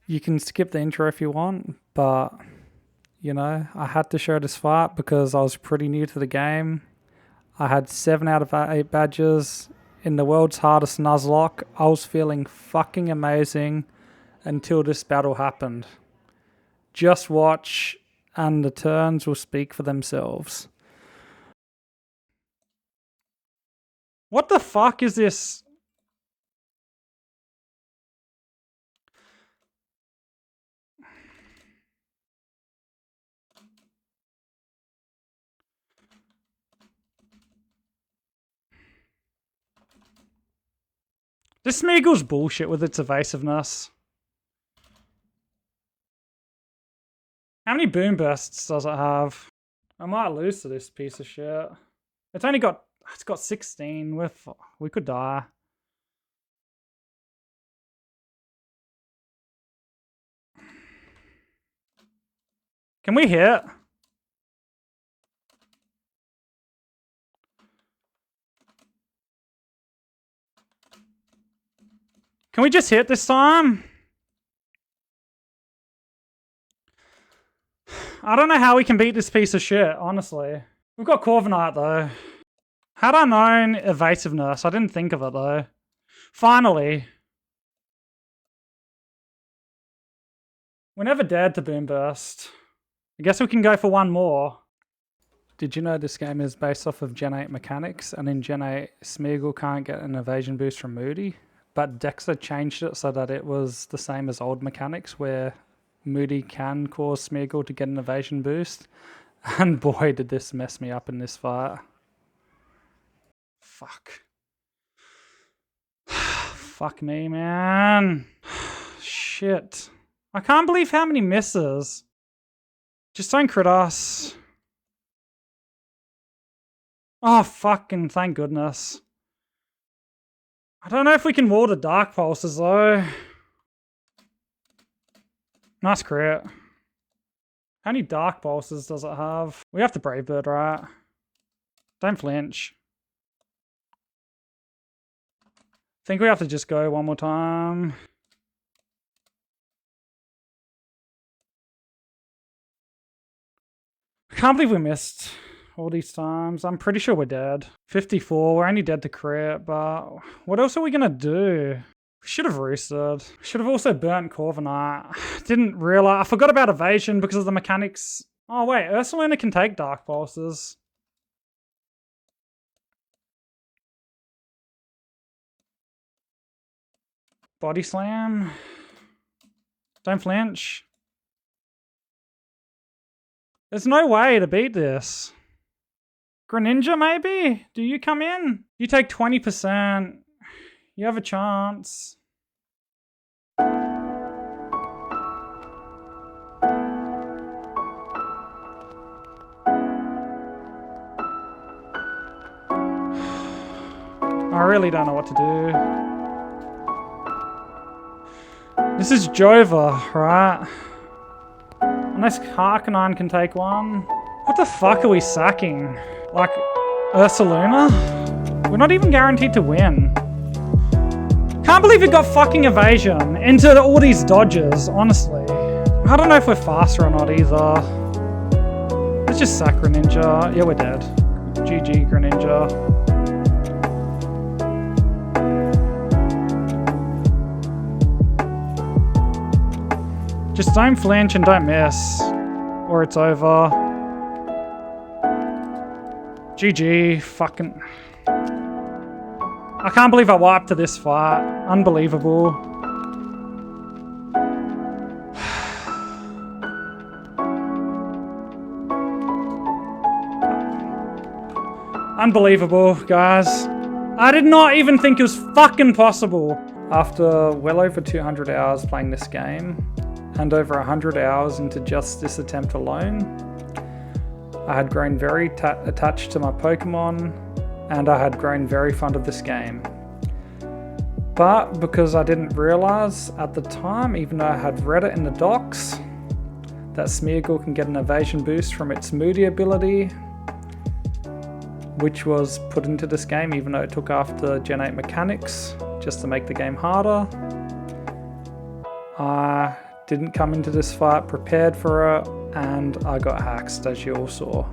You can skip the intro if you want, but, you know, I had to show this fight because I was pretty new to the game. I had 7 out of 8 badges in the world's hardest Nuzlocke. I was feeling fucking amazing until this battle happened. Just watch, and the turns will speak for themselves. What the fuck is this? This Smeagol's bullshit with its evasiveness. How many boom bursts does it have? I might lose to this piece of shit. It's got 16. We could die. Can we hit? Can we just hit this time? I don't know how we can beat this piece of shit, honestly. We've got Corviknight though. Had I known evasiveness, I didn't think of it though. Finally. We're never dead to Boom Burst. I guess we can go for one more. Did you know this game is based off of Gen 8 mechanics, and in Gen 8, Smeagol can't get an evasion boost from Moody, but Dexter changed it so that it was the same as old mechanics where Moody can cause Smeagol to get an evasion boost, and boy did this mess me up in this fight. Fuck. Fuck me, man. Shit. I can't believe how many misses. Just don't crit us. Oh, fucking thank goodness. I don't know if we can wall the Dark Pulses though. Nice crit. How many Dark Pulses does it have? We have to Brave Bird, right? Don't flinch. I think we have to just go one more time. I can't believe we missed all these times. I'm pretty sure we're dead. 54, we're only dead to crit, but what else are we gonna do? We should have roosted. Should have also burnt Corviknight. Didn't realize. I forgot about evasion because of the mechanics. Oh wait, Ursaluna can take Dark Pulses. Body Slam. Don't flinch. There's no way to beat this. Greninja maybe? Do you come in? You take 20%. You have a chance. I really don't know what to do. This is Jova, right? Unless Harkonine can take one. What the fuck are we sacking? Like, Ursaluna? We're not even guaranteed to win. Can't believe we got fucking evasion into all these dodges, honestly. I don't know if we're faster or not either. Let's just sack Greninja. Yeah, we're dead. GG, Greninja. Just don't flinch and don't miss, or it's over. GG, fucking. I can't believe I wiped to this fight. Unbelievable. Unbelievable, guys. I did not even think it was fucking possible. After well over 200 hours playing this game, and over 100 hours into just this attempt alone, I had grown very attached to my Pokemon, and I had grown very fond of this game. But because I didn't realise at the time, even though I had read it in the docs, that Smeagol can get an evasion boost from its Moody ability, which was put into this game even though it took after Gen 8 mechanics, just to make the game harder, I Didn't come into this fight prepared for it, and I got hacked, as you all saw.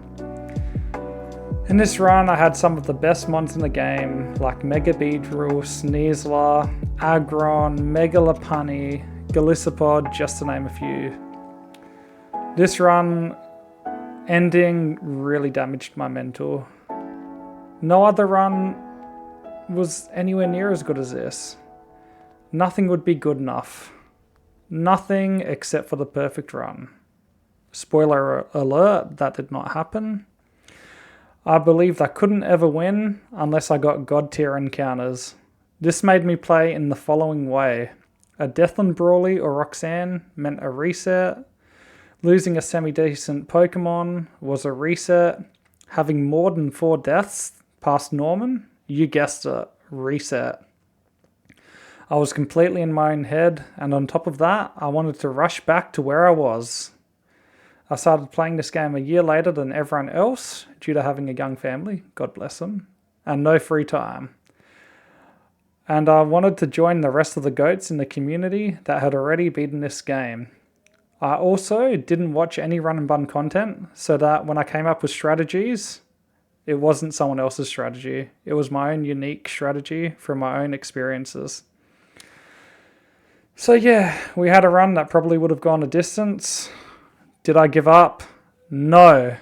In this run, I had some of the best mons in the game, like Mega Beedrill, Sneasler, Aggron, Mega Lopunny, Golisopod, just to name a few. This run ending really damaged my mental. No other run was anywhere near as good as this. Nothing would be good enough. Nothing except for the perfect run. Spoiler alert, that did not happen. I believed I couldn't ever win unless I got god tier encounters. This made me play in the following way. A death on Brawly or Roxanne meant a reset. Losing a semi-decent Pokemon was a reset. Having more than 4 deaths past Norman, you guessed it, reset. I was completely in my own head, and on top of that, I wanted to rush back to where I was. I started playing this game a year later than everyone else due to having a young family, God bless them, and no free time. And I wanted to join the rest of the goats in the community that had already beaten this game. I also didn't watch any Run and Bun content, so that when I came up with strategies, it wasn't someone else's strategy. It was my own unique strategy from my own experiences. So yeah, we had a run that probably would have gone a distance. Did I give up? No.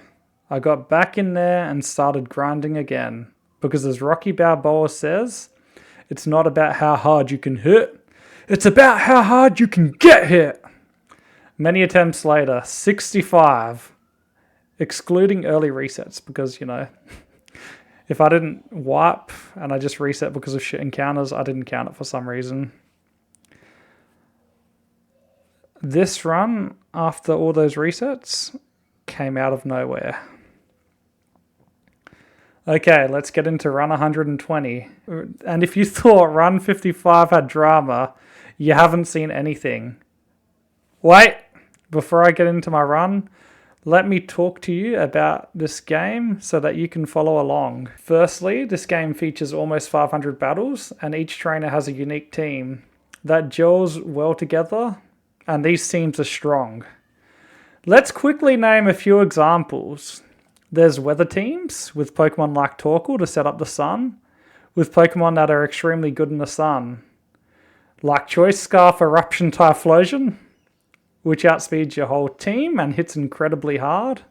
I got back in there and started grinding again. Because as Rocky Balboa says, it's not about how hard you can hit. It's about how hard you can get hit. Many attempts later, 65. Excluding early resets because, you know, if I didn't wipe and I just reset because of shit encounters, I didn't count it for some reason. This run, after all those resets, came out of nowhere. Okay, let's get into run 120. And if you thought run 55 had drama, you haven't seen anything. Wait, before I get into my run, let me talk to you about this game so that you can follow along. Firstly, this game features almost 500 battles, and each trainer has a unique team that gels well together. And these teams are strong. Let's quickly name a few examples. There's weather teams with Pokemon like Torkoal to set up the sun, with Pokemon that are extremely good in the sun. Like Choice Scarf Eruption Typhlosion, which outspeeds your whole team and hits incredibly hard.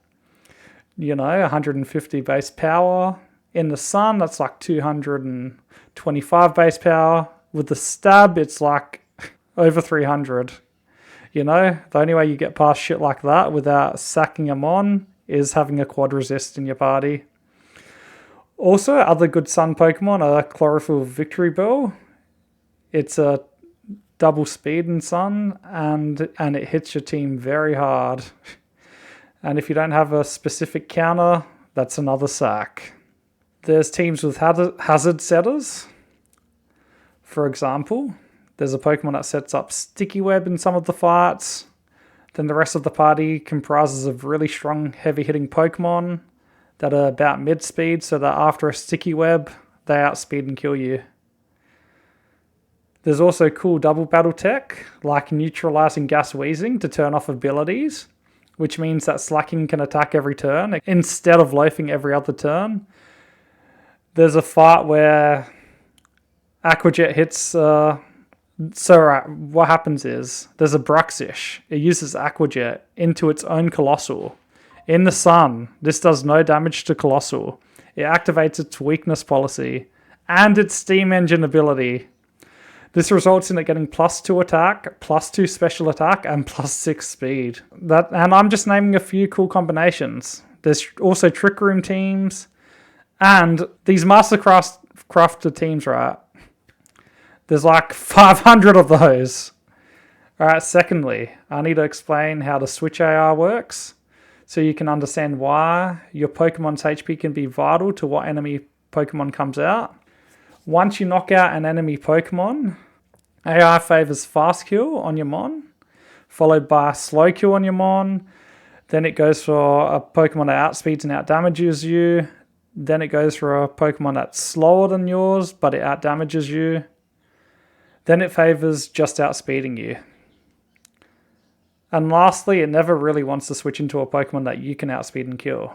You know, 150 base power. In the sun, that's like 225 base power. With the stab, it's like over 300. You know, the only way you get past shit like that without sacking them on is having a quad resist in your party. Also, other good sun Pokemon are Chlorophyll Victory Bell. It's a double speed in sun and it hits your team very hard. And if you don't have a specific counter, that's another sack. There's teams with hazard setters. For example, there's a Pokemon that sets up Sticky Web in some of the fights. Then the rest of the party comprises of really strong, heavy-hitting Pokemon that are about mid-speed, so that after a Sticky Web, they outspeed and kill you. There's also cool double battle tech, like neutralizing gas wheezing to turn off abilities, which means that Slacking can attack every turn instead of loafing every other turn. There's a fight where Aqua Jet hits... what happens is, there's a Bruxish. It uses Aqua Jet into its own Colossal. In the sun, this does no damage to Colossal. It activates its weakness policy and its Steam Engine ability. This results in it getting +2 attack, +2 special attack, and +6 speed. And I'm just naming a few cool combinations. There's also Trick Room teams, and these Mastercrafted teams, right? There's like 500 of those. Alright, secondly, I need to explain how the Switch AR works, so you can understand why your Pokemon's HP can be vital to what enemy Pokemon comes out. Once you knock out an enemy Pokemon, AI favors fast kill on your Mon, followed by slow kill on your Mon. Then it goes for a Pokemon that outspeeds and outdamages you. Then it goes for a Pokemon that's slower than yours, but it outdamages you. Then it favors just outspeeding you. And lastly, it never really wants to switch into a Pokemon that you can outspeed and kill.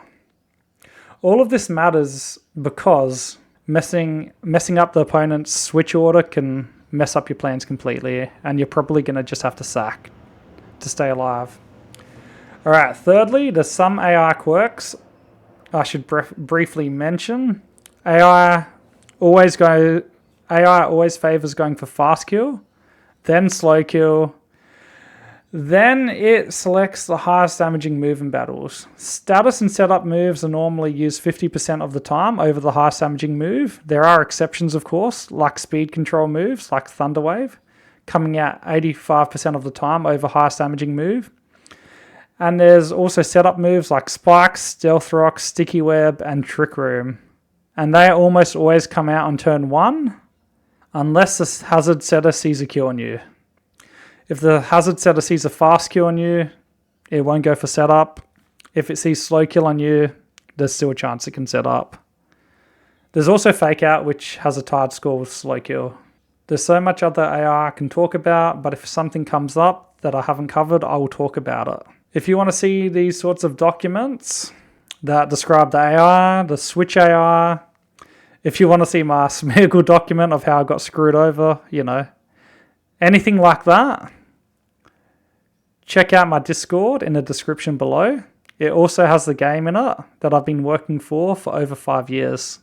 All of this matters because messing up the opponent's switch order can mess up your plans completely, and you're probably going to just have to sack to stay alive. Alright, thirdly, there's some AI quirks I should briefly mention. AI always favors going for fast kill, then slow kill, then it selects the highest damaging move in battles. Status and setup moves are normally used 50% of the time over the highest damaging move. There are exceptions, of course, like speed control moves like Thunder Wave, coming out 85% of the time over highest damaging move. And there's also setup moves like Spikes, Stealth Rock, Sticky Web, and Trick Room. And they almost always come out on turn 1, unless the hazard setter sees a kill on you. If the hazard setter sees a fast kill on you, it won't go for setup. If it sees slow kill on you, there's still a chance it can set up. There's also Fake Out, which has a tied score with slow kill. There's so much other AI I can talk about, but if something comes up that I haven't covered, I will talk about it. If you want to see these sorts of documents that describe the AI, the Switch AI, if you want to see my Smeagol document of how I got screwed over, anything like that, check out my Discord in the description below. It also has the game in it that I've been working for over 5 years.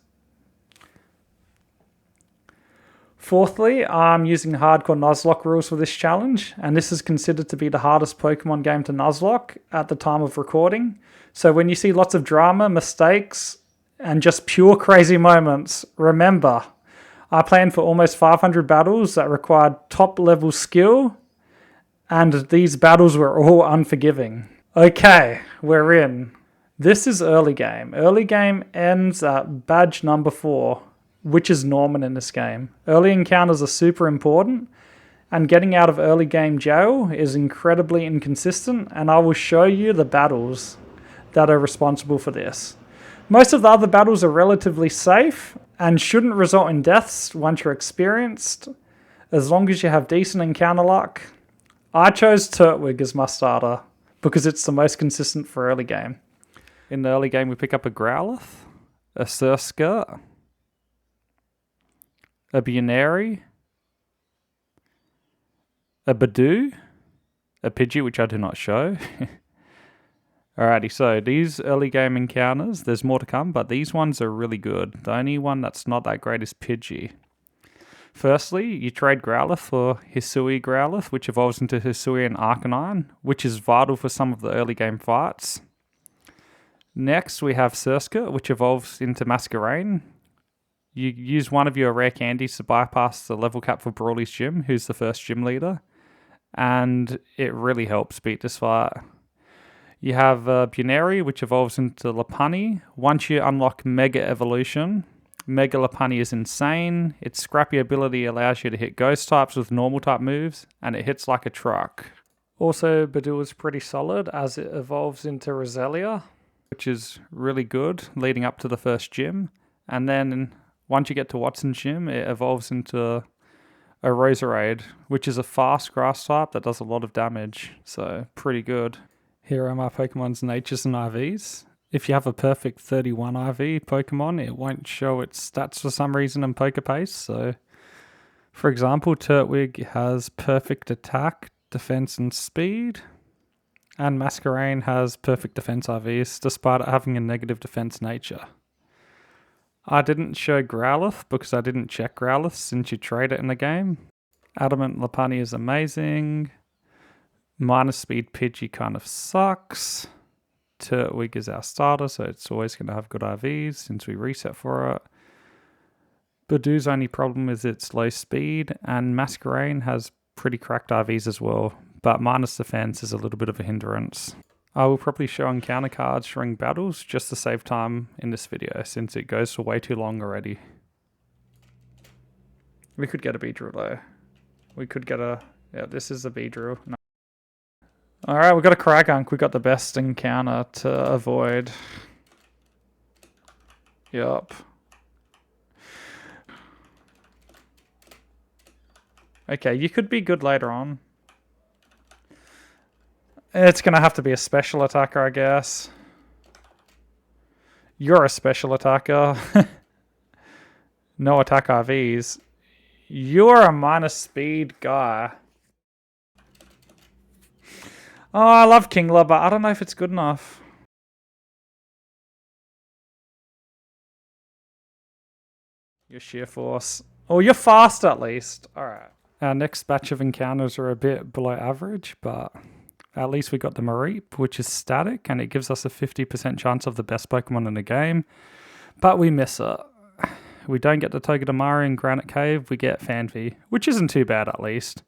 Fourthly, I'm using hardcore Nuzlocke rules for this challenge, and this is considered to be the hardest Pokemon game to Nuzlocke at the time of recording. So when you see lots of drama, mistakes, and just pure crazy moments, remember, I planned for almost 500 battles that required top level skill, and these battles were all unforgiving. Okay, we're in. This is early game. Early game ends at badge number 4, which is Norman in this game. Early encounters are super important, and getting out of early game jail is incredibly inconsistent, and I will show you the battles that are responsible for this. Most of the other battles are relatively safe and shouldn't result in deaths once you're experienced, as long as you have decent encounter luck. I chose Turtwig as my starter because it's the most consistent for early game. In the early game we pick up a Growlithe, a Surska, a Bunary, a Badoo, a Pidgey, which I do not show. Alrighty, so these early game encounters, there's more to come, but these ones are really good. The only one that's not that great is Pidgey. Firstly, you trade Growlithe for Hisui Growlithe, which evolves into Hisuian Arcanine, which is vital for some of the early game fights. Next, we have Surska, which evolves into Masquerain. You use one of your rare candies to bypass the level cap for Brawly's gym, who's the first gym leader, and it really helps beat this fight. You have Bunary, which evolves into Lopunny. Once you unlock Mega Evolution, Mega Lopunny is insane. Its scrappy ability allows you to hit ghost types with normal type moves, and it hits like a truck. Also, Badoo is pretty solid as it evolves into Roselia, which is really good leading up to the first gym. And then once you get to Wattson gym, it evolves into a Roserade, which is a fast grass type that does a lot of damage. So pretty good. Here are my Pokemon's natures and IVs. If you have a perfect 31 IV Pokemon, it won't show its stats for some reason in PokePaste. So, for example, Turtwig has perfect attack, defense, and speed. And Masquerain has perfect defense IVs, despite it having a negative defense nature. I didn't show Growlithe because I didn't check Growlithe since you trade it in the game. Adamant Lopunny is amazing. Minus speed Pidgey kind of sucks. Turtwig is our starter, so it's always going to have good IVs since we reset for it. Badoo's only problem is its low speed, and Masquerain has pretty cracked IVs as well, but minus defense is a little bit of a hindrance. I will probably show encounter cards during battles just to save time in this video since it goes for way too long already. We could get a Beedrill though. We could get a... yeah, this is a Beedrill. No. Alright, we got a Cragunk. We got the best encounter to avoid. Yup. Okay, you could be good later on. It's going to have to be a special attacker, I guess. You're a special attacker. No attack RVs. You're a minus speed guy. Oh, I love Kingler, but I don't know if it's good enough. Your sheer force. Oh, you're fast at least. Alright. Our next batch of encounters are a bit below average, but at least we got the Mareep, which is static, and it gives us a 50% chance of the best Pokemon in the game. But we miss it. We don't get the Togedemaru in Granite Cave, we get Fanvi, which isn't too bad at least.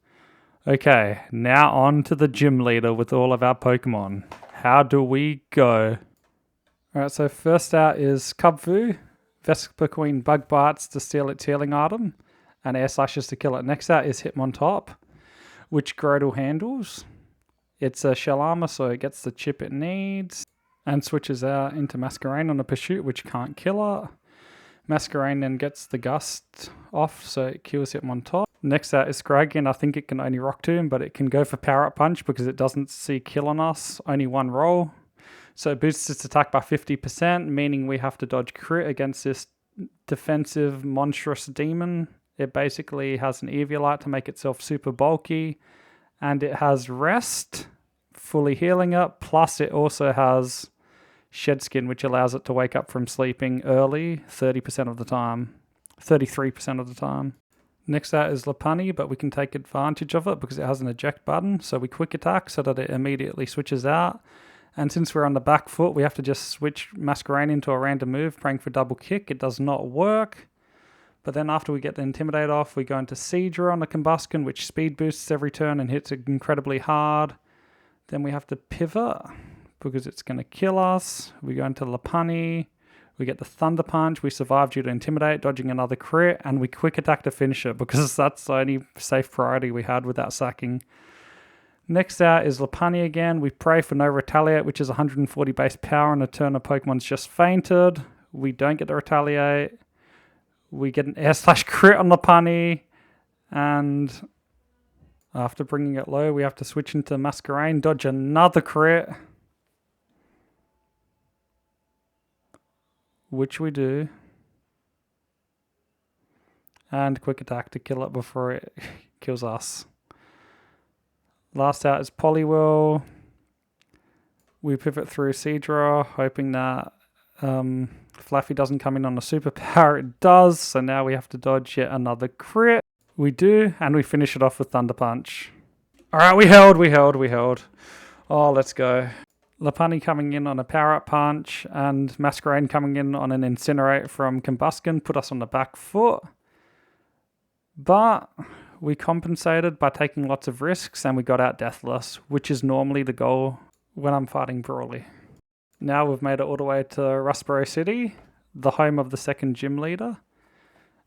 Okay, now on to the gym leader with all of our Pokemon. How do we go? Alright, so first out is Kubfu. Vespa Queen Bug Bites to steal its healing item, and Air Slashes to kill it. Next out is Hitmontop, which Grotle handles. It's a shell armor, so it gets the chip it needs, and switches out into Masquerain on a Pursuit, which can't kill it. Masquerain then gets the Gust off, so it kills Hitmontop. Next out is Scraggy, I think it can only Rock Tomb, but it can go for Power Up Punch because it doesn't see kill on us, only one roll. So it boosts its attack by 50%, meaning we have to dodge crit against this defensive monstrous demon. It basically has an Eviolite to make itself super bulky, and it has Rest, fully healing it, plus it also has Shed Skin, which allows it to wake up from sleeping early 30% of the time, 33% of the time. Next out is Lopunny, but we can take advantage of it because it has an eject button, so we quick attack so that it immediately switches out. And since we're on the back foot, we have to just switch Masquerain into a random move, praying for double kick. It does not work. But then after we get the Intimidate off, we go into Seadra on the Combustion, which speed boosts every turn and hits it incredibly hard. Then we have to pivot because it's going to kill us. We go into Lopunny. We get the Thunder Punch. We survive due to Intimidate, dodging another crit. And we quick attack to finish it because that's the only safe priority we had without sacking. Next out is Lopunny again. We pray for no Retaliate, which is 140 base power on a turn a Pokemon's just fainted. We don't get the Retaliate. We get an Air Slash crit on Lopunny. And after bringing it low, we have to switch into Masquerain, dodge another crit. Which we do. And quick attack to kill it before it kills us. Last out is Poliwhirl. We pivot through Seadra, hoping that Fluffy doesn't come in on a superpower. It does, so now we have to dodge yet another crit. We do, and we finish it off with Thunder Punch. Alright, we held. Oh, let's go. Lopunny coming in on a Power-Up Punch, and Masquerain coming in on an Incinerate from Combustion put us on the back foot. But we compensated by taking lots of risks and we got out deathless, which is normally the goal when I'm fighting Brawly. Now we've made it all the way to Rustboro City, the home of the second gym leader.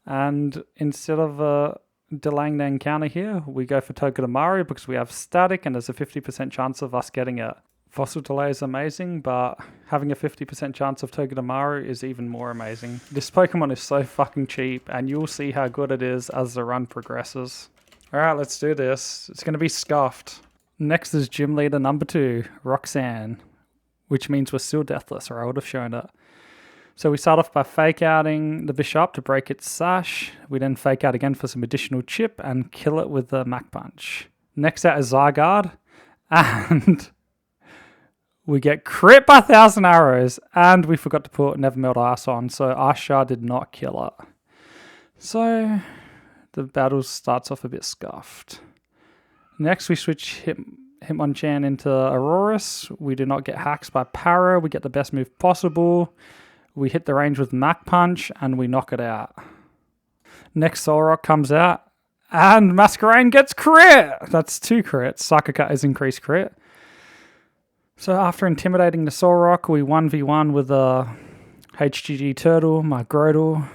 And instead of delaying the encounter here, we go for Togedemaru because we have static and there's a 50% chance of us getting it. Fossil delay is amazing, but having a 50% chance of Togedemaru is even more amazing. This Pokemon is so fucking cheap, and you'll see how good it is as the run progresses. Alright, let's do this. It's going to be Scuffed. Next is Gym Leader number 2, Roxanne, which means we're still deathless, or I would have shown it. So we start off by Fake Outing the Bishop to break its sash. We then Fake Out again for some additional chip and kill it with the Mach Punch. Next out is Zygarde, and we get crit by 1,000 arrows, and we forgot to put Never Melt Ice on, so Ice Shard did not kill it. So the battle starts off a bit scuffed. Next we switch Hitmonchan into Aurorus. We do not get hacks by Para. We get the best move possible. We hit the range with Mach Punch, and we knock it out. Next Solrock comes out, and Masquerain gets crit! That's 2 crits. Psychic Cut is increased crit. So after intimidating the Solrock, we 1v1 with a HGG Turtle, my Grotle.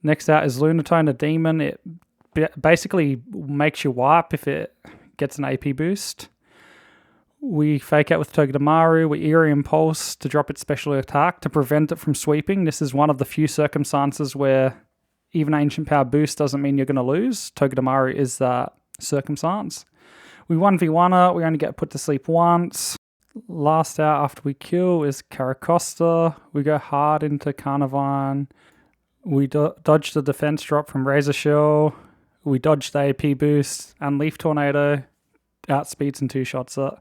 Next out is Lunatone, a demon. It basically makes you wipe if it gets an AP boost. We Fake Out with Togedemaru. We Eerie Impulse to drop its special attack to prevent it from sweeping. This is one of the few circumstances where even Ancient Power boost doesn't mean you're going to lose. Togedemaru is that circumstance. We 1v1 it, we only get put to sleep once. Last out after we kill is Caracosta. We go hard into Carnivine. We dodge the defense drop from Razor Shell. We dodge the AP boost, and Leaf Tornado outspeeds and two-shots it.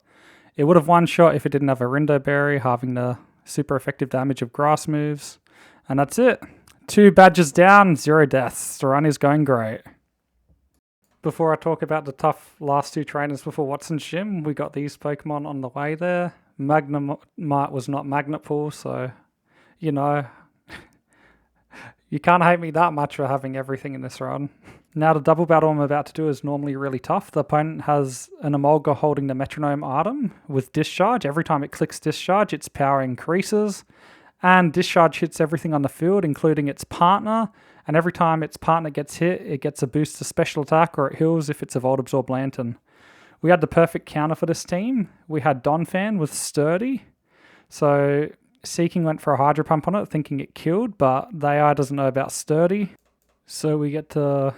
It would have one-shot if it didn't have a Rindo Berry, halving the super effective damage of grass moves. And that's it. 2 badges down, 0 deaths. The run is going great. Before I talk about the tough last 2 trainers before Wattson's gym, we got these Pokemon on the way there. Magnemite was not Magnet Pool, so, you know, you can't hate me that much for having everything in this run. Now the double battle I'm about to do is normally really tough. The opponent has an Emolga holding the Metronome item with Discharge. Every time it clicks Discharge, its power increases. And Discharge hits everything on the field, including its partner. And every time its partner gets hit, it gets a boost to special attack, or it heals if it's a Volt Absorb Lantern. We had the perfect counter for this team. We had Donphan with Sturdy. So Seeking went for a Hydro Pump on it, thinking it killed, but the AI doesn't know about Sturdy. So we get to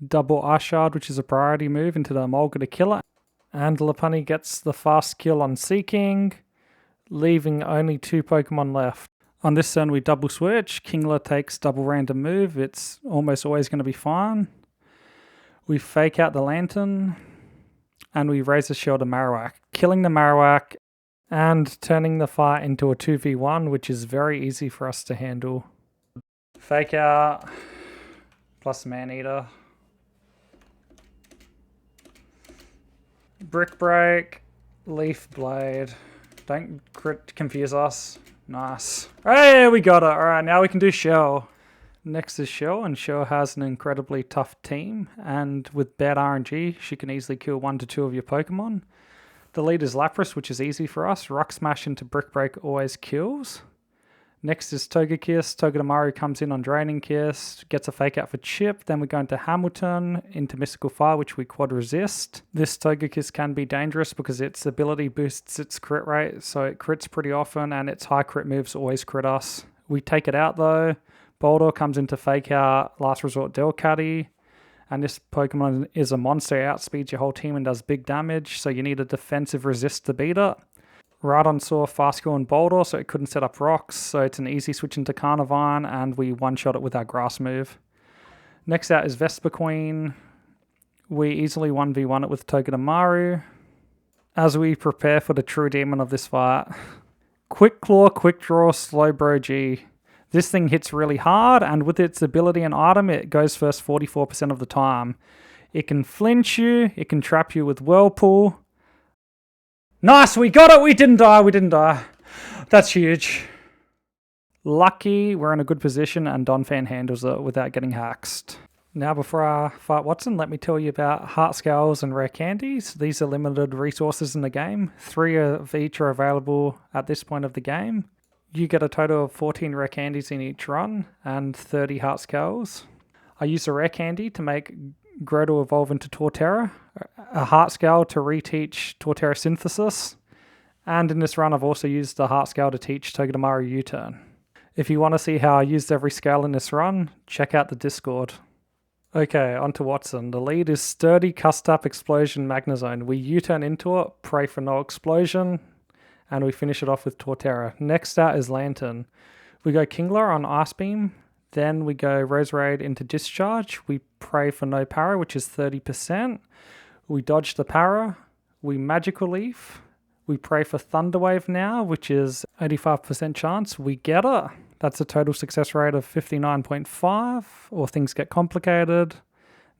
double Ice Shard, which is a priority move, into the Emolga to kill it. And Lopunny gets the fast kill on Seeking, leaving only 2 Pokemon left. On this turn we double switch. Kingler takes double random move. It's almost always going to be fine. We fake out the Lantern, and we Razor Shell the Marowak, killing the Marowak and turning the fight into a 2v1, which is very easy for us to handle. Fake out plus Maneater. Brick Break, Leaf Blade. Don't confuse us. Nice. Hey, we got it. Alright, now we can do Shell. Next is Shell, and Shell has an incredibly tough team, and with bad RNG, she can easily kill 1 to 2 of your Pokemon. The lead is Lapras, which is easy for us. Rock Smash into Brick Break always kills. Next is Togekiss. Togedemaru comes in on Draining Kiss, gets a fake out for Chip. Then we go into Hamilton, into Mystical Fire, which we quad resist. This Togekiss can be dangerous because its ability boosts its crit rate, so it crits pretty often, and its high crit moves always crit us. We take it out though. Boulder comes into fake out Last Resort Delcatty, and this Pokemon is a monster. It outspeeds your whole team and does big damage, so you need a defensive resist to beat it. Rhydon saw Fast Kill and Boulder, so it couldn't set up rocks, so it's an easy switch into Carnivine, and we one-shot it with our grass move. Next out is Vespiquen. We easily 1v1 it with Togedemaru. As we prepare for the true demon of this fight. Quick Claw, Quick Draw, Slowbro G. This thing hits really hard, and with its ability and item, it goes first 44% of the time. It can flinch you, it can trap you with Whirlpool. Nice, we got it! We didn't die. That's huge. Lucky, we're in a good position, and Donphan handles it without getting haxed. Now before I fight Wattson, let me tell you about Heart Scales and Rare Candies. These are limited resources in the game. 3 of each are available at this point of the game. You get a total of 14 Rare Candies in each run, and 30 Heart Scales. I use a Rare Candy to make Grow to evolve into Torterra, a Heart Scale to reteach Torterra Synthesis, and in this run I've also used the Heart Scale to teach Togedemaru U-Turn. If you want to see how I used every scale in this run, check out the Discord. Okay, on to Wattson. The lead is Sturdy, Custap, Explosion, Magnezone. We U-Turn into it, pray for no explosion, and we finish it off with Torterra. Next out is Lantern. We go Kingler on Ice Beam. Then we go Roserade into Discharge. We pray for no para, which is 30%. We dodge the para. We Magical Leaf. We pray for Thunderwave now, which is 85% chance. We get it. That's a total success rate of 59.5, or things get complicated.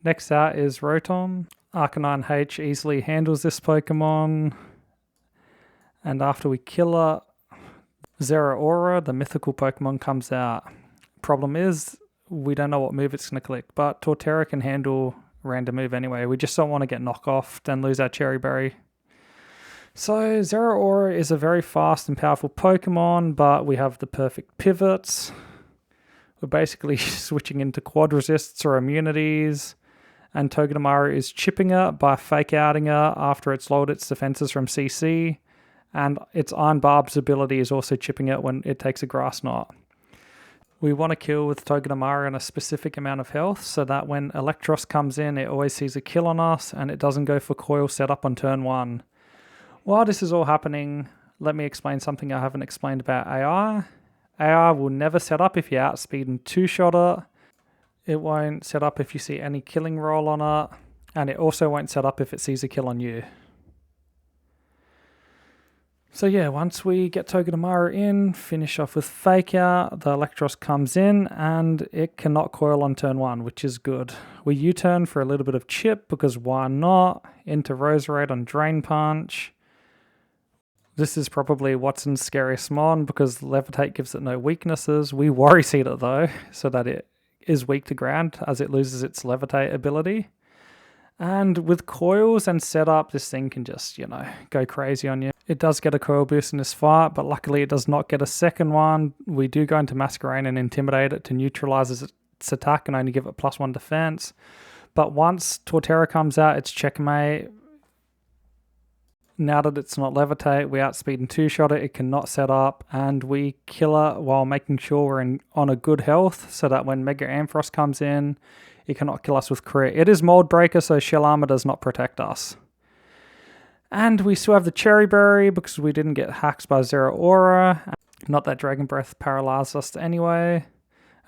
Next out is Rotom. Arcanine H easily handles this Pokemon. And after we kill it, Zeraora, the mythical Pokemon, comes out. Problem is, we don't know what move it's going to click, but Torterra can handle random move anyway. We just don't want to get knockoffed and lose our Cherry Berry. So Zeraora is a very fast and powerful Pokemon, but we have the perfect pivots. We're basically switching into quad resists or immunities, and Togedemaru is chipping it by fake outing it after it's lowered its defenses from CC, and its Iron Barb's ability is also chipping it when it takes a Grass Knot. We want to kill with Togedemaru on a specific amount of health so that when Electros comes in, it always sees a kill on us and it doesn't go for coil setup on turn 1. While this is all happening, let me explain something I haven't explained about AI. AI will never set up if you outspeed and two-shot it. It won't set up if you see any killing roll on it. And it also won't set up if it sees a kill on you. So yeah, once we get Togedemaru in, finish off with Fake Out, the Electros comes in and it cannot coil on turn 1, which is good. We U-turn for a little bit of chip because why not? Into Roserade on Drain Punch. This is probably Wattson's scariest mon because Levitate gives it no weaknesses. We Worry Seed it though, so that it is weak to ground as it loses its Levitate ability. And with coils and setup, this thing can just, go crazy on you. It does get a coil boost in this fight, but luckily it does not get a second one. We do go into Masquerain and Intimidate it to neutralize its attack and only give it +1 defense. But once Torterra comes out, it's checkmate. Now that it's not Levitate, we outspeed and two-shot it. It cannot set up, and we kill it while making sure we're on a good health so that when Mega Ampharos comes in, it cannot kill us with crit. It is Mold Breaker, so Shell Armor does not protect us. And we still have the Cherry Berry because we didn't get hacked by Zero Aura. Not that Dragon Breath paralyzed us anyway.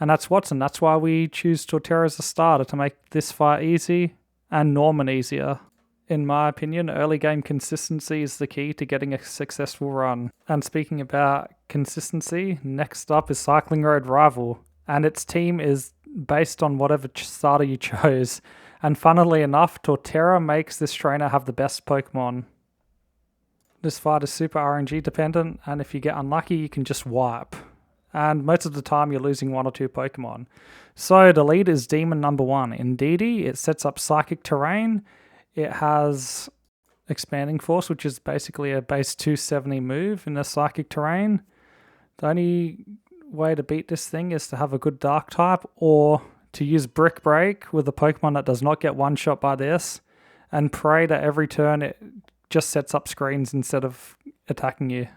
And that's Wattson. That's why we choose Torterra as a starter, to make this fight easy and Norman easier. In my opinion, early game consistency is the key to getting a successful run. And speaking about consistency, next up is Cycling Road Rival. And its team is based on whatever starter you chose. And funnily enough, Torterra makes this trainer have the best Pokemon. This fight is super RNG dependent, and if you get unlucky, you can just wipe. And most of the time, you're losing 1 or 2 Pokemon. So the lead is Demon number 1. In DD, it sets up Psychic Terrain. It has Expanding Force, which is basically a base 270 move in the Psychic Terrain. The only way to beat this thing is to have a good Dark type, or to use Brick Break with a Pokemon that does not get one-shot by this, and pray that every turn it just sets up screens instead of attacking you.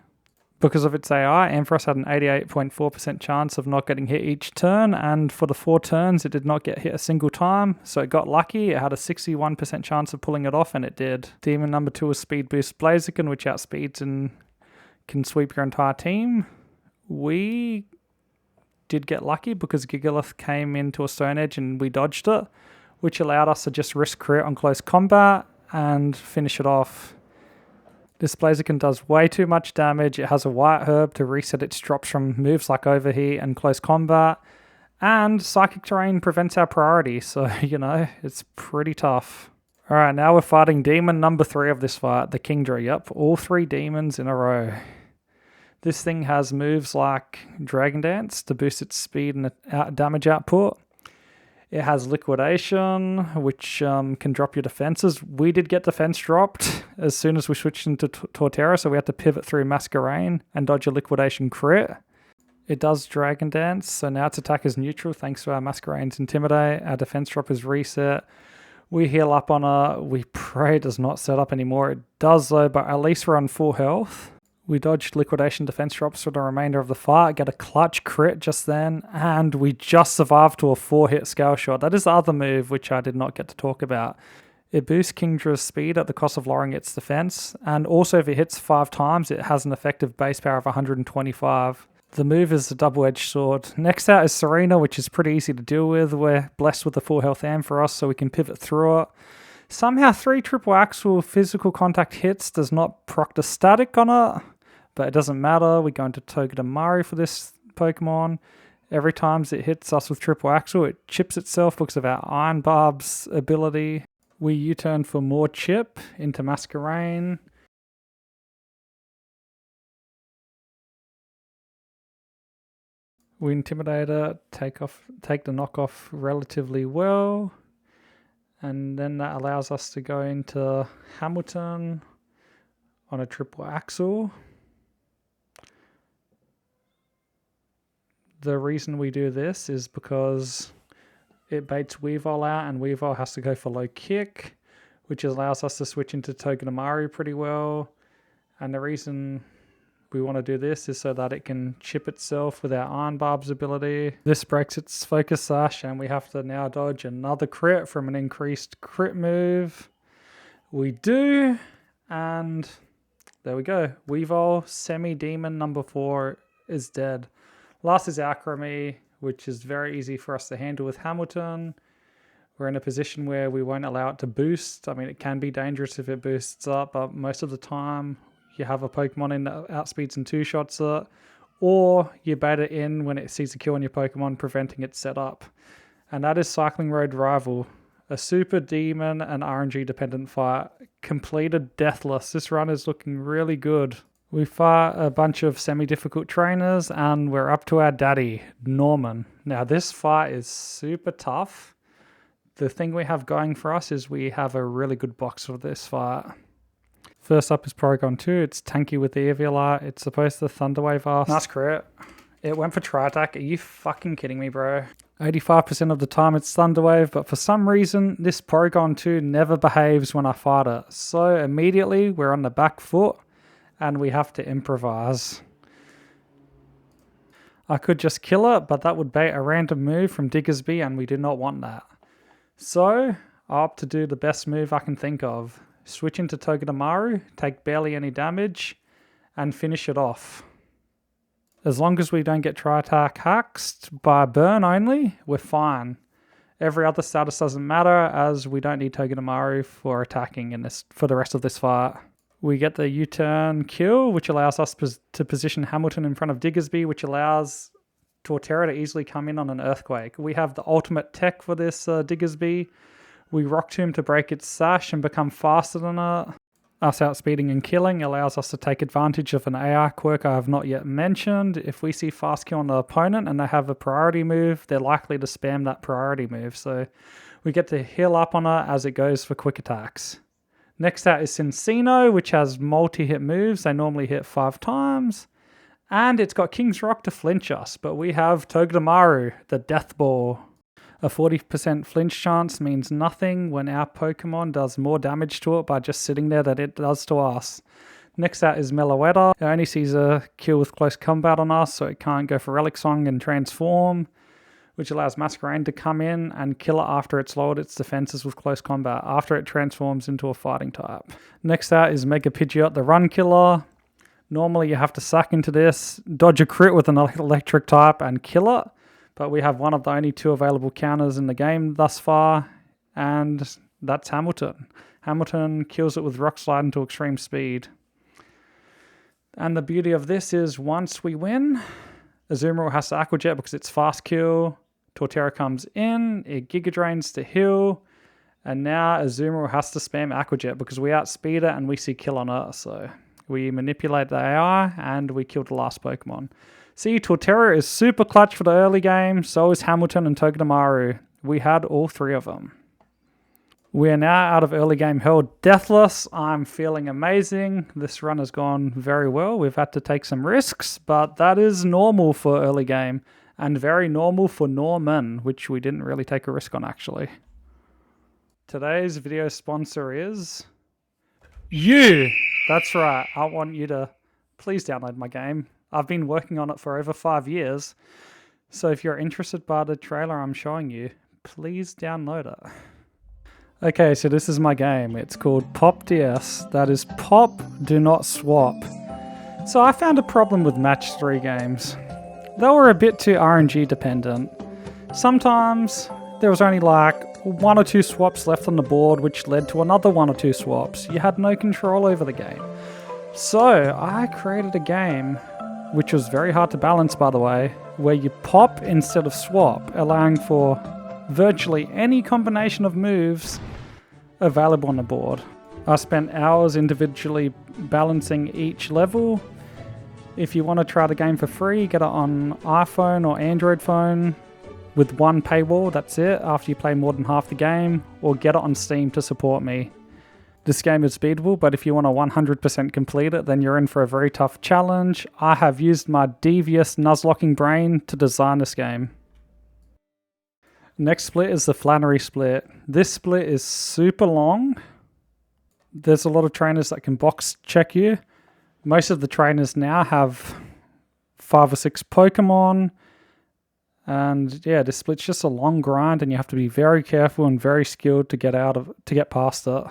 Because of its AI, Ampharos had an 88.4% chance of not getting hit each turn, and for the 4 turns it did not get hit a single time, so it got lucky. It had a 61% chance of pulling it off, and it did. Demon number 2 is Speed Boost Blaziken, which outspeeds and can sweep your entire team. We did get lucky because Gigalith came into a Stone Edge and we dodged it, which allowed us to just risk crit on close combat and finish it off. This Blaziken does way too much damage. It has a White Herb to reset its drops from moves like Overheat and close combat, and Psychic Terrain prevents our priority, so it's pretty tough. Alright, now we're fighting Demon number 3 of this fight, the Kingdra. Yep, all 3 demons in a row. This thing has moves like Dragon Dance to boost its speed and damage output. It has Liquidation, which can drop your defenses. We did get defense dropped as soon as we switched into Torterra, so we had to pivot through Masquerain and dodge a Liquidation crit. It does Dragon Dance, so now its attack is neutral thanks to our Masquerain's Intimidate. Our defense drop is reset. We heal up on her. We pray it does not set up anymore. It does though, but at least we're on full health. We dodged Liquidation defense drops for the remainder of the fight, get a clutch crit just then, and we just survived to a 4-hit Scale Shot. That is the other move which I did not get to talk about. It boosts Kingdra's speed at the cost of lowering its defense, and also if it hits 5 times, it has an effective base power of 125. The move is a double-edged sword. Next out is Serena, which is pretty easy to deal with. We're blessed with the full health Ampharos, so we can pivot through it. Somehow 3 triple axle physical contact hits does not proc the static on it. But it doesn't matter. We go into Togedemaru for this Pokemon. Every time it hits us with triple axle, it chips itself because of our Iron Barb's ability. We U-turn for more chip into Masquerain. We Intimidate it, take the knockoff relatively well. And then that allows us to go into Hamilton on a triple axle. The reason we do this is because it baits Weavile out, and Weavile has to go for low kick, which allows us to switch into Togedemaru pretty well. And the reason we want to do this is so that it can chip itself with our Iron Barb's ability. This breaks its focus sash, and we have to now dodge another crit from an increased crit move. We do, and there we go. Weavile, Semi-Demon number 4 is dead. Last is Alchemy, which is very easy for us to handle with Hamilton. We're in a position where we won't allow it to boost. I mean, it can be dangerous if it boosts up, but most of the time you have a Pokemon in that outspeeds and two-shots it, or you bait it in when it sees a kill on your Pokemon, preventing its setup. And that is Cycling Road Rival, a super demon and RNG dependent fight, completed deathless. This run is looking really good. We fight a bunch of semi-difficult trainers, and we're up to our daddy, Norman. Now this fight is super tough. The thing we have going for us is we have a really good box for this fight. First up is Porygon 2. It's tanky with the Eviolite. It's supposed to Thunderwave us. Nice crit. It went for Tri-Attack. Are you fucking kidding me, bro? 85% of the time it's Thunderwave, but for some reason this Porygon 2 never behaves when I fight it. So immediately we're on the back foot and we have to improvise. I could just kill it, but that would bait a random move from Diggersby, and we do not want that. So I opt to do the best move I can think of. Switch into Togedemaru, take barely any damage, and finish it off. As long as we don't get Tri-Attack hacked by burn only, we're fine. Every other status doesn't matter, as we don't need Togedemaru for attacking in this for the rest of this fight. We get the U-turn kill, which allows us to position Hamilton in front of Diggersby, which allows Torterra to easily come in on an Earthquake. We have the ultimate tech for this Diggersby. We Rock Tomb to break its sash and become faster than it. Us outspeeding and killing allows us to take advantage of an AI quirk I have not yet mentioned. If we see fast kill on the opponent and they have a priority move, they're likely to spam that priority move. So we get to heal up on it as it goes for quick attacks. Next out is Cincino, which has multi-hit moves. They normally hit 5 times. And it's got King's Rock to flinch us, but we have Togedemaru, the Death Ball. A 40% flinch chance means nothing when our Pokemon does more damage to it by just sitting there than it does to us. Next out is Meloetta. It only sees a kill with close combat on us, so it can't go for Relic Song and transform, which allows Masquerain to come in and kill it after it's lowered its defenses with close combat, after it transforms into a fighting type. Next out is Mega Pidgeot, the Run Killer. Normally you have to suck into this, dodge a crit with an electric type and kill it, but we have one of the only 2 available counters in the game thus far, and that's Hamilton. Hamilton kills it with Rock Slide into extreme speed. And the beauty of this is once we win, Azumarill has to Aqua Jet because it's fast kill. Torterra comes in, it Giga Drains to heal, and now Azumarill has to spam Aqua Jet because we outspeed it and we see kill on it, so we manipulate the AI and we kill the last Pokemon. See, Torterra is super clutch for the early game, so is Hamilton and Togedemaru. We had all 3 of them. We are now out of early game hell deathless. I'm feeling amazing. This run has gone very well. We've had to take some risks, but that is normal for early game and very normal for Norman, which we didn't really take a risk on actually. Today's video sponsor is you. That's right. I want you to please download my game. I've been working on it for over 5 years. So if you're interested by the trailer I'm showing you, please download it. Okay, so this is my game. It's called Pop DS. That is Pop, Do Not Swap. So I found a problem with Match 3 games. They were a bit too RNG dependent. Sometimes there was only like 1 or 2 swaps left on the board, which led to another 1 or 2 swaps. You had no control over the game. So I created a game, which was very hard to balance by the way, where you pop instead of swap, allowing for virtually any combination of moves available on the board. I spent hours individually balancing each level. If you want to try the game for free, get it on iPhone or Android phone with 1 paywall, that's it, after you play more than half the game, or get it on Steam to support me. This game is beatable, but if you want to 100% complete it, then you're in for a very tough challenge. I have used my devious Nuzlocking brain to design this game. Next split is the Flannery split. This split is super long. There's a lot of trainers that can box check you. Most of the trainers now have 5 or 6 Pokemon. And yeah, this split's just a long grind and you have to be very careful and very skilled to get past it.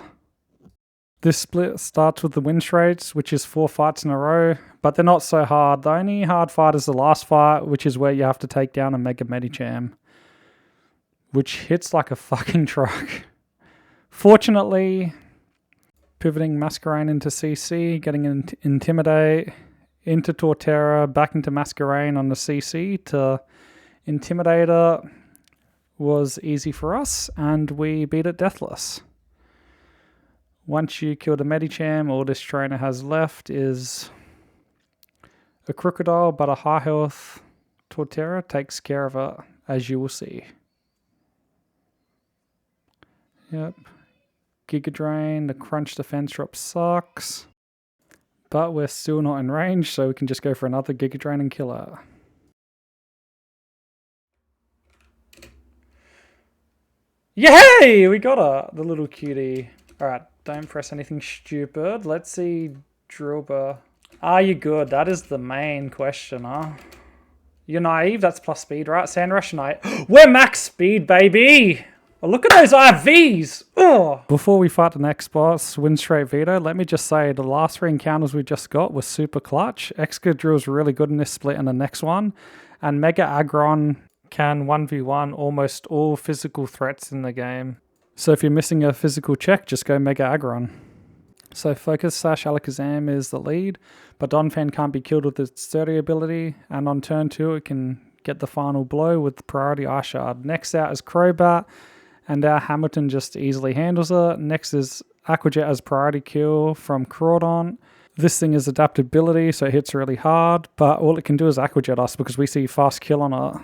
This split starts with the win rates, which is 4 fights in a row, but they're not so hard. The only hard fight is the last fight, which is where you have to take down a Mega Medicham, which hits like a fucking truck. Fortunately, pivoting Masquerain into CC, getting Intimidate, into Torterra, back into Masquerain on the CC to Intimidator was easy for us, and we beat it deathless. Once you kill the Medicham, all this trainer has left is a Crocodile, but a high health Torterra takes care of it, as you will see. Yep. Giga Drain, the Crunch defense drop sucks, but we're still not in range, so we can just go for another Giga Drain and kill it. Yay! We got her, the little cutie. Alright, don't press anything stupid. Let's see Drillbur. Are you good? That is the main question, huh? You're naive? That's plus speed, right? Sandrush naive. We're max speed, baby! Oh, look at those IVs! Ugh. Before we fight the next boss, Win Straight Veto, let me just say the last 3 encounters we just got were super clutch. Excadrill's really good in this split and the next one. And Mega Aggron can 1v1 almost all physical threats in the game. So if you're missing a physical check, just go Mega Aggron. So Focus / Alakazam is the lead, but Donphan can't be killed with its sturdy ability, and on turn 2 it can get the final blow with priority Ice Shard. Next out is Crobat, and our Hamilton just easily handles it. Next is Aqua Jet as priority kill from Crawdon. This thing is adaptability, so it hits really hard, but all it can do is Aqua Jet us because we see fast kill on it.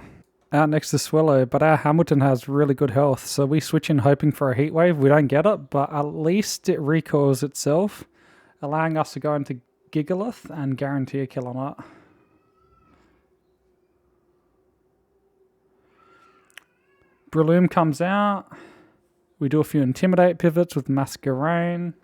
Out next is Swellow, but our Hamilton has really good health, so we switch in hoping for a Heat Wave. We don't get it, but at least it recoils itself, allowing us to go into Gigalith and guarantee a kill on it. Breloom comes out. We do a few Intimidate pivots with Masquerain.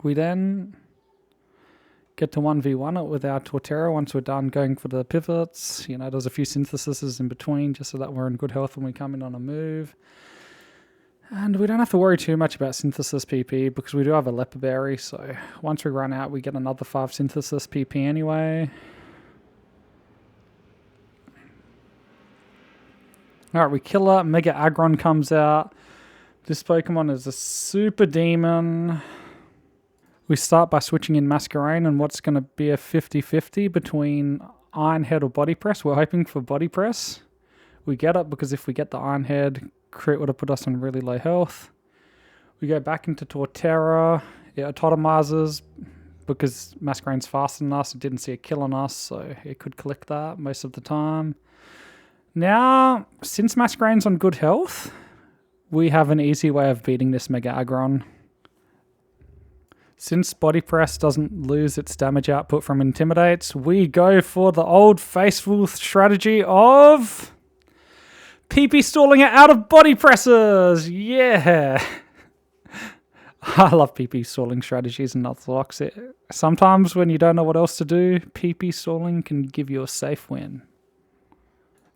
We then get to 1v1 it with our Torterra once we're done going for the pivots. You know, there's a few syntheses in between just so that we're in good health when we come in on a move. And we don't have to worry too much about synthesis PP because we do have a Leopard Berry. So once we run out, we get another 5 synthesis PP anyway. Alright, we kill it. Mega Aggron comes out. This Pokemon is a super demon. We start by switching in Masquerain and what's going to be a 50-50 between Iron Head or Body Press. We're hoping for Body Press. We get it because if we get the Iron Head, crit would have put us on really low health. We go back into Torterra. It autotomizes because Masquerain's faster than us. It didn't see a kill on us, so it could collect that most of the time. Now, since Masquerain's on good health, we have an easy way of beating this Mega Aggron. Since Body Press doesn't lose its damage output from Intimidates, we go for the old faithful strategy of PP stalling it out of Body Presses. Yeah. I love PP stalling strategies and Nuzlocke. Sometimes when you don't know what else to do, PP stalling can give you a safe win.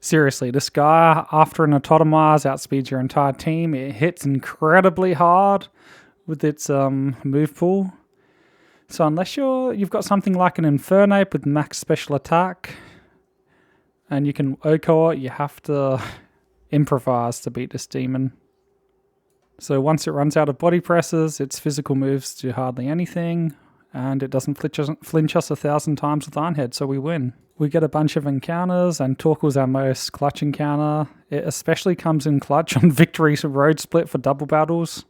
Seriously, this guy, after an Autotomize, outspeeds your entire team. It hits incredibly hard with its move pool. So unless you've got something like an Infernape with max special attack and you can OHKO it, you have to improvise to beat this demon. So once it runs out of Body Presses, its physical moves do hardly anything, and it doesn't flinch us 1,000 times with Iron Head, so we win. We get a bunch of encounters, and Torkoal's our most clutch encounter. It especially comes in clutch on Victory's Road Split for double battles.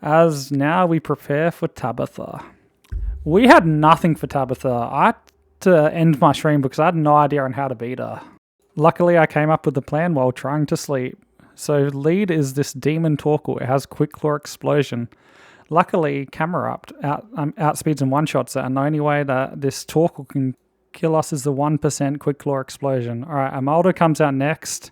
As now we prepare for Tabitha. We had nothing for Tabitha. I had to end my stream because I had no idea on how to beat her. Luckily, I came up with a plan while trying to sleep. So lead is this demon Torkoal. It has Quick Claw Explosion. Luckily, Camera Up outspeeds and one-shots it, and the only way that this Torkoal can kill us is the 1% Quick Claw Explosion. Alright, Amaldo comes out next.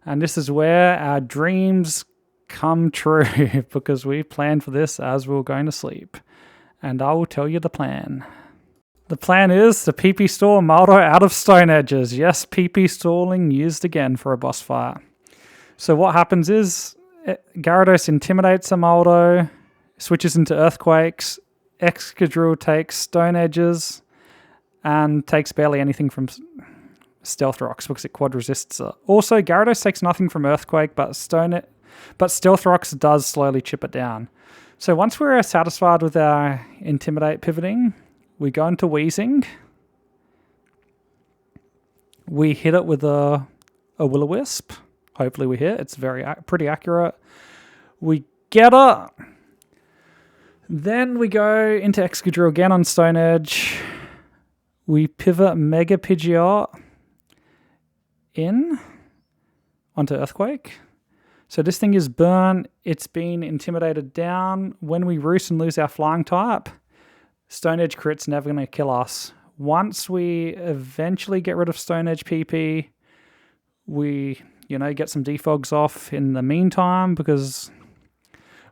And this is where our dreams come true because we planned for this as we were going to sleep. And I will tell you the plan. The plan is to PP stall Amaldo out of Stone Edges. Yes, PP stalling used again for a boss fight. So what happens is Gyarados intimidates Amaldo, switches into Earthquakes, Excadrill takes Stone Edges, and takes barely anything from Stealth Rocks because it quad resists it. Also, Gyarados takes nothing from Earthquake, but Stealth Rocks does slowly chip it down. So once we're satisfied with our Intimidate pivoting, we go into Wheezing. We hit it with a Will-O-Wisp. Hopefully we hit. It's pretty accurate. We get it. Then we go into Excadrill again on Stone Edge. We pivot Mega Pidgeot in onto Earthquake. So this thing is burn. It's been intimidated down. When we roost and lose our flying type, Stone Edge crit's never going to kill us. Once we eventually get rid of Stone Edge PP, we, get some defogs off in the meantime because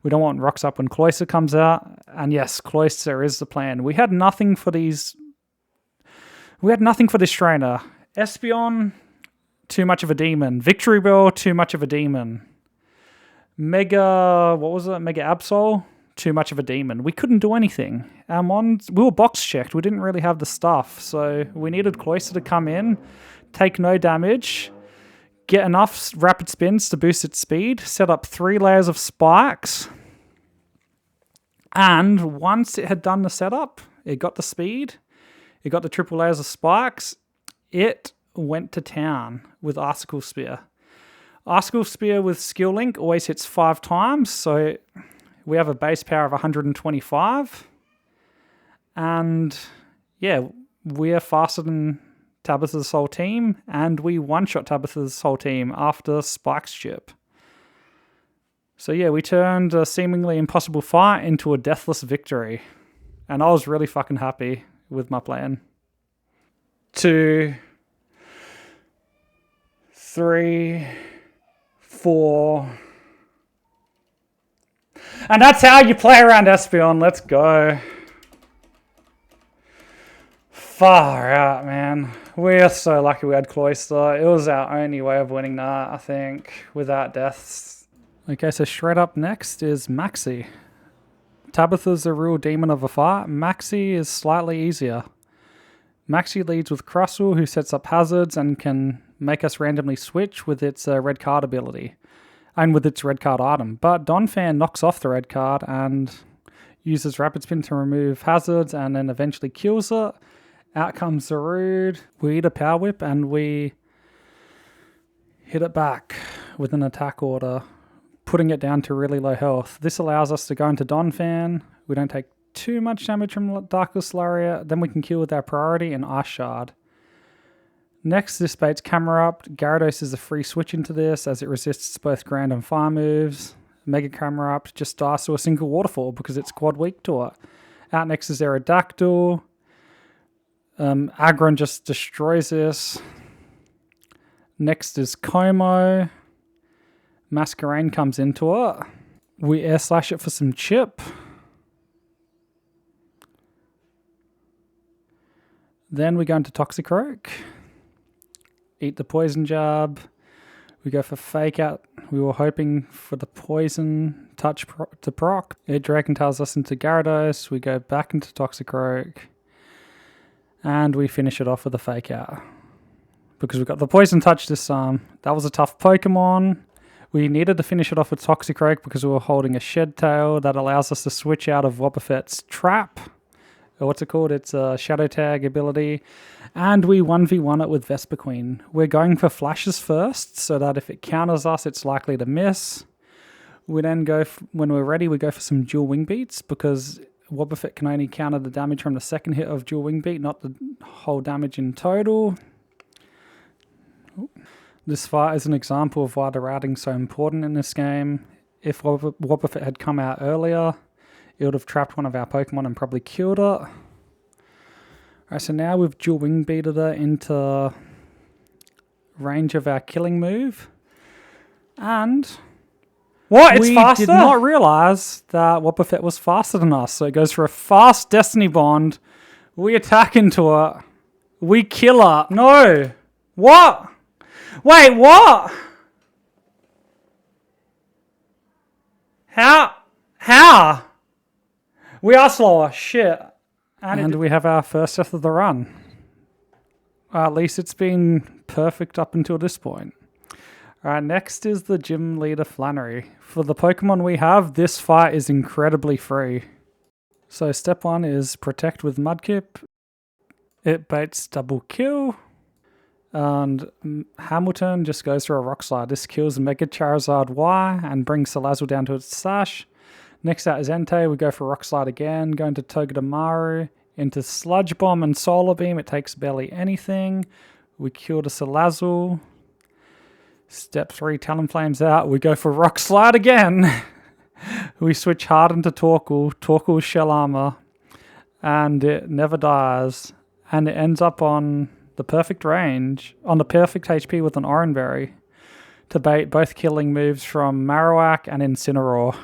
we don't want rocks up when Cloyster comes out. And yes, Cloyster is the plan. We had nothing for these. We had nothing for this trainer. Espeon, too much of a demon. Victory Bell, too much of a demon. Mega Absol, too much of a demon. We couldn't do anything. Our mons, we were box checked. We didn't really have the stuff. So we needed Cloyster to come in, take no damage, get enough rapid spins to boost its speed, set up 3 layers of spikes. And once it had done the setup, it got the speed, it got the triple layers of spikes, it went to town with Icicle Spear. Icicle Spear with Skill Link always hits 5 times, so we have a base power of 125. And yeah, we are faster than Tabitha's whole team, and we one-shot Tabitha's whole team after Spike's chip. So yeah, we turned a seemingly impossible fight into a deathless victory. And I was really fucking happy with my plan. 2, 3, 4. And that's how you play around Espeon. Let's go. Far out, man. We are so lucky we had Cloyster. It was our only way of winning that, I think, without deaths. Okay, so straight up next is Maxi. Tabitha's a real demon of a fight. Maxi is slightly easier. Maxi leads with Crustle, who sets up hazards and can make us randomly switch with its red card ability. And with its red card item. But Donphan knocks off the red card and uses Rapid Spin to remove hazards and then eventually kills it. Out comes Zarude. We eat a Power Whip and we hit it back with an attack order, putting it down to really low health. This allows us to go into Donphan. We don't take too much damage from Darkest Lariat. Then we can kill with our priority and Ice Shard. Next, this baits Camera Up. Gyarados is a free switch into this as it resists both ground and fire moves. Mega Camera Up just dies to a single waterfall because it's quad weak to it. Out next is Aerodactyl. Aggron just destroys this. Next is Como. Masquerain comes into it. We air slash it for some chip. Then we go into Toxicroak. Eat the Poison Jab. We go for Fake Out. We were hoping for the Poison Touch to proc. It Dragon tells us into Gyarados. We go back into Toxicroak. And we finish it off with a Fake Out. Because we got the Poison Touch this time. That was a tough Pokemon. We needed to finish it off with Toxicroak because we were holding a Shed Tail that allows us to switch out of Wobbuffet's Trap. Or what's it called? It's a Shadow Tag ability. And we 1v1 it with Vespiquen. We're going for flashes first so that if it counters us, it's likely to miss. We then go, when we're ready, we go for some dual wing beats because Wobbuffet can only counter the damage from the second hit of dual wing beat, not the whole damage in total. This fight is an example of why the routing's so important in this game. If Wobbuffet had come out earlier, it would have trapped one of our Pokemon and probably killed it. Alright, so now we've dual wing beated her into range of our killing move. And what? It's faster? We did not realise that Wobbuffet was faster than us. So it goes for a fast Destiny Bond. We attack into it. We kill her. No. What? Wait, what? How? We are slower. Shit. And we have our first death of the run. At least it's been perfect up until this point. Alright, next is the gym leader Flannery. For the Pokemon we have, this fight is incredibly free. So step 1 is protect with Mudkip. It baits double kill. And Hamilton just goes for a Rock Slide. This kills Mega Charizard Y and brings Salazzle down to its sash. Next out is Entei. We go for Rock Slide again. Going to Togedemaru. Into Sludge Bomb and Solar Beam. It takes barely anything. We kill the Salazzle. Step 3, Talonflame's out. We go for Rock Slide again. We switch hard into Torkoal. Torkoal's Shell Armor. And it never dies. And it ends up on the perfect range. On the perfect HP with an Oranberry. To bait both killing moves from Marowak and Incineroar.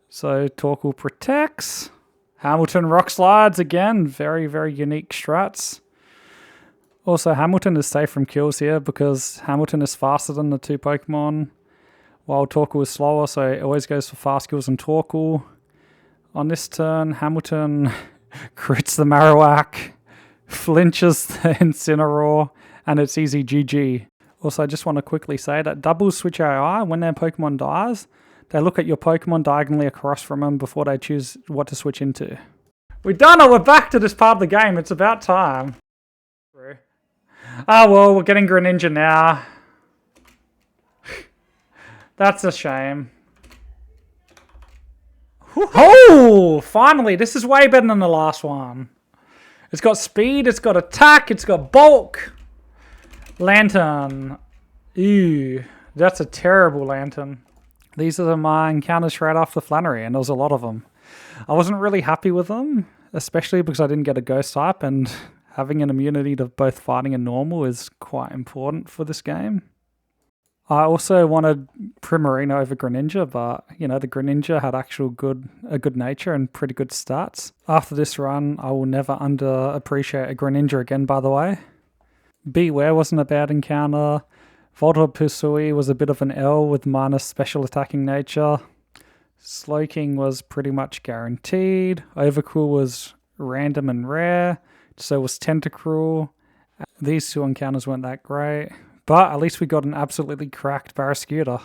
So Torkoal protects. Hamilton Rock Slides again. Very, very unique strats. Also, Hamilton is safe from kills here because Hamilton is faster than the two Pokemon, while Torkoal is slower, so it always goes for fast kills on Torkoal. On this turn, Hamilton crits the Marowak, flinches the Incineroar, and it's easy GG. Also, I just want to quickly say that double switch AI, when their Pokemon dies, they look at your Pokemon diagonally across from them before they choose what to switch into. We've done it! We're back to this part of the game. It's about time. Ah, well, we're getting Greninja now. That's a shame. Oh, finally. This is way better than the last one. It's got speed, it's got attack, it's got bulk. Lantern. Ew, that's a terrible Lantern. These are my encounters right after Flannery, and there was a lot of them. I wasn't really happy with them, especially because I didn't get a ghost type, and having an immunity to both fighting and normal is quite important for this game. I also wanted Primarina over Greninja, but, you know, the Greninja had a good nature and pretty good stats. After this run, I will never underappreciate a Greninja again, by the way. Beware wasn't a bad encounter. Voltorpusui was a bit of an L with minus special attacking nature. Slowking was pretty much guaranteed. Overcool was random and rare. So was Tentacruel. These two encounters weren't that great. But at least we got an absolutely cracked Barraskewda.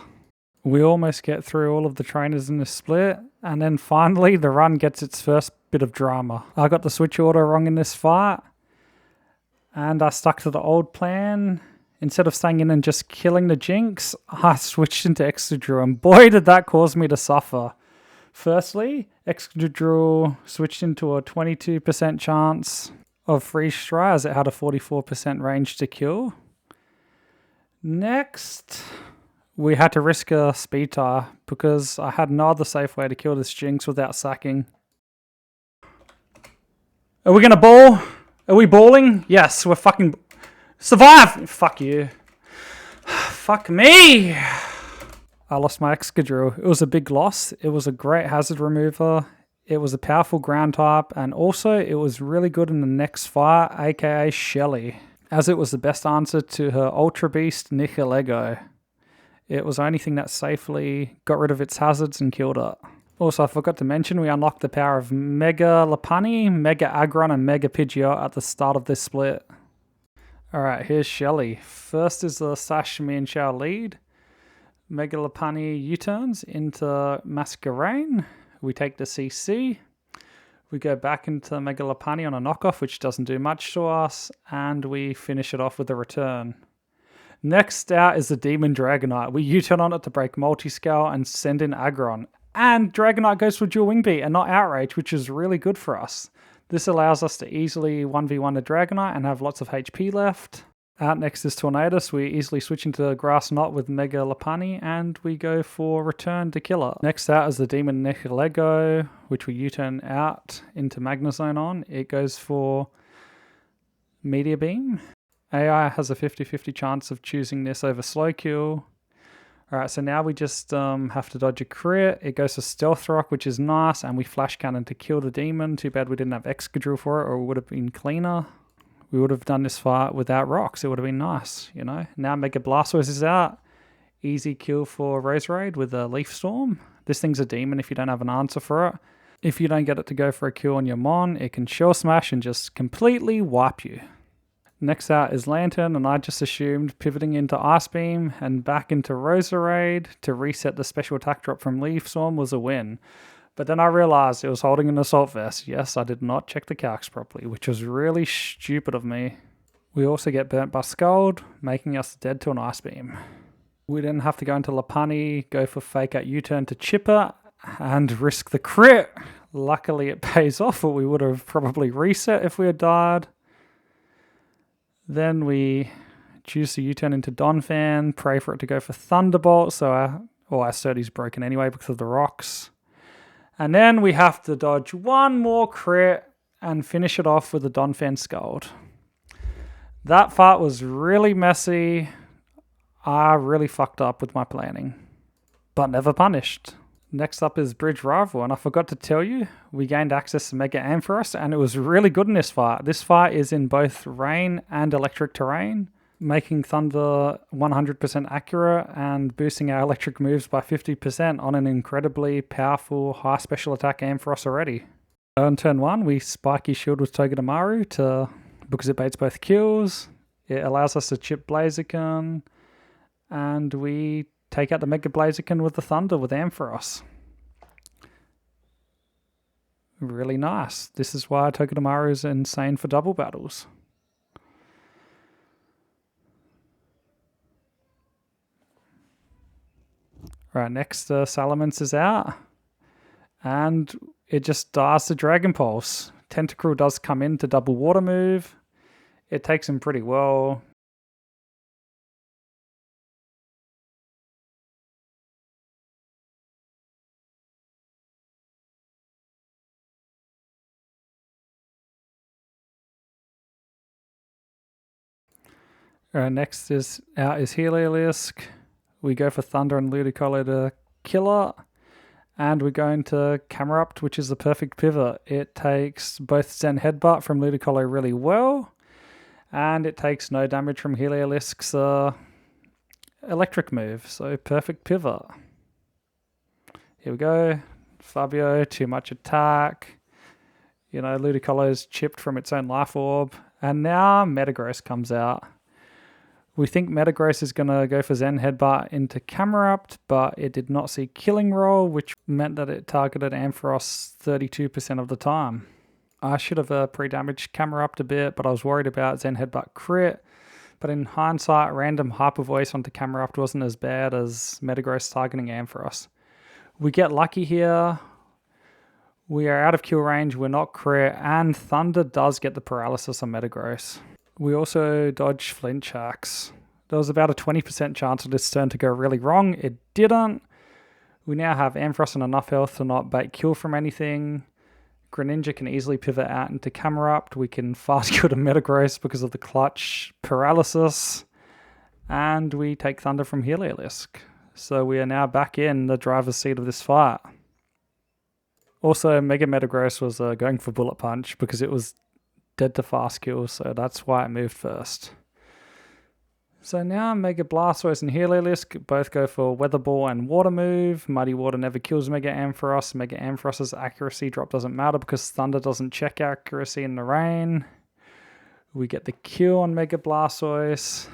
We almost get through all of the trainers in this split. And then finally the run gets its first bit of drama. I got the switch order wrong in this fight. And I stuck to the old plan. Instead of staying in and just killing the Jinx, I switched into Excadrill, and boy did that cause me to suffer. Firstly, Excadrill switched into a 22% chance of Freeze Dry as it had a 44% range to kill. Next, we had to risk a Speed Tie because I had no other safe way to kill this Jinx without sacking. Are we gonna ball? Are we balling? Yes, we're fucking... Survive! Fuck you. Fuck me! I lost my Excadrill. It was a big loss. It was a great hazard remover. It was a powerful ground type. And also, it was really good in the next fight, aka Shelly. As it was the best answer to her Ultra Beast Nihilego. It was the only thing that safely got rid of its hazards and killed it. Also, I forgot to mention, we unlocked the power of Mega Lopunny, Mega Aggron, and Mega Pidgeot at the start of this split. Alright, here's Shelly. First is the Sash me and Shao lead. Mega Lopunny U-turns into Masquerain. We take the CC. We go back into Mega Lopunny on a knockoff, which doesn't do much to us. And we finish it off with a return. Next out is the Demon Dragonite. We U-turn on it to break Multiscale and send in Aggron. And Dragonite goes for dual wing beat and not Outrage, which is really good for us. This allows us to easily 1v1 the Dragonite and have lots of HP left. Out next is Tornadus. We easily switch into Grass Knot with Mega Lopunny, and we go for Return to Killer. Next out is the Demon Nihilego, which we U-turn out into Magnezone on. It goes for Meteor Beam. AI has a 50-50 chance of choosing this over Slow Kill. Alright, so now we just have to dodge a crit. It goes for Stealth Rock, which is nice, and we Flash Cannon to kill the demon. Too bad we didn't have Excadrill for it, or it would have been cleaner. We would have done this fight without rocks. It would have been nice, you know. Now Mega Blastoise is out. Easy kill for Roserade with a Leaf Storm. This thing's a demon if you don't have an answer for it. If you don't get it to go for a kill on your Mon, it can Shell Smash and just completely wipe you. Next out is Lantern, and I just assumed pivoting into Ice Beam and back into Roserade to reset the special attack drop from Leaf Storm was a win. But then I realized it was holding an Assault Vest. Yes, I did not check the calcs properly, which was really stupid of me. We also get burnt by Scald, making us dead to an Ice Beam. We then have to go into Lopunny, go for Fake Out U-turn to Chipper, and risk the crit. Luckily it pays off, but we would have probably reset if we had died. Then we choose to U-turn into Donphan, pray for it to go for Thunderbolt, so our Sturdy's broken anyway because of the rocks. And then we have to dodge one more crit and finish it off with a Donphan Scald. That fight was really messy. I really fucked up with my planning, but never punished. Next up is Bridge Rival, and I forgot to tell you, we gained access to Mega Ampharos, and it was really good in this fight. This fight is in both rain and electric terrain, making Thunder 100% accurate and boosting our electric moves by 50% on an incredibly powerful high special attack Ampharos already. On turn 1, we Spiky Shield with Togedemaru because it baits both kills. It allows us to chip Blaziken, and we take out the Mega Blaziken with the Thunder with Ampharos. Really nice. This is why Togedemaru is insane for double battles. Right, next Salamence is out, and it just dies to Dragon Pulse. Tentacruel does come in to double water move. It takes him pretty well. Next is out is Heliolisk. We go for Thunder and Ludicolo to Killer. And we go into Camerupt, which is the perfect pivot. It takes both Zen Headbutt from Ludicolo really well. And it takes no damage from Heliolisk's electric move. So perfect pivot. Here we go. Fabio, too much attack. You know, Ludicolo's chipped from its own life orb. And now Metagross comes out. We think Metagross is going to go for Zen Headbutt into Camerupt, but it did not see Killing Roll, which meant that it targeted Ampharos 32% of the time. I should have pre-damaged Camerupt a bit, but I was worried about Zen Headbutt crit. But in hindsight, random Hyper Voice onto Camerupt wasn't as bad as Metagross targeting Ampharos. We get lucky here. We are out of kill range, we're not crit, and Thunder does get the paralysis on Metagross. We also dodge Flinch hacks. There was about a 20% chance of this turn to go really wrong. It didn't. We now have Ampharos and enough health to not bait kill from anything. Greninja can easily pivot out into Camerupt. We can fast kill to Metagross because of the clutch paralysis. And we take Thunder from Heliolisk. So we are now back in the driver's seat of this fight. Also, Mega Metagross was going for Bullet Punch because it was dead to fast kill, so that's why it moved first. So now Mega Blastoise and Heliolisk both go for Weather Ball and Water Move. Muddy Water never kills Mega Ampharos. Mega Ampharos's accuracy drop doesn't matter because Thunder doesn't check accuracy in the rain. We get the kill on Mega Blastoise.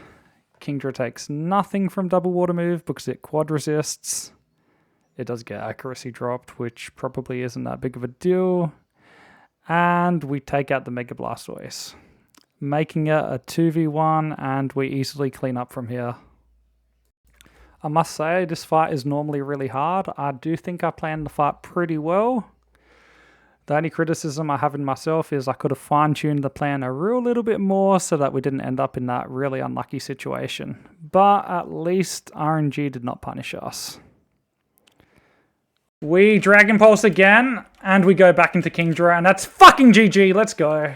Kingdra takes nothing from Double Water Move because it quad resists. It does get accuracy dropped, which probably isn't that big of a deal. And we take out the Mega Blastoise, making it a 2v1, and we easily clean up from here. I must say, this fight is normally really hard. I do think I planned the fight pretty well. The only criticism I have in myself is I could have fine-tuned the plan a real little bit more so that we didn't end up in that really unlucky situation. But at least RNG did not punish us. We Dragon Pulse again, and we go back into Kingdra, and that's fucking GG. Let's go.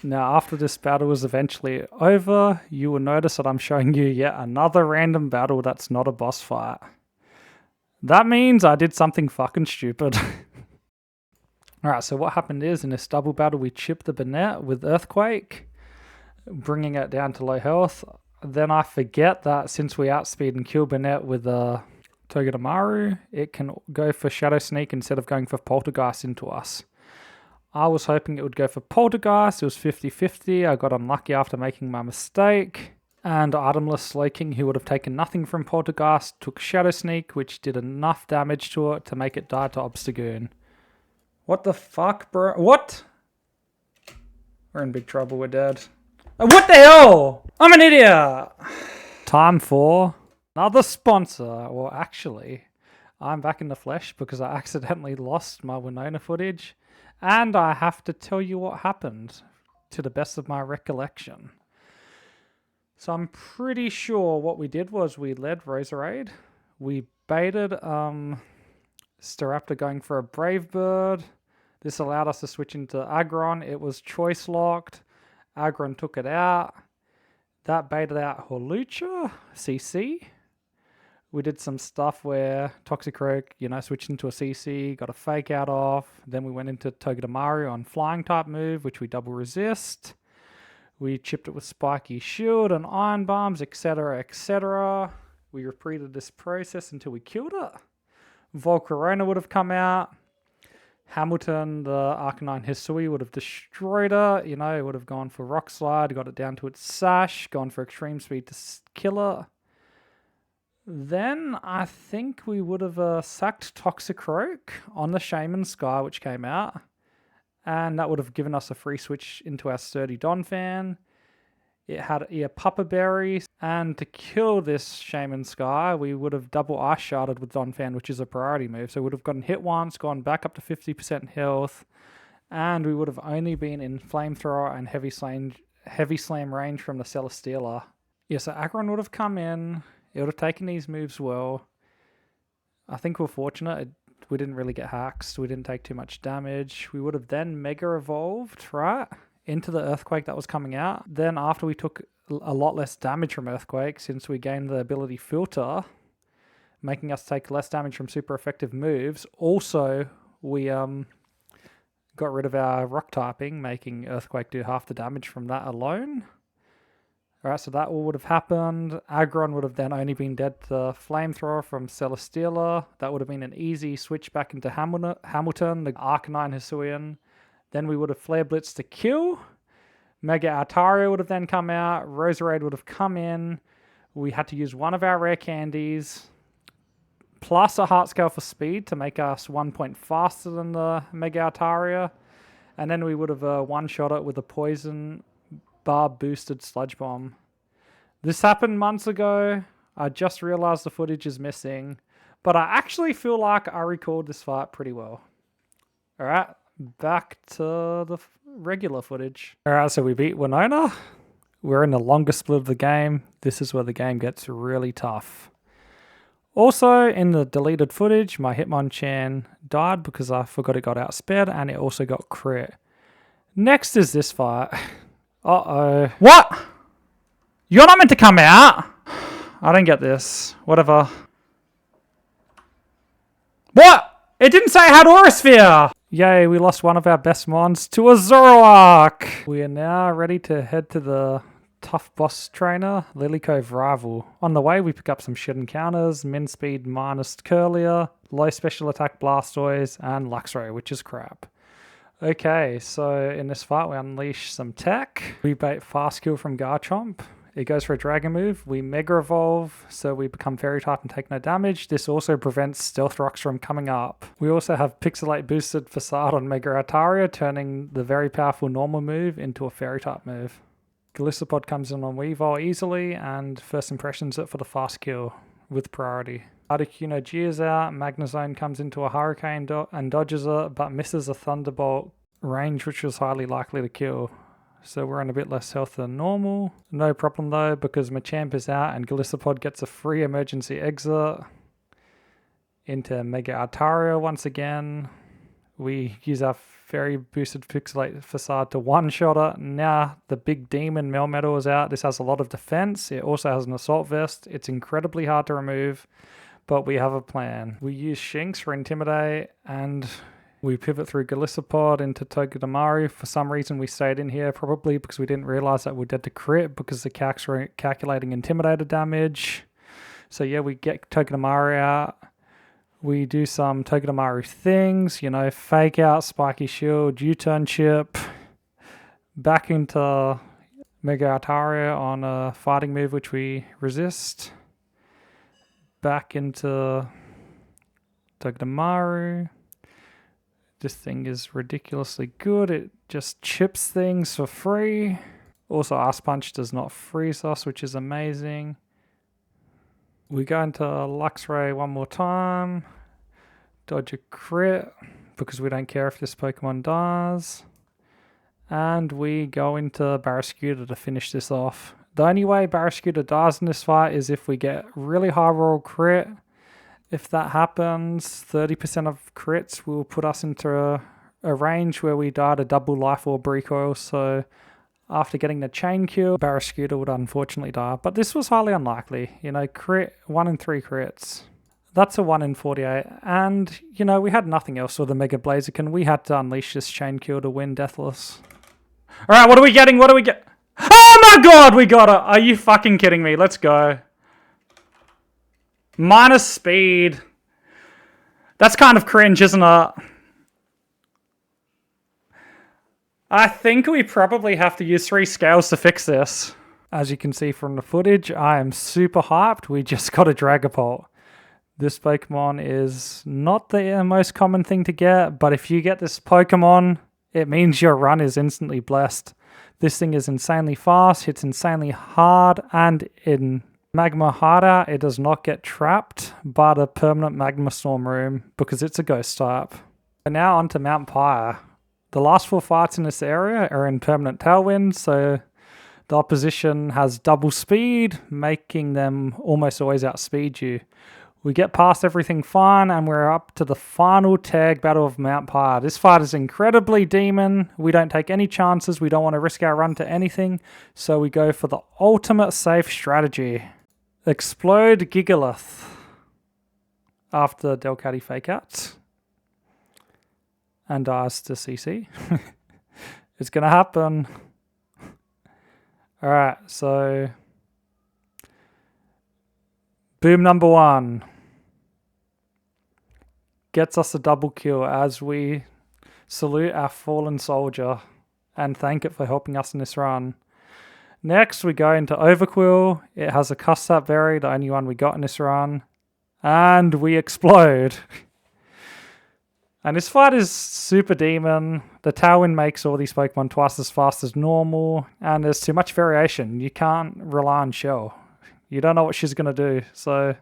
Now, after this battle is eventually over, you will notice that I'm showing you yet another random battle that's not a boss fight. That means I did something fucking stupid. Alright, so what happened is, in this double battle, we chipped the Banette with Earthquake, bringing it down to low health. Then I forget that since we outspeed and kill Banette with Togedemaru, it can go for Shadow Sneak instead of going for Poltergeist into us. I was hoping it would go for Poltergeist. It was 50-50. I got unlucky after making my mistake. And Itemless Slowking, who would have taken nothing from Poltergeist, took Shadow Sneak, which did enough damage to it to make it die to Obstagoon. What the fuck, bro? What? We're in big trouble. We're dead. What the hell? I'm an idiot. Time for another sponsor. Well, actually, I'm back in the flesh because I accidentally lost my Winona footage. And I have to tell you what happened to the best of my recollection. So I'm pretty sure what we did was we led Roserade. We baited Staraptor going for a Brave Bird. This allowed us to switch into Aggron. It was choice locked. Aggron took it out. That baited out Hawlucha, CC. We did some stuff where Toxicroak, switched into a CC, got a fake out off. Then we went into Togedemaru on flying type move, which we double resist. We chipped it with Spiky Shield and Iron Bombs, etc., etc. We repeated this process until we killed it. Volcarona would have come out. Hamilton, the Arcanine Hisui, would have destroyed it. It would have gone for Rock Slide, got it down to its Sash, gone for Extreme Speed to kill it. Then I think we would have sacked Toxicroak on the Shaman Sky, which came out. And that would have given us a free switch into our Sturdy Donphan. It had Ear Papa Berry. And to kill this Shaman Sky, we would have double Ice Sharded with Donphan, which is a priority move. So we would have gotten hit once, gone back up to 50% health. And we would have only been in Flamethrower and Heavy Slam range from the Celesteela. Yeah, so Aggron would have come in. It would have taken these moves well. I think we're fortunate. We didn't really get hacked. We didn't take too much damage. We would have then Mega Evolved, right? Into the Earthquake that was coming out. Then after we took a lot less damage from Earthquake, since we gained the ability Filter, making us take less damage from super effective moves. Also, we got rid of our Rock typing, making Earthquake do half the damage from that alone. Alright, so that all would have happened. Aggron would have then only been dead to Flamethrower from Celesteela. That would have been an easy switch back into Hamilton, the Arcanine Hisuian. Then we would have Flare Blitz to kill. Mega Altaria would have then come out. Roserade would have come in. We had to use one of our rare candies, plus a Heart Scale for speed to make us 1 point faster than the Mega Altaria. And then we would have one-shot it with a Poison Barb boosted Sludge Bomb. This happened months ago. I just realized the footage is missing, but I actually feel like I recalled this fight pretty well. Alright, back to the regular footage. Alright, so we beat Winona. We're in the longest split of the game. This is where the game gets really tough. Also, in the deleted footage, my Hitmonchan died because I forgot it got outsped, and it also got crit. Next is this fight. Uh-oh. What? You're not meant to come out? I don't get this. Whatever. What? It didn't say it had Aura Sphere! Yay, we lost one of our best mons to a Zoroark! We are now ready to head to the tough boss trainer, Lilycove Rival. On the way, we pick up some shit encounters, min speed minus Curlier, low special attack Blastoise, and Luxray, which is crap. Okay, so in this fight we unleash some tech. We bait Fast Kill from Garchomp. It goes for a Dragon move. We Mega Evolve, so we become Fairy type and take no damage. This also prevents Stealth Rocks from coming up. We also have Pixelate boosted Facade on Mega Altaria, turning the very powerful normal move into a Fairy type move. Galissapod comes in on Weavile easily, and first impressions it for the Fast Kill. with priority. Articuno Gears out, Magnezone comes into a Hurricane and dodges it, but misses a Thunderbolt range, which was highly likely to kill. So we're on a bit less health than normal. No problem though, because Machamp is out and Golisopod gets a free emergency exit into Mega Altaria once again. We use our very boosted Pixelate Facade to one-shot it. Now the big demon Melmetal is out. This has a lot of defense. It also has an Assault Vest. It's incredibly hard to remove, but we have a plan. We use Shinx for Intimidate, and we pivot through Golisopod into Togedemaru. For some reason we stayed in here, probably because we didn't realize that we're dead to crit because the calcs were calculating Intimidator damage. So yeah, we get Togedemaru out. We do some Togedemaru things, you know, fake out, spiky shield, U-turn chip, back into Mega Altaria on a fighting move which we resist, back into Togedemaru. This thing is ridiculously good. It just chips things for free. Also, Ice Punch does not freeze us, which is amazing. We go into Luxray one more time. Dodge a crit, because we don't care if this Pokemon dies. And we go into Barrascuda to finish this off. The only way Barrascuda dies in this fight is if we get really high roll crit. If that happens, 30% of crits will put us into a range where we die to double Life Orb recoil. So after getting the chain kill, Barrascuda would unfortunately die. But this was highly unlikely. You know, crit, 1 in 3 crits. That's a 1 in 48. And, you know, we had nothing else with the Mega Blaziken. We had to unleash this chain kill to win Deathless. Alright, what are we getting? What do we get? Oh my god, we got it! Are you fucking kidding me? Let's go. Minus speed. That's kind of cringe, isn't it? I think we probably have to use 3 scales to fix this. As you can see from the footage, I am super hyped. We just got a Dragapult. This Pokemon is not the most common thing to get, but if you get this Pokemon, it means your run is instantly blessed. This thing is insanely fast, hits insanely hard, and in Magma Hideout, it does not get trapped, but a permanent Magma Storm room because it's a ghost type. And now onto Mount Pyre. The last 4 fights in this area are in permanent tailwind, so the opposition has double speed, making them almost always outspeed you. We get past everything fine, and we're up to the final tag battle of Mount Pyre. This fight is incredibly demon. We don't take any chances. We don't want to risk our run to anything, so we go for the ultimate safe strategy. Explode Gigalith after Delcatty fake outs and dies to CC. It's gonna happen. Alright, so boom number 1 gets us a double kill as we salute our fallen soldier and thank it for helping us in this run. Next, we go into Overquill. It has a Custap Berry, the only one we got in this run. And we explode. And this fight is super demon. The Tailwind makes all these Pokemon twice as fast as normal. And there's too much variation. You can't rely on Shell. You don't know what she's going to do. So,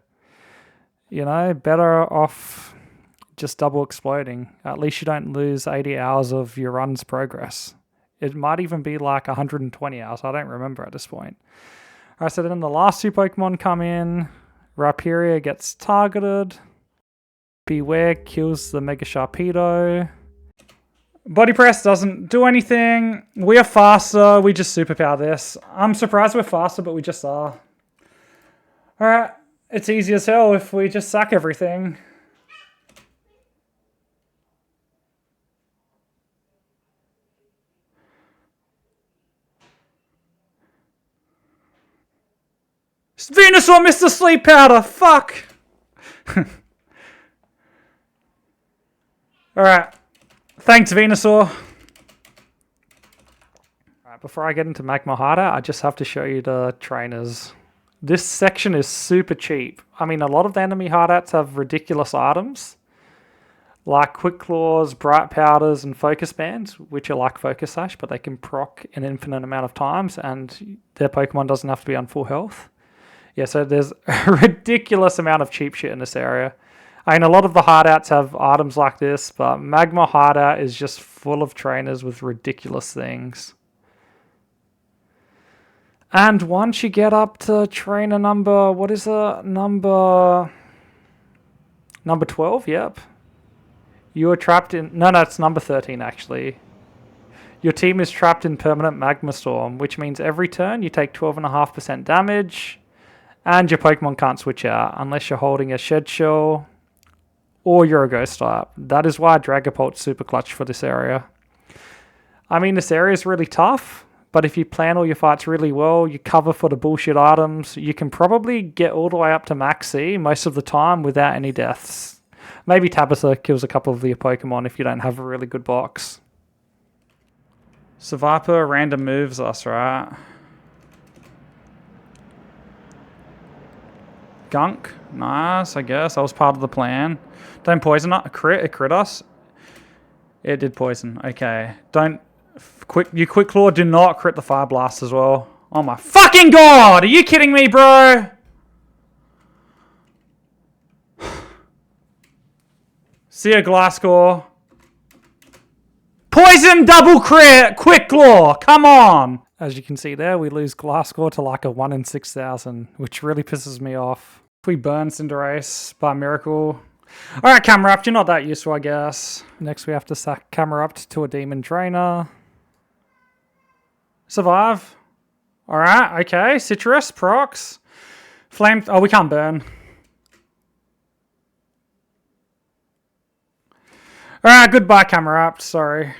you know, better off just double exploding. At least you don't lose 80 hours of your run's progress. It might even be like 120 hours. I don't remember at this point. Alright, so then the last 2 Pokemon come in. Rhyperior gets targeted. Beware kills the Mega Sharpedo. Body Press doesn't do anything. We are faster. We just superpower this. I'm surprised we're faster, but we just are. Alright, it's easy as hell if we just sack everything. Venusaur missed the sleep powder! Fuck! Alright. Thanks, Venusaur. Alright, before I get into Magma Hideout, I just have to show you the trainers. This section is super cheap. I mean, a lot of the enemy hideouts have ridiculous items. Like Quick Claws, Bright Powders, and Focus Bands, which are like Focus Sash, but they can proc an infinite amount of times, and their Pokemon doesn't have to be on full health. Yeah, so there's a ridiculous amount of cheap shit in this area. I mean, a lot of the hideouts have items like this, but Magma Hideout is just full of trainers with ridiculous things. And once you get up to trainer number, what is it? Number 12, yep. You are trapped in... No, it's number 13, actually. Your team is trapped in permanent magma storm, which means every turn you take 12.5% damage, and your Pokemon can't switch out unless you're holding a Shed Shell or you're a Ghost type. That is why Dragapult's super clutch for this area. I mean, this area is really tough, but if you plan all your fights really well, you cover for the bullshit items, you can probably get all the way up to Max C most of the time without any deaths. Maybe Tabitha kills a couple of your Pokemon if you don't have a really good box. So Viper random moves us, right? Gunk. Nice, I guess. That was part of the plan. Don't poison us. It crit us. It did poison. Okay. Don't... You Quick Claw, do not crit the Fire Blast as well. Oh my fucking god! Are you kidding me, bro? See ya, Glasscore. Poison double crit! Quick Claw! Come on! As you can see there, we lose Glasscore to like a 1 in 6,000, which really pisses me off. We burn Cinderace by miracle. Alright, Camerupt, you're not that useful, I guess. Next we have to sack Camerupt to a Demon Drainer. Survive. Alright, okay. Citrus, Prox. Flame... Oh, we can't burn. Alright, goodbye, Camerupt. Sorry.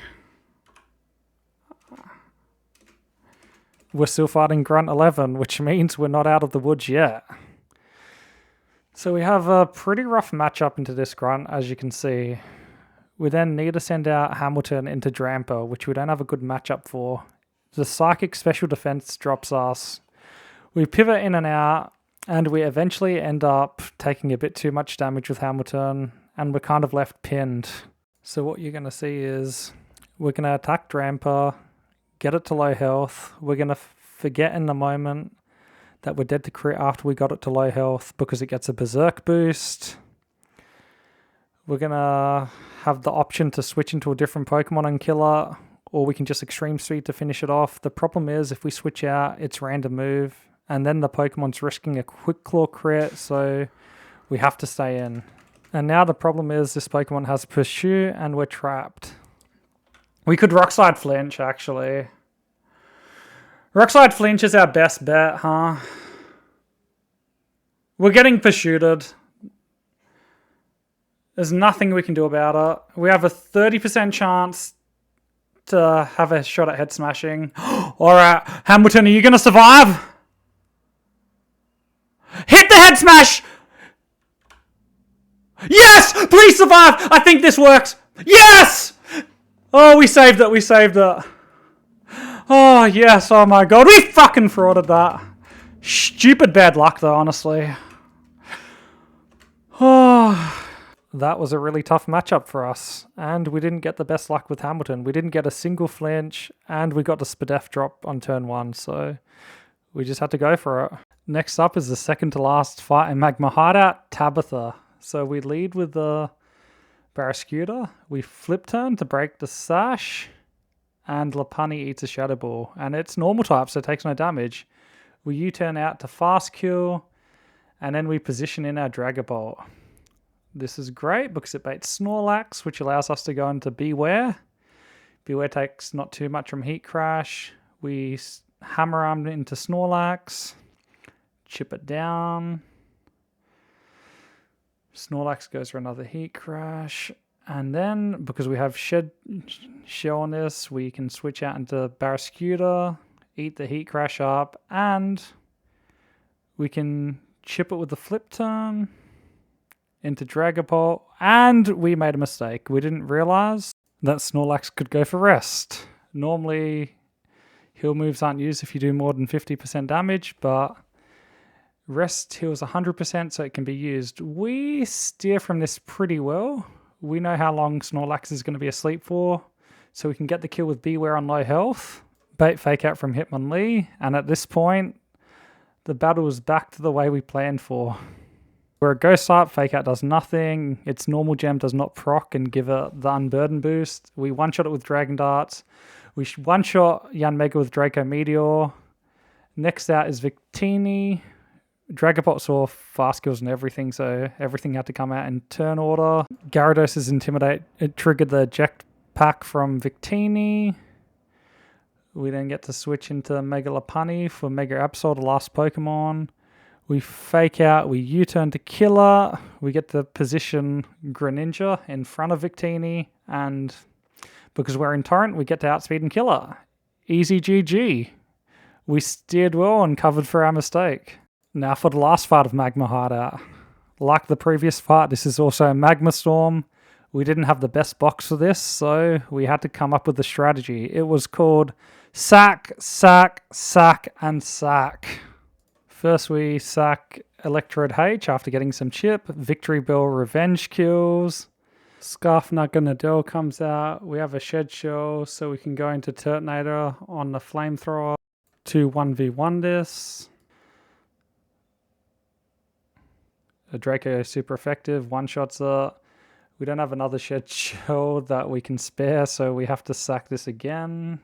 We're still fighting Grunt 11, which means we're not out of the woods yet. So we have a pretty rough matchup into this Grunt, as you can see. We then need to send out Hamilton into Drampa, which we don't have a good matchup for. The Psychic Special Defense drops us. We pivot in and out, and we eventually end up taking a bit too much damage with Hamilton, and we're kind of left pinned. So what you're going to see is we're going to attack Drampa, get it to low health. We're going to forget in the moment that we're dead to crit after we got it to low health because it gets a Berserk boost. We're going to have the option to switch into a different Pokemon and kill it, or we can just Extreme Speed to finish it off. The problem is if we switch out, it's random move, and then the Pokemon's risking a Quick Claw crit, so we have to stay in. And now the problem is this Pokemon has Pursue, and we're trapped. We could Rock Slide Flinch, actually. Rock Slide Flinch is our best bet, huh? We're getting pursued. There's nothing we can do about it. We have a 30% chance to have a shot at head smashing. Alright, Hamilton, are you going to survive? Hit the head smash! Yes! Please survive! I think this works. Yes! Oh, we saved it. We saved it. Oh, yes. Oh, my God. We fucking frauded that. Stupid bad luck, though, honestly. Oh, that was a really tough matchup for us. And we didn't get the best luck with Hamilton. We didn't get a single flinch, and we got the Spadef drop on turn 1, so we just had to go for it. Next up is the second to last fight in Magma Hideout, Tabitha. So we lead with the Barraskewda. We flip turn to break the Sash, and Lopunny eats a Shadow Ball. And it's normal type, so it takes no damage. We U-turn out to Fast Kill, and then we position in our Dragapult. This is great because it baits Snorlax, which allows us to go into Beware. Beware takes not too much from Heat Crash. We Hammer Arm into Snorlax, chip it down. Snorlax goes for another Heat Crash. And then, because we have Shell on this, we can switch out into Barraskewda, eat the Heat Crash up, and we can chip it with the Flip Turn into Dragapult. And we made a mistake. We didn't realize that Snorlax could go for Rest. Normally, heal moves aren't used if you do more than 50% damage, but Rest heals 100%, so it can be used. We steer from this pretty well. We know how long Snorlax is going to be asleep for, so we can get the kill with Beware on low health. Bait Fake Out from Hitmonlee, and at this point, The battle is back to the way we planned for. We're a ghost type, fake out does nothing. Its normal gem does not proc and give it the unburden boost. We one-shot it with Dragon Darts. We one-shot Yanmega with Draco Meteor. Next out is Victini. Dragapult saw fast kills and everything, so everything had to come out in turn order. Gyarados' Intimidate, it triggered the eject pack from Victini. We then get to switch into Mega Lopunny for Mega Absol, the last Pokemon. We fake out, we U-turn to Killer. We get to position Greninja in front of Victini, and because we're in Torrent, we get to outspeed and Killer. Easy GG. We steered well and covered for our mistake. Now for the last fight of Magma Hideout. Like the previous fight, this is also a Magma Storm. We didn't have the best box for this, so we had to come up with a strategy. It was called Sack, Sack, Sack, and Sack. First we sack Electrode H after getting some chip. Victory Bell Revenge kills. Scarf Nugget Adele comes out. We have a Shed Shell, so we can go into Turtonator on the Flamethrower to 1v1 this. A Draco super effective, one-shots it. We don't have another Shed Shell that we can spare, so we have to sack this again.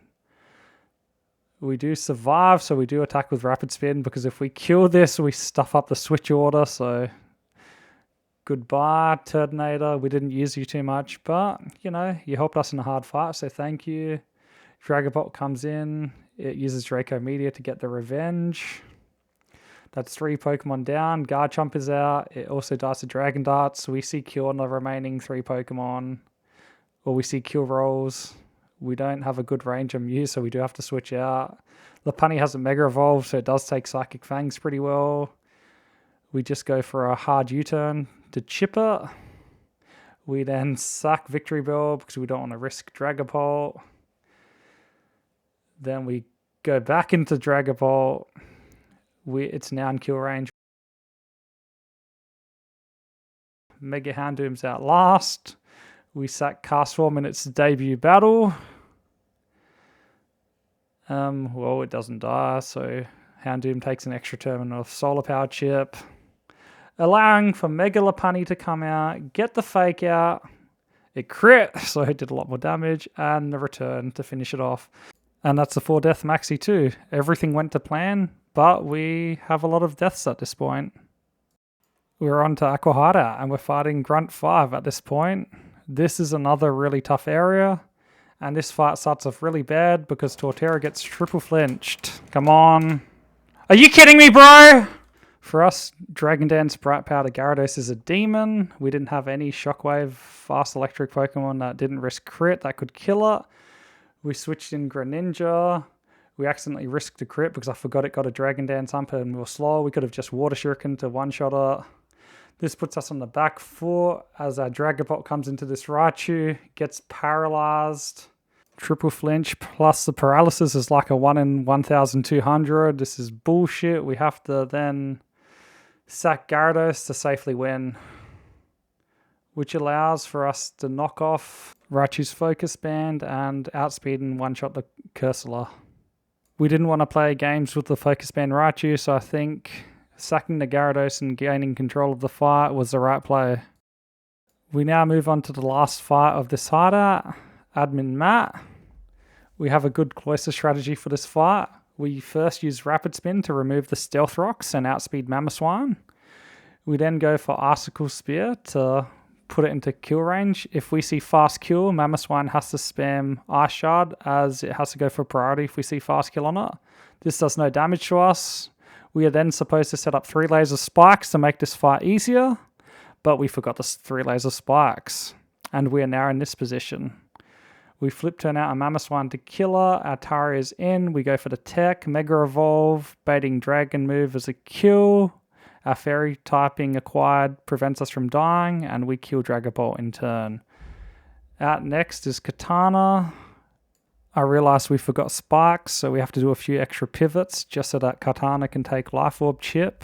We do survive, so we do attack with Rapid Spin, because if we kill this, we stuff up the switch order, so goodbye, Turtonator. We didn't use you too much, but, you know, you helped us in a hard fight, so thank you. Dragapult comes in. It uses Draco Meteor to get the revenge. That's 3 Pokemon down. Garchomp is out. It also dies to Dragon Darts. So we see Kill on the remaining 3 Pokemon. Or we see Kill rolls. We don't have a good range on Mew, so we do have to switch out. Lopunny has a Mega Evolve, so it does take Psychic Fangs pretty well. We just go for a hard U-turn to chip it. We then sack Victory Bell because we don't want to risk Dragapult. Then we go back into Dragapult. It's now in kill range. Mega Houndoom's out last. We sack Castform in its debut battle. Well, it doesn't die, so Houndoom takes an extra turn of Solar Power Chip, allowing for Mega Lopunny to come out, get the fake out. It crit, so it did a lot more damage, and the return to finish it off. And that's a 4-death maxi too. Everything went to plan, but we have a lot of deaths at this point. We're on to Aqua Hideout, and we're fighting Grunt 5 at this point. This is another really tough area, and this fight starts off really bad because Torterra gets triple flinched. Come on. Are you kidding me, bro? For us, Dragon Dance Bright Powder Gyarados is a demon. We didn't have any Shockwave fast electric Pokemon that didn't risk crit that could kill it. We switched in Greninja. We accidentally risked a crit because I forgot it got a Dragon Dance Ump and we were slow. We could have just Water Shuriken to one-shot it. This puts us on the back foot as our Dragapult comes into this Raichu, gets paralyzed. Triple flinch plus the paralysis is like a 1 in 1,200. This is bullshit. We have to then sack Gyarados to safely win, which allows for us to knock off Raichu's Focus Band and outspeed and one-shot the Cursula. We didn't want to play games with the Focus Band Raichu, so I think sacking the Gyarados and gaining control of the fight was the right play. We now move on to the last fight of this hideout, Admin Matt. We have a good cloister strategy for this fight. We first use Rapid Spin to remove the Stealth Rocks and outspeed Mamoswine. We then go for Icicle Spear to put it into kill range. If we see fast kill, Mamoswine has to spam Ice Shard as it has to go for priority if we see fast kill on it. This does no damage to us. We are then supposed to set up 3 laser spikes to make this fight easier, but we forgot the 3 laser spikes, and we are now in this position. We flip turn out a Mamoswine to Killer, our Tari is in, we go for the Tech, Mega Evolve, baiting Dragon move as a kill. Our Fairy typing acquired prevents us from dying, and we kill Dragapult in turn. Out next is Katana. I realized we forgot spikes, so we have to do a few extra pivots just so that Katana can take Life Orb Chip.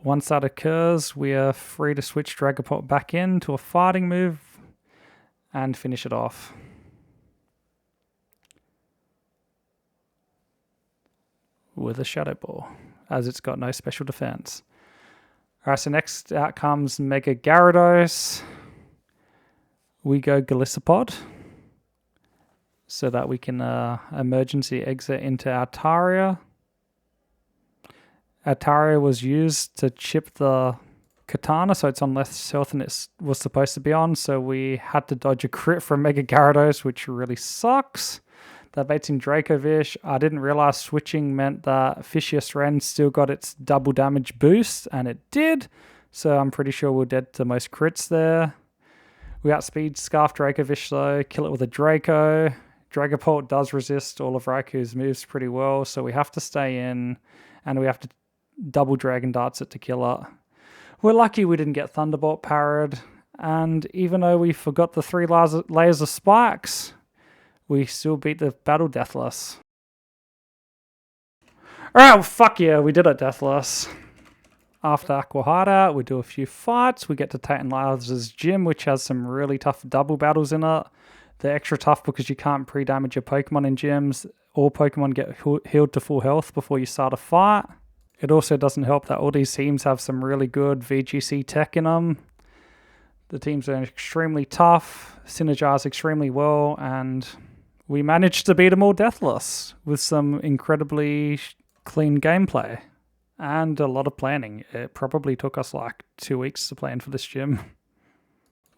Once that occurs, we are free to switch Dragapult back in to a fighting move and finish it off. With a Shadow Ball. as it's got no special defense. Alright, so next out comes Mega Gyarados. We go Golisopod so that we can emergency exit into Altaria. Altaria was used to chip the Katana, so it's on less health than it was supposed to be on, so we had to dodge a crit from Mega Gyarados, which really sucks. That baits in Dracovish. I didn't realize switching meant that Fishious Ren still got its double damage boost, and it did, so I'm pretty sure we're dead to most crits there. We outspeed Scarf Dracovish though, kill it with a Draco. Dragapult does resist all of Raiku's moves pretty well, so we have to stay in, and we have to double Dragon Darts it to kill it. We're lucky we didn't get Thunderbolt parried, and even though we forgot the 3 layers of spikes, we still beat the battle deathless. Alright, well, fuck yeah, we did it deathless. After Aqua Hideout, we do a few fights. We get to Tate and Liza's gym, which has some really tough double battles in it. They're extra tough because you can't pre-damage your Pokemon in gyms. All Pokemon get healed to full health before you start a fight. It also doesn't help that all these teams have some really good VGC tech in them. The teams are extremely tough, synergize extremely well, and we managed to beat them all deathless with some incredibly clean gameplay and a lot of planning. It probably took us like 2 weeks to plan for this gym.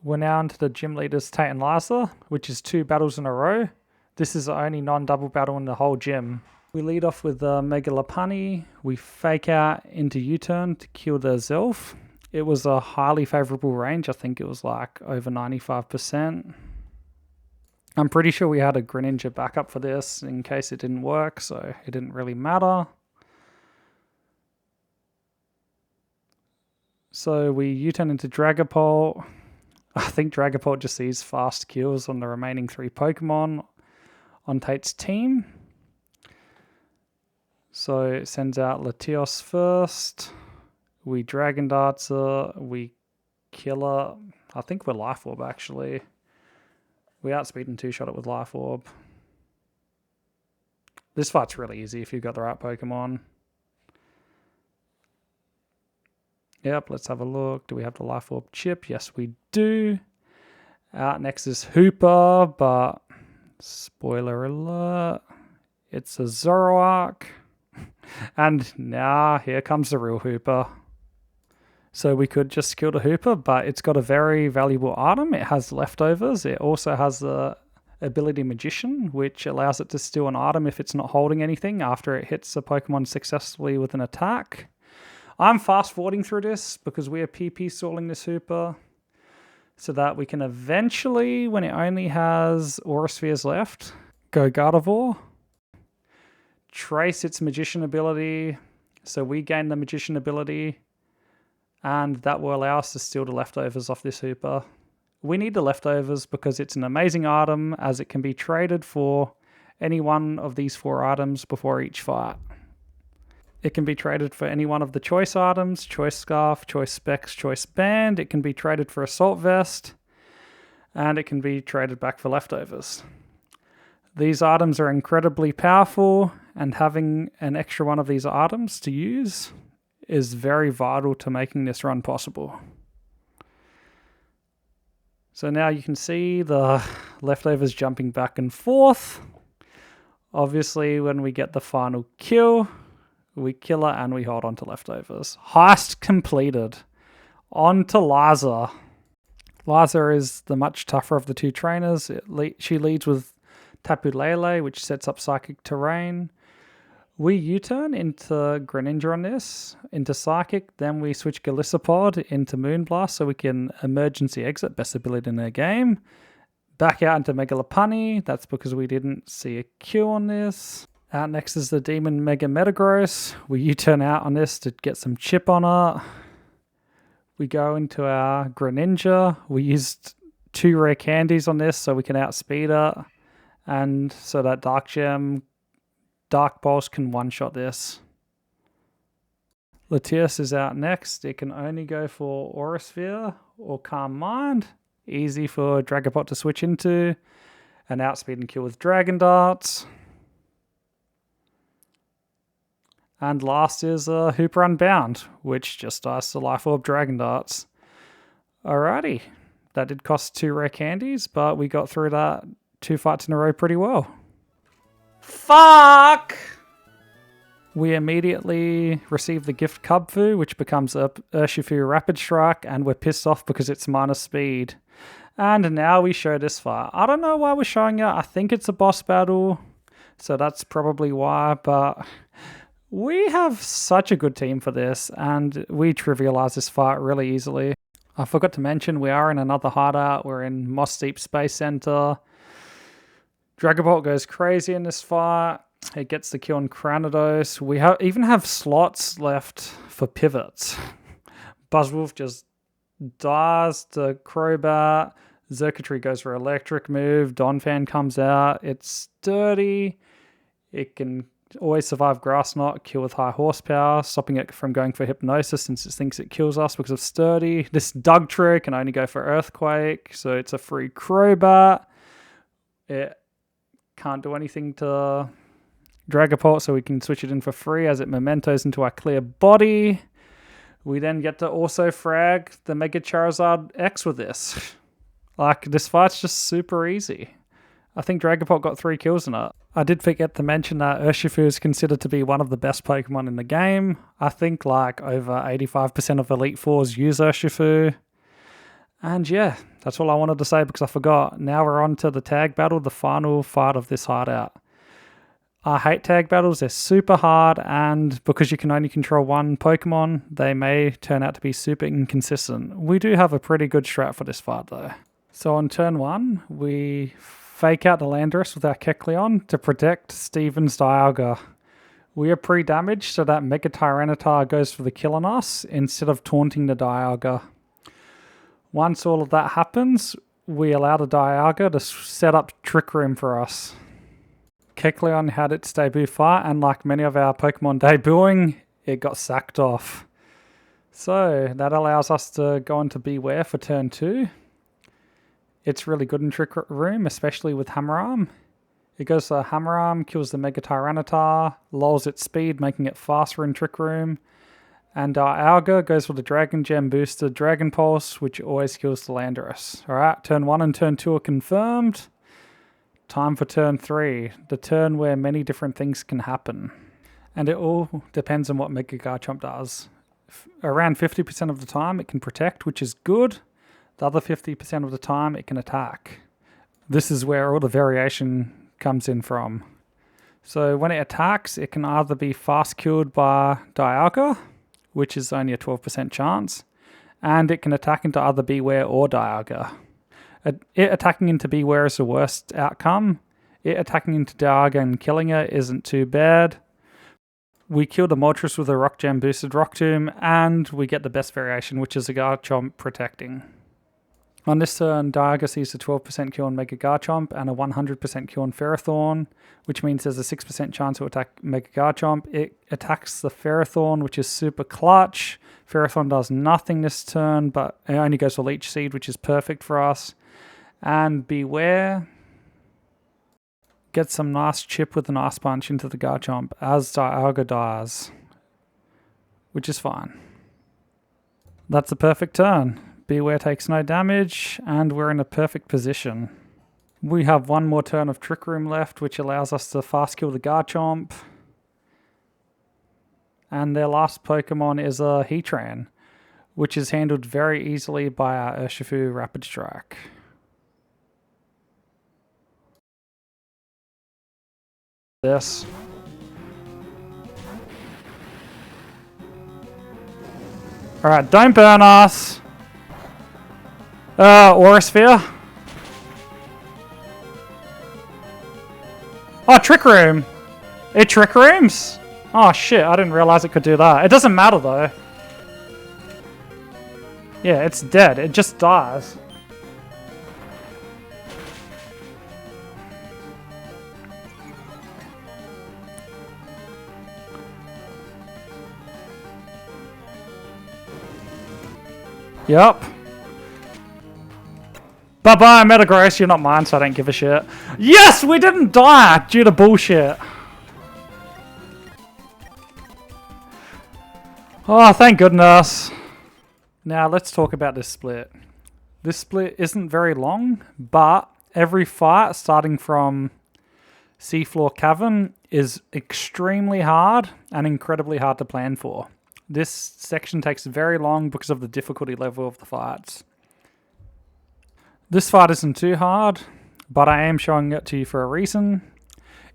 We're now into the gym leaders Tate and Liza, which is 2 battles in a row. This is the only non-double battle in the whole gym. We lead off with Mega Lopunny. We fake out into U-turn to kill the Zelf. It was a highly favorable range. I think it was like over 95%. I'm pretty sure we had a Greninja backup for this in case it didn't work, so it didn't really matter. So we U-turn into Dragapult. I think Dragapult just sees fast kills on the remaining 3 Pokemon on Tate's team. So it sends out Latios first. We Dragon Darts her. We kill her. I think we're Life Orb actually. We outspeed and 2-shot it with Life Orb. This fight's really easy if you've got the right Pokemon. Yep, let's have a look. Do we have the Life Orb chip? Yes, we do. Out next is Hooper, but spoiler alert, it's a Zoroark. And now here comes the real Hooper. So we could just kill the Hooper, but it's got a very valuable item. It has leftovers. It also has the ability Magician, which allows it to steal an item if it's not holding anything after it hits a Pokemon successfully with an attack. I'm fast forwarding through this because we are PP stalling this Hooper so that we can eventually, when it only has Aura Spheres left, go Gardevoir. Trace its Magician ability, so we gain the Magician ability, and that will allow us to steal the leftovers off this Hooper. We need the leftovers because it's an amazing item, as it can be traded for any one of these 4 items before each fight. It can be traded for any one of the choice items, Choice Scarf, Choice Specs, Choice Band. It can be traded for Assault Vest, and it can be traded back for leftovers. These items are incredibly powerful, and having an extra one of these items to use is very vital to making this run possible. So now you can see the leftovers jumping back and forth. Obviously, when we get the final kill, we kill her and we hold on to leftovers. Heist completed. On to Liza. Liza is the much tougher of the 2 trainers. She leads with Tapu Lele, which sets up Psychic Terrain. We U-turn into Greninja on this, into Psychic, then we switch Golisopod into Moonblast so we can emergency exit, best ability in their game. Back out into Mega Lopunny, that's because we didn't see a Q on this. Out next is the Demon Mega Metagross. We U-turn out on this to get some chip on it. We go into our Greninja. We used 2 rare candies on this so we can outspeed it. And so that Dark Gem, Dark Pulse can one-shot this. Latias is out next. It can only go for Aura Sphere or Calm Mind. Easy for Dragapult to switch into. And outspeed and kill with Dragon Darts. And last is Hooper Unbound, which just dies to Life Orb Dragon Darts. Alrighty, that did cost 2 rare candies, but we got through that 2 fights in a row pretty well. Fuck! We immediately receive the gift Cubfu, which becomes Urshifu Rapid Strike, and we're pissed off because it's minus speed. And now we show this fight. I don't know why we're showing it. I think it's a boss battle, so that's probably why, but we have such a good team for this, and we trivialize this fight really easily. I forgot to mention we are in another hideout. We're in Moss Deep Space Center. Dragapult goes crazy in this fight. It gets the kill on Cranidos. We even have slots left for pivots. Buzzwolf just dies to Crobat. Xurkitree goes for electric move. Donphan comes out. It's sturdy. It can always survive Grass Knot, kill with high horsepower, stopping it from going for Hypnosis since it thinks it kills us because of sturdy. This Dugtrio can only go for Earthquake, so it's a free Crobat. It can't do anything to Dragapult, so we can switch it in for free as it mementos into our clear body. We then get to also frag the Mega Charizard X with this. Like, this fight's just super easy. I think Dragapult got 3 kills in it. I did forget to mention that Urshifu is considered to be one of the best Pokemon in the game. I think like over 85% of Elite Fours use Urshifu. And yeah, that's all I wanted to say because I forgot. Now we're on to the tag battle, the final fight of this hideout. I hate tag battles, they're super hard, and because you can only control one Pokemon, they may turn out to be super inconsistent. We do have a pretty good strat for this fight though. So on turn 1, we fake out the Landorus with our Kecleon to protect Steven's Dialga. We are pre-damaged so that Mega Tyranitar goes for the kill on us instead of taunting the Dialga. Once all of that happens, we allow the Dialga to set up Trick Room for us. Kecleon had its debut fight, and like many of our Pokemon debuting, it got sacked off. So that allows us to go into Beware for turn 2. It's really good in Trick Room, especially with Hammer Arm. It goes for Hammer Arm, kills the Mega Tyranitar, lowers its speed, making it faster in Trick Room. And Dialga goes for the Dragon Gem boosted Dragon Pulse, which always kills the Landorus. Alright, turn 1 and turn 2 are confirmed. Time for turn 3, the turn where many different things can happen. And it all depends on what Mega Garchomp does. Around 50% of the time it can protect, which is good. The other 50% of the time it can attack. This is where all the variation comes in from. So when it attacks, it can either be fast killed by Dialga, which is only a 12% chance, and it can attack into either Beware or Dialga. It attacking into Beware is the worst outcome. It attacking into Dialga and killing it isn't too bad. We kill the Moltres with a Rock Gem boosted Rock Tomb, and we get the best variation, which is a Garchomp protecting. On this turn, Dialga sees a 12% kill on Mega Garchomp and a 100% kill on Ferrothorn, which means there's a 6% chance to attack Mega Garchomp. It attacks the Ferrothorn, which is super clutch. Ferrothorn does nothing this turn, but it only goes for Leech Seed, which is perfect for us. And Beware gets some nice chip with an Ice Punch into the Garchomp as Dialga dies, which is fine. That's a perfect turn. Beware takes no damage, and we're in a perfect position. We have one more turn of Trick Room left, which allows us to fast kill the Garchomp. And their last Pokemon is a Heatran, which is handled very easily by our Urshifu Rapid Strike. This. Alright, don't burn us! Aura Sphere. Oh, Trick Room! It Trick Rooms? Oh shit, I didn't realize it could do that. It doesn't matter though. Yeah, it's dead. It just dies. Yup. Bye-bye, Metagross, you're not mine, so I don't give a shit. Yes, we didn't die due to bullshit. Oh, thank goodness. Now let's talk about this split. This split isn't very long, but every fight starting from Seafloor Cavern is extremely hard and incredibly hard to plan for. This section takes very long because of the difficulty level of the fights. This fight isn't too hard, but I am showing it to you for a reason.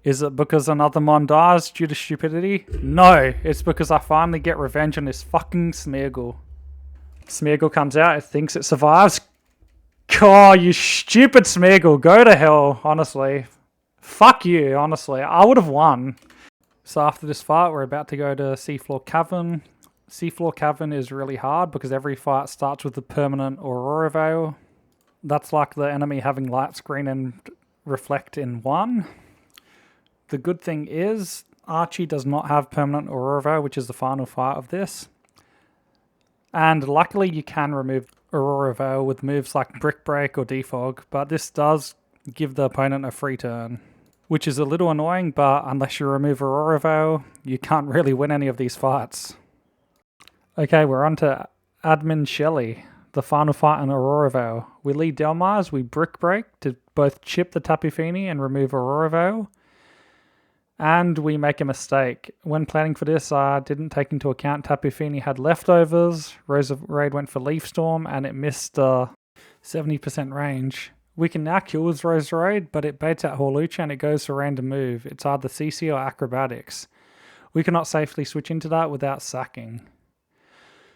Is it because another mon dies due to stupidity? No, it's because I finally get revenge on this fucking Smeargle. Smeargle comes out, it thinks it survives. Oh, you stupid Smeargle, go to hell, honestly. Fuck you, honestly. I would have won. So after this fight, we're about to go to Seafloor Cavern. Seafloor Cavern is really hard because every fight starts with a permanent Aurora Veil. That's like the enemy having light screen and reflect in one. The good thing is, Archie does not have permanent Aurora Veil, which is the final fight of this. And luckily you can remove Aurora Veil with moves like Brick Break or Defog, but this does give the opponent a free turn, which is a little annoying, but unless you remove Aurora Veil, you can't really win any of these fights. Okay, we're on to Admin Shelly, the final fight in Aurora Veil. We lead Delmars, we Brick Break to both chip the Tapu Fini and remove Aurora Veil. And we make a mistake. When planning for this, I didn't take into account Tapu Fini had leftovers. Roserade went for Leaf Storm and it missed 70% range. We can now kill with Roserade, but it baits out Hawlucha and it goes for random move. It's either CC or Acrobatics. We cannot safely switch into that without sacking.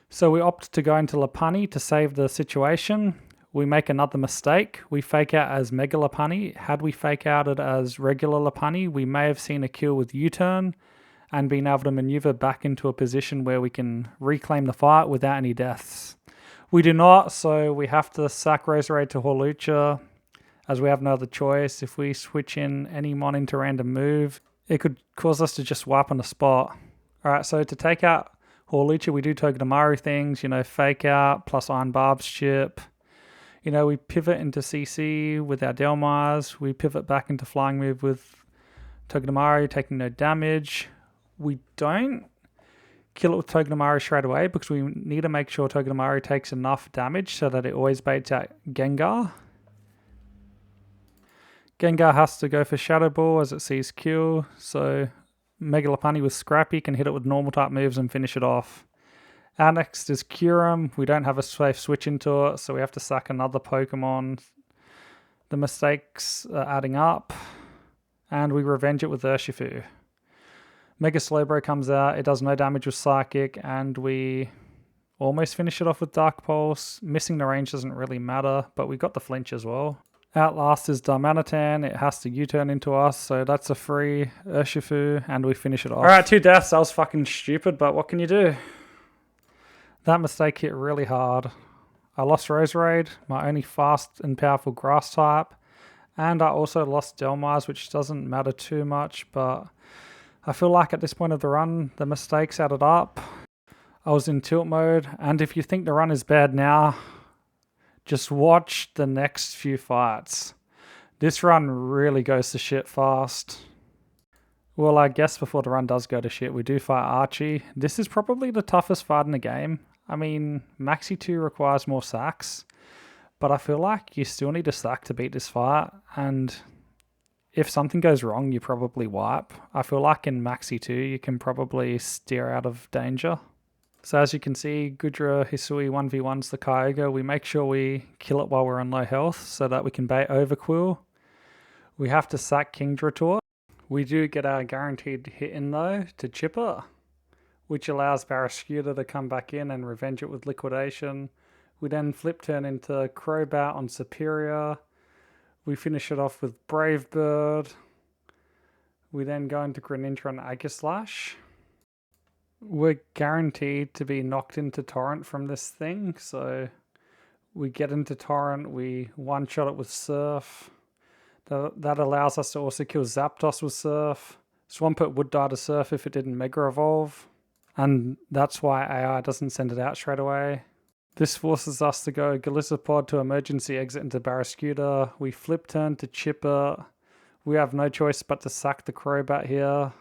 So we opt to go into Lopunny to save the situation. We make another mistake. We fake out as Mega Lopunny. Had we fake outed as regular Lopunny, we may have seen a kill with U-turn and been able to maneuver back into a position where we can reclaim the fight without any deaths. We do not, so we have to sack Roserade to Hawlucha as we have no other choice. If we switch in any mon into random move, it could cause us to just wipe on the spot. Alright, so to take out Hawlucha, we do Togedemaru things, fake out plus Iron Barb's chip. We pivot into CC with our Delmars. We pivot back into Flying Move with Togedemaru, taking no damage. We don't kill it with Togedemaru straight away because we need to make sure Togedemaru takes enough damage so that it always baits out Gengar. Gengar has to go for Shadow Ball as it sees kill, so Mega Lopunny with Scrappy can hit it with normal type moves and finish it off. Our next is Kyurem. We don't have a safe switch into it, so we have to sack another Pokemon. The mistakes are adding up, and we revenge it with Urshifu. Mega Slowbro comes out, it does no damage with Psychic, and we almost finish it off with Dark Pulse. Missing the range doesn't really matter, but we got the flinch as well. Outlast is Darmanitan, it has to U-turn into us, so that's a free Urshifu, and we finish it off. Alright, 2 deaths, that was fucking stupid, but what can you do? That mistake hit really hard. I lost Roserade, my only fast and powerful grass type, and I also lost Delmars, which doesn't matter too much, but I feel like at this point of the run, the mistakes added up. I was in tilt mode, and if you think the run is bad now, just watch the next few fights. This run really goes to shit fast. Well, I guess before the run does go to shit, we do fight Archie. This is probably the toughest fight in the game. I mean, Maxi 2 requires more sacks, but I feel like you still need a sack to beat this fight, and if something goes wrong, you probably wipe. I feel like in Maxi 2, you can probably steer out of danger. So as you can see, Gudra Hisui 1v1's the Kyogre. We make sure we kill it while we're on low health so that we can bait Overquill. We have to sack Kingdra to it. We do get our guaranteed hit in though to chip it, which allows Barraskewda to come back in and revenge it with Liquidation. We then flip turn into Crobat on Superior. We finish it off with Brave Bird. We then go into Greninja and Aegislash. We're guaranteed to be knocked into Torrent from this thing, so we get into Torrent, we one-shot it with Surf. That allows us to also kill Zapdos with Surf. Swampert would die to Surf if it didn't Mega Evolve, and that's why AI doesn't send it out straight away. This forces us to go Golisopod to emergency exit into Barraskewda. We flip turn to Chipper. We have no choice but to sack the Crobat here.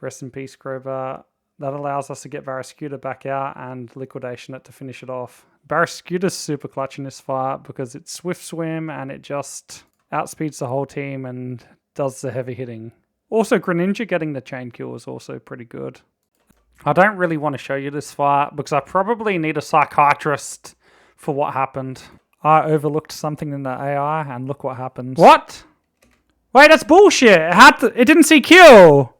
Rest in peace, Crobat. That allows us to get Barrascuda back out and Liquidation it to finish it off. Barrascuda's super clutch in this fight because it's Swift Swim and it just outspeeds the whole team and does the heavy hitting. Also, Greninja getting the chain kill is also pretty good. I don't really want to show you this fight because I probably need a psychiatrist for what happened. I overlooked something in the AI and look what happened. What? Wait, that's bullshit. It didn't see kill.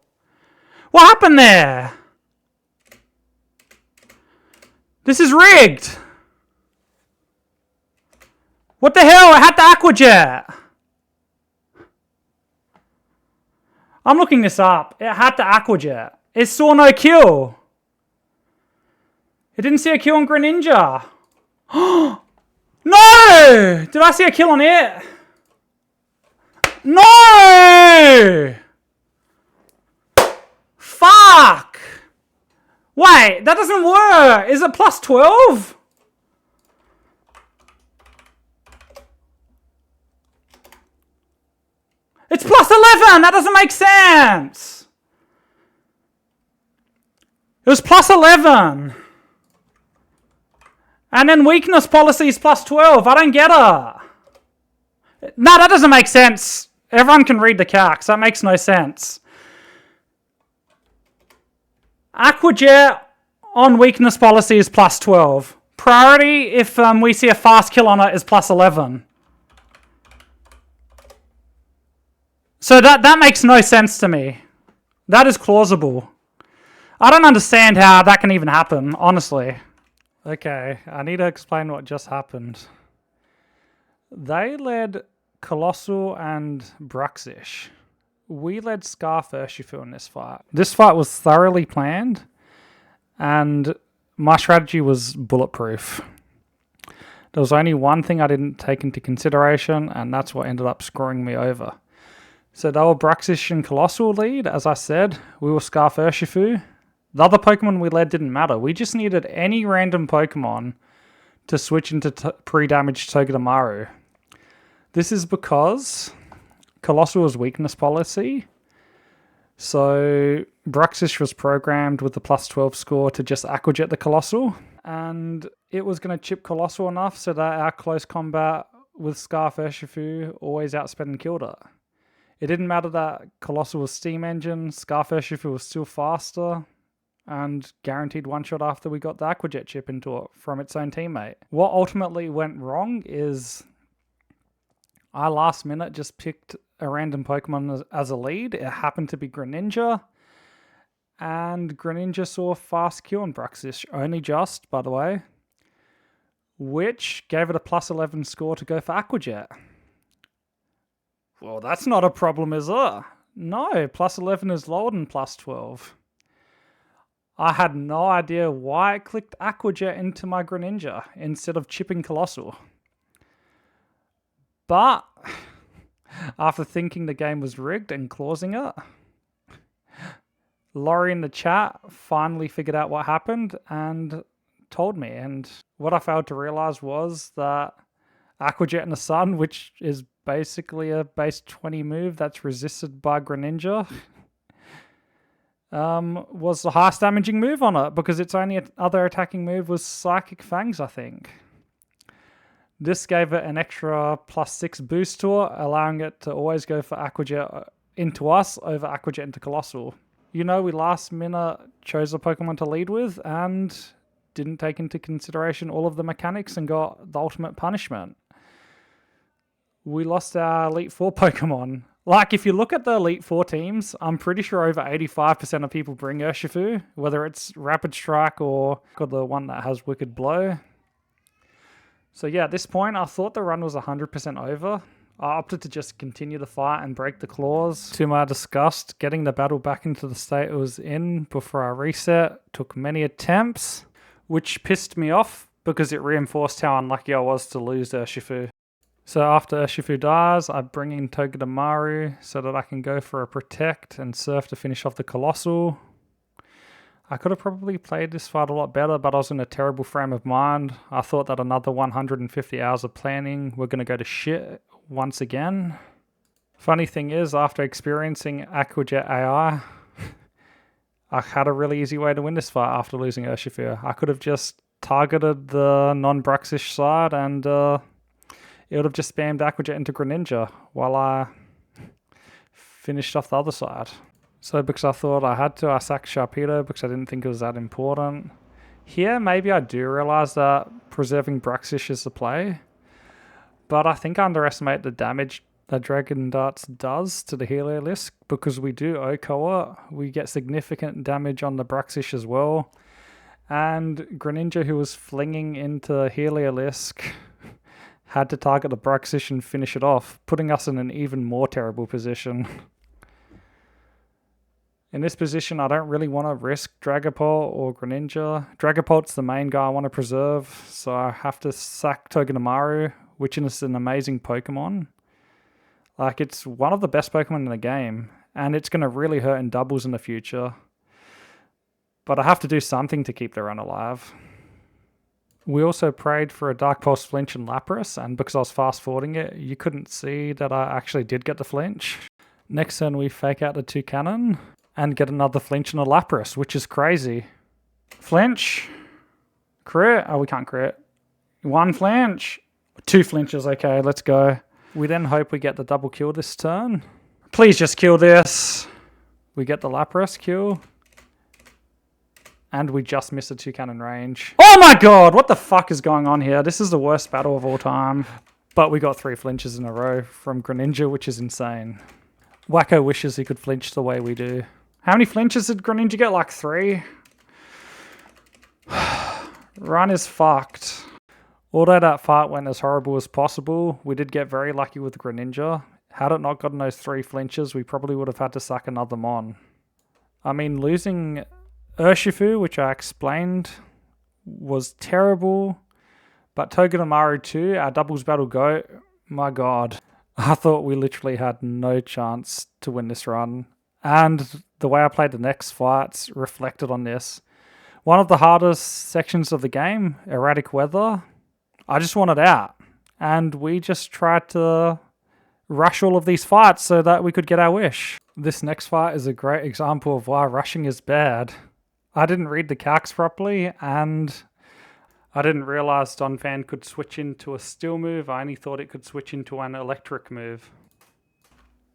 What happened there? This is rigged. What the hell? It had the Aqua Jet. I'm looking this up. It had the Aqua Jet. It saw no kill. It didn't see a kill on Greninja. No! Did I see a kill on it? No! Fuck! Wait, that doesn't work. Is it plus 12? It's plus 11! That doesn't make sense! It was plus 11. And then weakness policy is plus 12. I don't get it. No, that doesn't make sense. Everyone can read the calcs. That makes no sense. Aqua Jet on weakness policy is plus 12. Priority, if we see a fast kill on it, is plus 11. So that makes no sense to me. That is plausible. I don't understand how that can even happen, honestly. Okay, I need to explain what just happened. They led Colossal and Bruxish. We led Scarf Urshifu in this fight. This fight was thoroughly planned, and my strategy was bulletproof. There was only one thing I didn't take into consideration, and that's what ended up screwing me over. So they were Bruxish and Colossal lead, as I said. We were Scarf Urshifu. The other Pokemon we led didn't matter. We just needed any random Pokemon to switch into pre-damaged Togedemaru. This is because Colossal was weakness policy. So Bruxish was programmed with the plus 12 score to just Aqua Jet the Colossal. And it was going to chip Colossal enough so that our close combat with Scarf Urshifu always outsped and killed it. It didn't matter that Colossal was Steam Engine, Scarf Urshifu was still faster, and guaranteed one-shot after we got the Aqua Jet chip into it from its own teammate. What ultimately went wrong is I last minute just picked a random Pokemon as a lead. It happened to be Greninja, and Greninja saw a fast kill on Bruxish, only just, by the way, which gave it a plus 11 score to go for Aqua Jet. Well, that's not a problem, is it? No, plus 11 is lower than plus 12. I had no idea why it clicked Aqua Jet into my Greninja instead of chipping Colossal. But after thinking the game was rigged and clausing it, Laurie in the chat finally figured out what happened and told me. And what I failed to realize was that Aqua Jet in the Sun, which is basically a base 20 move that's resisted by Greninja, was the highest damaging move on it because its only other attacking move was Psychic Fangs, I think. This gave it an extra plus 6 boost to it, allowing it to always go for Aqua Jet into us over Aqua Jet into Colossal. You know, we last minute chose a Pokemon to lead with and didn't take into consideration all of the mechanics and got the ultimate punishment. We lost our Elite Four Pokemon. Like, if you look at the Elite Four teams, I'm pretty sure over 85% of people bring Urshifu, whether it's Rapid Strike or the one that has Wicked Blow. So yeah, at this point, I thought the run was 100% over. I opted to just continue the fight and break the claws. To my disgust, getting the battle back into the state it was in before I reset took many attempts, which pissed me off because it reinforced how unlucky I was to lose Urshifu. So after Urshifu dies, I bring in Togedemaru so that I can go for a Protect and Surf to finish off the Colossal. I could have probably played this fight a lot better, but I was in a terrible frame of mind. I thought that another 150 hours of planning were going to go to shit once again. Funny thing is, after experiencing Aqua Jet AI, I had a really easy way to win this fight after losing Urshifu. I could have just targeted the non-Bruxish side and it would have just spammed Aquajet into Greninja while I finished off the other side. So because I thought I had to, I sacked Sharpedo because I didn't think it was that important. Here, maybe I do realize that preserving Bruxish is the play, but I think I underestimate the damage that Dragon Darts does to the Heliolisk because we do OHKO it. We get significant damage on the Bruxish as well. And Greninja, who was flinging into Heliolisk, had to target the Bruxish and finish it off, putting us in an even more terrible position. In this position, I don't really want to risk Dragapult or Greninja. Dragapult's the main guy I want to preserve, so I have to sack Togedemaru, which is an amazing Pokemon. Like, it's one of the best Pokemon in the game, and it's going to really hurt in doubles in the future. But I have to do something to keep the run alive. We also prayed for a Dark Pulse flinch in Lapras, and because I was fast forwarding it, you couldn't see that I actually did get the flinch. Next turn, we fake out the Toucannon and get another flinch in a Lapras, which is crazy. Flinch. Crit. Oh, we can't crit. One flinch. Two flinches. Okay, let's go. We then hope we get the double kill this turn. Please just kill this. We get the Lapras kill. And we just missed a Toucannon range. Oh my god! What the fuck is going on here? This is the worst battle of all time. But we got 3 flinches in a row from Greninja, which is insane. Wacko wishes he could flinch the way we do. How many flinches did Greninja get? Like 3? Run is fucked. Although that fight went as horrible as possible, we did get very lucky with Greninja. Had it not gotten those 3 flinches, we probably would have had to sack another Mon. I mean, losing Urshifu, which I explained, was terrible. But Togedemaru 2, our doubles battle GOAT, my god. I thought we literally had no chance to win this run. And the way I played the next fights reflected on this. One of the hardest sections of the game, erratic weather, I just wanted out. And we just tried to rush all of these fights so that we could get our wish. This next fight is a great example of why rushing is bad. I didn't read the calcs properly, and I didn't realize Donphan could switch into a steel move. I only thought it could switch into an electric move.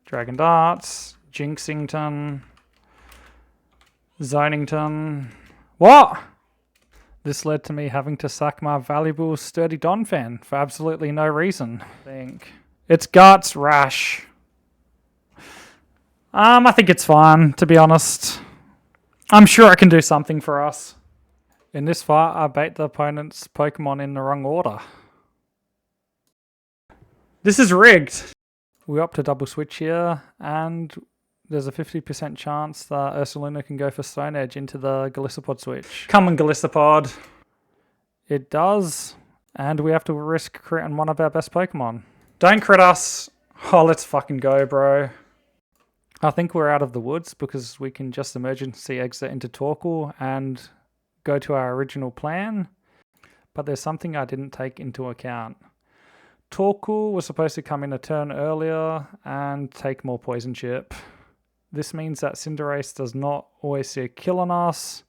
Dragon Darts, Jinxington, Zonington. What? This led to me having to sack my valuable sturdy Donphan for absolutely no reason. I think it's Guts Rash. I think it's fine, to be honest. I'm sure it can do something for us. In this fight, I bait the opponent's Pokemon in the wrong order. This is rigged. We opt to double switch here, and there's a 50% chance that Ursaluna can go for Stone Edge into the Golisopod switch. Come on, Golisopod. It does, and we have to risk crit on one of our best Pokemon. Don't crit us. Oh, let's fucking go, bro. I think we're out of the woods because we can just emergency exit into Torkoal and go to our original plan. But there's something I didn't take into account. Torkoal was supposed to come in a turn earlier and take more Poison Chip. This means that Cinderace does not always see a kill on us,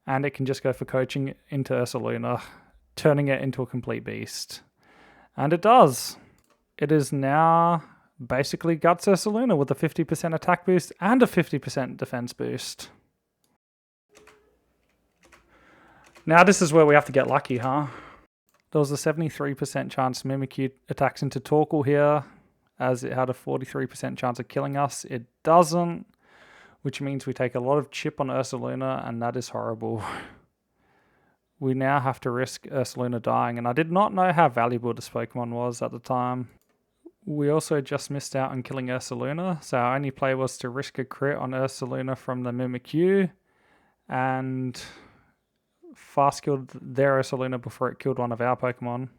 and it can just go for coaching into Ursaluna, turning it into a complete beast. And it does. It is now basically Guts Ursaluna with a 50% attack boost and a 50% defense boost. Now this is where we have to get lucky, huh? There was a 73% chance Mimikyu attacks into Torkoal here, as it had a 43% chance of killing us. It doesn't, which means we take a lot of chip on Ursaluna, and that is horrible. We now have to risk Ursaluna dying, and I did not know how valuable this Pokemon was at the time. We also just missed out on killing Ursaluna, so our only play was to risk a crit on Ursaluna from the Mimikyu, and fast killed their Ursaluna before it killed one of our Pokemon.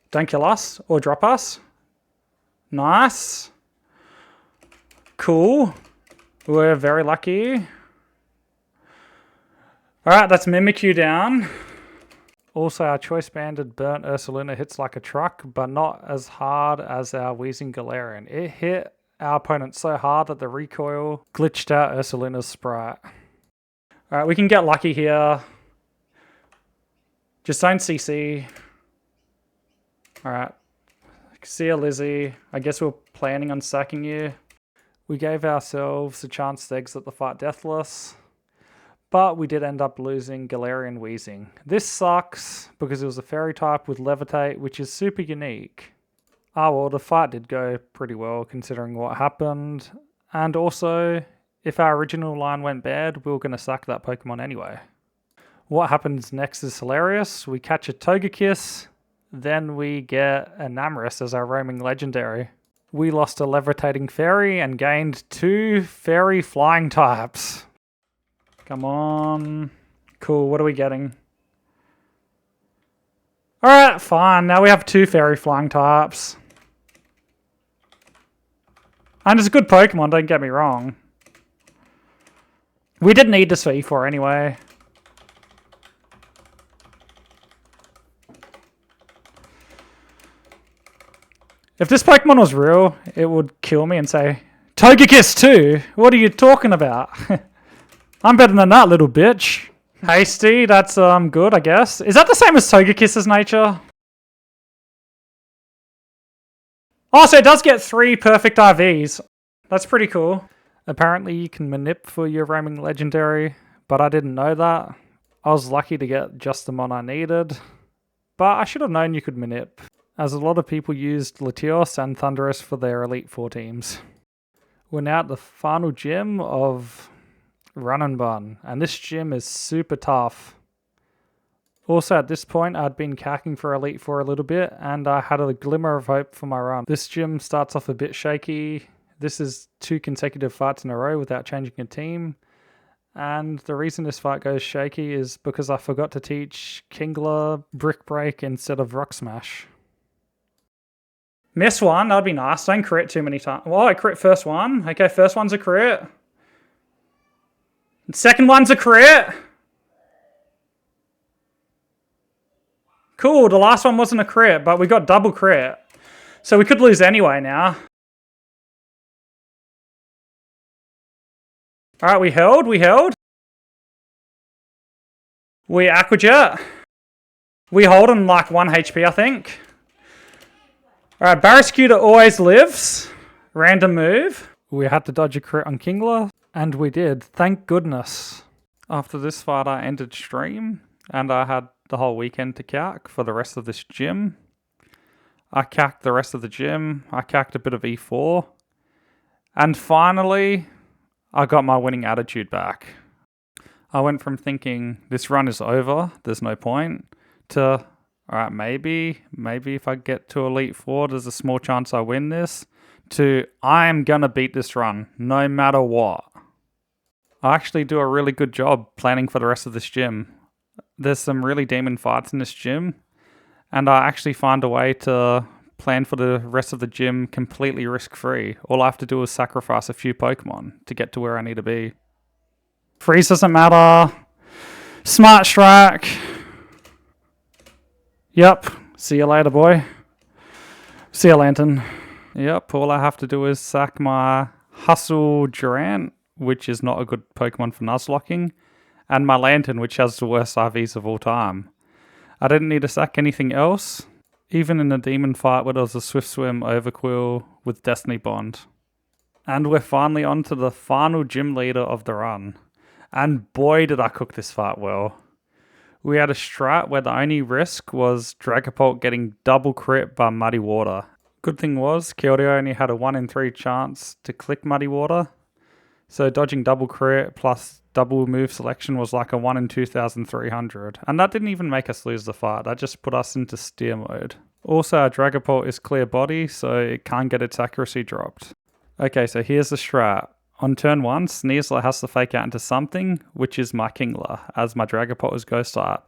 Don't kill us, or drop us. Nice. Cool. We're very lucky. Alright, that's Mimikyu down. Also, our Choice Banded Burnt Ursaluna hits like a truck, but not as hard as our Wheezing Galarian. It hit our opponent so hard that the recoil glitched out Ursaluna's sprite. Alright, we can get lucky here. Just don't CC. Alright. See ya, Lizzie. I guess we're planning on sacking you. We gave ourselves a chance to exit the fight deathless. But we did end up losing Galarian Wheezing. This sucks because it was a fairy type with Levitate, which is super unique. Ah well, the fight did go pretty well considering what happened. And also, if our original line went bad, we were going to sack that Pokemon anyway. What happens next is hilarious. We catch a Togekiss, then we get a Namorous as our roaming legendary. We lost a levitating fairy and gained 2 fairy flying types. Come on. Cool, what are we getting? Alright, fine. Now we have 2 fairy flying types. And it's a good Pokemon, don't get me wrong. We didn't need this for E4 anyway. If this Pokemon was real, it would kill me and say, Togekiss too? What are you talking about? I'm better than that, little bitch. Hasty, that's good, I guess. Is that the same as Togekiss's nature? Oh, so it does get 3 perfect IVs. That's pretty cool. Apparently you can manip for your roaming legendary, but I didn't know that. I was lucky to get just the mon I needed, but I should have known you could manip, as a lot of people used Latios and Thundurus for their Elite Four teams. We're now at the final gym of Run and Bun, and this gym is super tough. Also at this point I'd been cacking for Elite Four a little bit, and I had a glimmer of hope for my run. This gym starts off a bit shaky. This is 2 consecutive fights in a row without changing a team. And the reason this fight goes shaky is because I forgot to teach Kingler Brick Break instead of Rock Smash. Miss one, that'd be nice. Don't crit too many times. Well, I crit first one. Okay, first one's a crit. Second one's a crit. Cool, the last one wasn't a crit, but we got double crit. So we could lose anyway now. Alright, we held. We Aqua Jet. We hold on like 1 HP, I think. Alright, Barrascuda always lives. Random move. We had to dodge a crit on Kingler, and we did. Thank goodness. After this fight, I ended stream, and I had the whole weekend to cack for the rest of this gym. I cacked the rest of the gym. I cacked a bit of E4. And finally, I got my winning attitude back. I went from thinking, this run is over, there's no point, to, alright, maybe if I get to Elite Four, there's a small chance I win this, to, I am gonna beat this run, no matter what. I actually do a really good job planning for the rest of this gym. There's some really demon fights in this gym, and I actually find a way to plan for the rest of the gym completely risk-free. All I have to do is sacrifice a few Pokemon to get to where I need to be. Freeze doesn't matter. Smart Strike. Yep. See you later, boy. See you, Lantern. Yep, all I have to do is sack my Hustle Durant, which is not a good Pokemon for Nuzlocking, and my Lantern, which has the worst IVs of all time. I didn't need to sack anything else, even in a demon fight where there was a Swift Swim Overquill with Destiny Bond. And we're finally on to the final gym leader of the run. And boy did I cook this fight well. We had a strat where the only risk was Dragapult getting double crit by Muddy Water. Good thing was, Keldeo only had a 1 in 3 chance to click Muddy Water. So dodging double crit plus double move selection was like a 1 in 2,300. And that didn't even make us lose the fight, that just put us into steer mode. Also, our Dragapult is clear body, so it can't get its accuracy dropped. Okay, so here's the strat. On turn 1, Sneasler has to fake out into something, which is my Kingler, as my Dragapult is Ghost Art.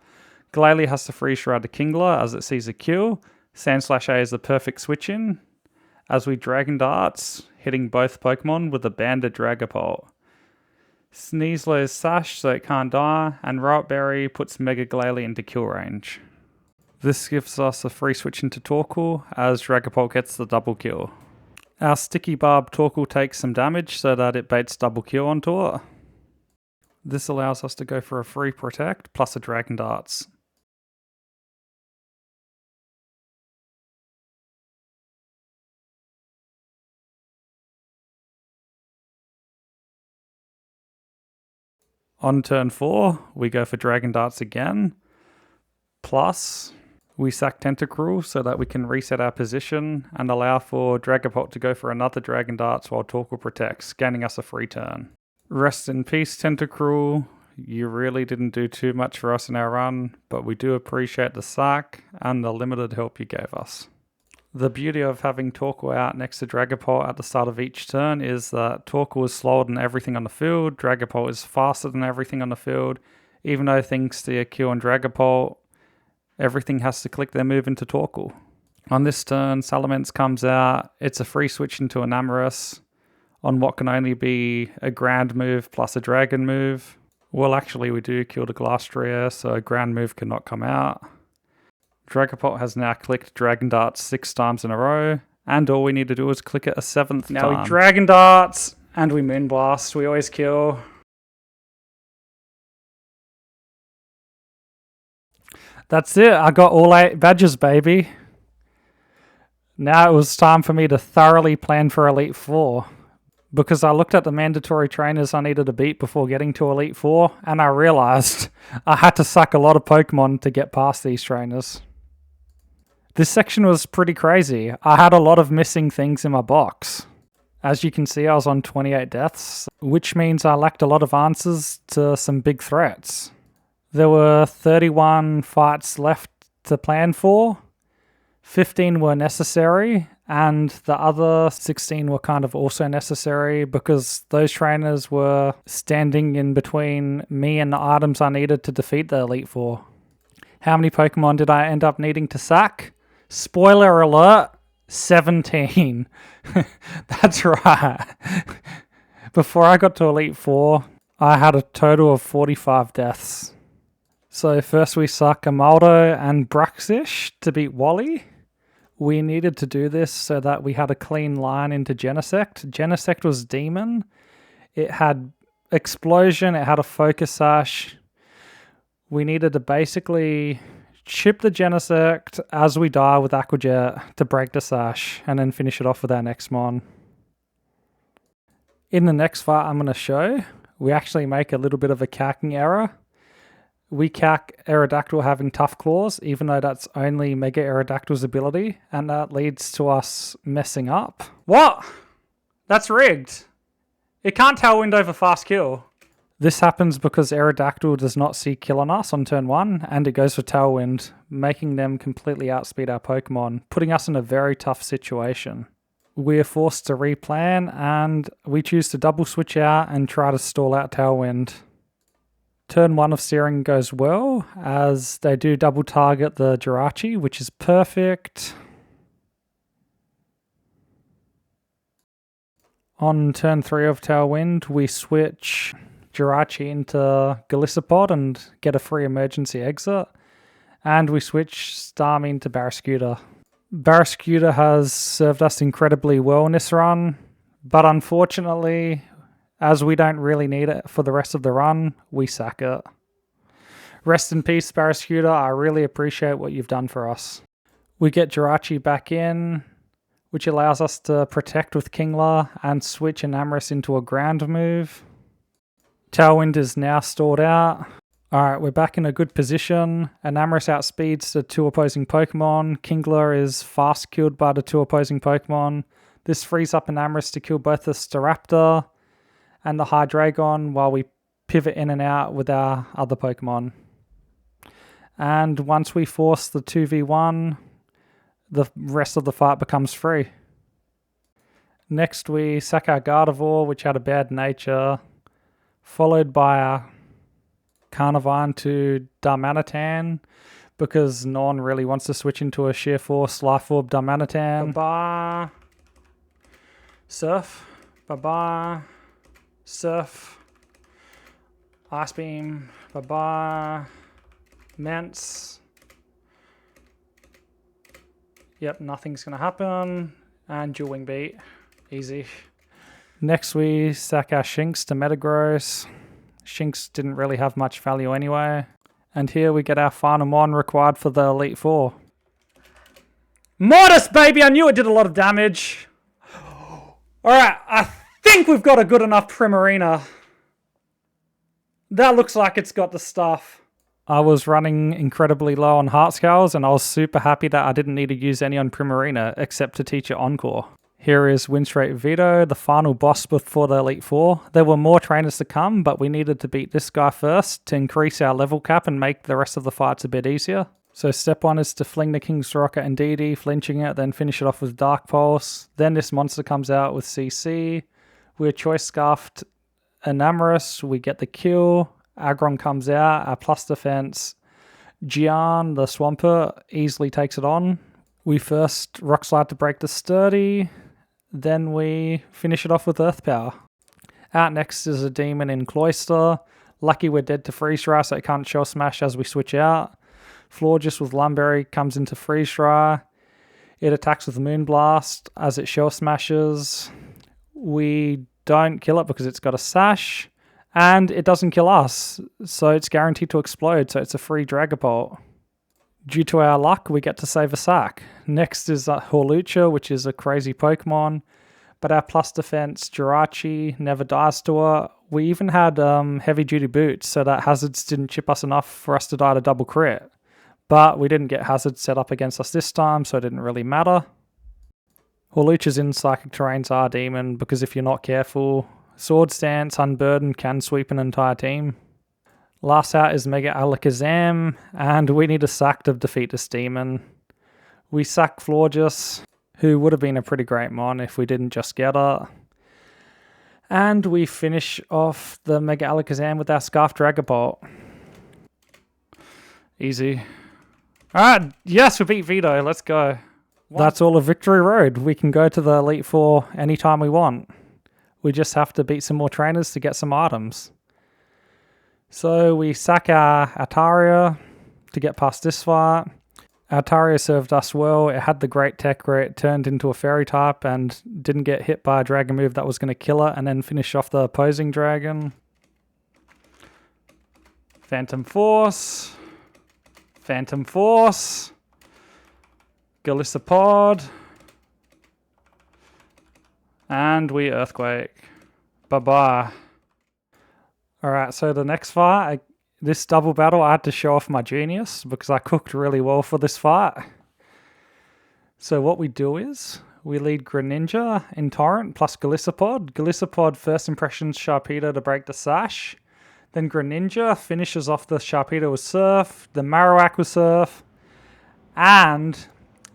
Glalie has to freeze shroud the Kingler as it sees a kill. Sandslash A is the perfect switch in, as we Dragon Darts, hitting both Pokemon with a banded Dragapult. Sneasler is Sash so it can't die, and Riot Berry puts Mega Glalie into kill range. This gives us a free switch into Torkoal, as Dragapult gets the double kill. Our Sticky Barb Torkoal takes some damage so that it baits double kill onto it. This allows us to go for a free Protect plus a Dragon Darts. On turn 4, we go for Dragon Darts again, plus we sack Tentacruel so that we can reset our position and allow for Dragapult to go for another Dragon Darts while Torkoal protects, gaining us a free turn. Rest in peace, Tentacruel. You really didn't do too much for us in our run, but we do appreciate the sack and the limited help you gave us. The beauty of having Torkoal out next to Dragapult at the start of each turn is that Torkoal is slower than everything on the field, Dragapult is faster than everything on the field. Even though things steer Q on Dragapult, everything has to click their move into Torkoal. On this turn, Salamence comes out, it's a free switch into Enamorus on what can only be a Grand move plus a Dragon move. Well, actually we do kill the Glastrier, so a Grand move cannot come out. Dragapult has now clicked Dragon Darts 6 times in a row, and all we need to do is click it a 7th time. Now we Dragon Darts, and we Moonblast. We always kill. That's it. I got all 8 badges, baby. Now it was time for me to thoroughly plan for Elite 4. Because I looked at the mandatory trainers I needed to beat before getting to Elite 4, and I realized I had to suck a lot of Pokemon to get past these trainers. This section was pretty crazy. I had a lot of missing things in my box. As you can see, I was on 28 deaths, which means I lacked a lot of answers to some big threats. There were 31 fights left to plan for, 15 were necessary, and the other 16 were kind of also necessary because those trainers were standing in between me and the items I needed to defeat the Elite Four. How many Pokemon did I end up needing to sack? Spoiler alert, 17. That's right. Before I got to Elite Four, I had a total of 45 deaths. So first we suck Amaldo and Bruxish to beat Wally. We needed to do this so that we had a clean line into Genesect. Genesect was Demon. It had Explosion, it had a Focus Sash. We needed to basically chip the Genesect as we die with Aqua Jet to break the Sash and then finish it off with our next Mon. In the next fight I'm going to show, we actually make a little bit of a calcing error. We calc Aerodactyl having Tough Claws, even though that's only Mega Aerodactyl's ability, and that leads to us messing up. What? That's rigged. It can't Tailwind over Fast Kill. This happens because Aerodactyl does not see Kill on us on turn 1, and it goes for Tailwind, making them completely outspeed our Pokemon, putting us in a very tough situation. We are forced to replan, and we choose to double switch out and try to stall out Tailwind. Turn 1 of Searing goes well, as they do double target the Jirachi, which is perfect. On turn 3 of Tailwind, we switch Jirachi into Golisopod and get a free emergency exit. And we switch Starmie into Barraskewda. Barraskewda has served us incredibly well in this run, but unfortunately, as we don't really need it for the rest of the run, we sack it. Rest in peace, Barraskewda. I really appreciate what you've done for us. We get Jirachi back in, which allows us to protect with Kingler and switch Enamorus into a ground move. Tailwind is now stored out. Alright, we're back in a good position. Enamorus outspeeds the 2 opposing Pokemon. Kingler is fast killed by the 2 opposing Pokemon. This frees up Enamorus to kill both the Staraptor and the Hydreigon while we pivot in and out with our other Pokemon. And once we force the 2v1, the rest of the fight becomes free. Next we sack our Gardevoir, which had a bad nature, followed by our Carnivine to Darmanitan, because no one really wants to switch into a Sheer Force Life Orb Darmanitan. Bye-bye. Surf. Bye-bye. Surf. Ice Beam. Bye-bye. Mance. Yep, nothing's going to happen. And Dual Wing Beat. Easy. Next we sack our Shinx to Metagross. Shinx didn't really have much value anyway. And here we get our final mon required for the Elite Four. Mortis, baby! I knew it did a lot of damage. Alright, I think we've got a good enough Primarina. That looks like it's got the stuff. I was running incredibly low on heart scales, and I was super happy that I didn't need to use any on Primarina, except to teach it Encore. Here is Winstraight Vito, the final boss before the Elite Four. There were more trainers to come, but we needed to beat this guy first to increase our level cap and make the rest of the fights a bit easier. So step 1 is to fling the King's Rocket and DD, flinching it, then finish it off with Dark Pulse. Then this monster comes out with CC. We're Choice Scarfed Enamorous, we get the kill. Aggron comes out, our plus defense. Juan, the Swampert, easily takes it on. We first Rock Slide to break the Sturdy, then we finish it off with Earth Power. Out next is a Demon in Cloister. Lucky we're dead to Freeze Dry, so it can't Shell Smash as we switch out. Florges with Lumberry comes into Freeze Dry. It attacks with Moonblast as it Shell Smashes. We don't kill it because it's got a Sash. And it doesn't kill us, so it's guaranteed to explode, so it's a free Dragapult. Due to our luck, we get to save a sack. Next is Hawlucha, which is a crazy Pokemon, but our plus defense, Jirachi, never dies to her. We even had heavy duty boots, so that hazards didn't chip us enough for us to die to double crit. But we didn't get hazards set up against us this time, so it didn't really matter. Hawlucha's in Psychic Terrain's R-Demon, because if you're not careful, Sword Stance, Unburden can sweep an entire team. Last out is Mega Alakazam, and we need a sack to defeat this demon. We sack Florges, who would have been a pretty great mon if we didn't just get her. And we finish off the Mega Alakazam with our Scarf Dragapult. Easy. Alright, yes, we beat Vito, let's go. That's all of Victory Road. We can go to the Elite Four anytime we want. We just have to beat some more trainers to get some items. So we sack our Altaria to get past this fight. Altaria served us well. It had the great tech where it turned into a fairy type and didn't get hit by a dragon move that was going to kill it, and then finish off the opposing dragon. Phantom Force. Phantom Force. Golisopod. And we Earthquake. Bye-bye. Alright, so the next fight, this double battle, I had to show off my genius because I cooked really well for this fight. So what we do is, we lead Greninja in Torrent plus Golisopod. Golisopod first impressions Sharpedo to break the Sash. Then Greninja finishes off the Sharpedo with Surf, the Marowak with Surf, and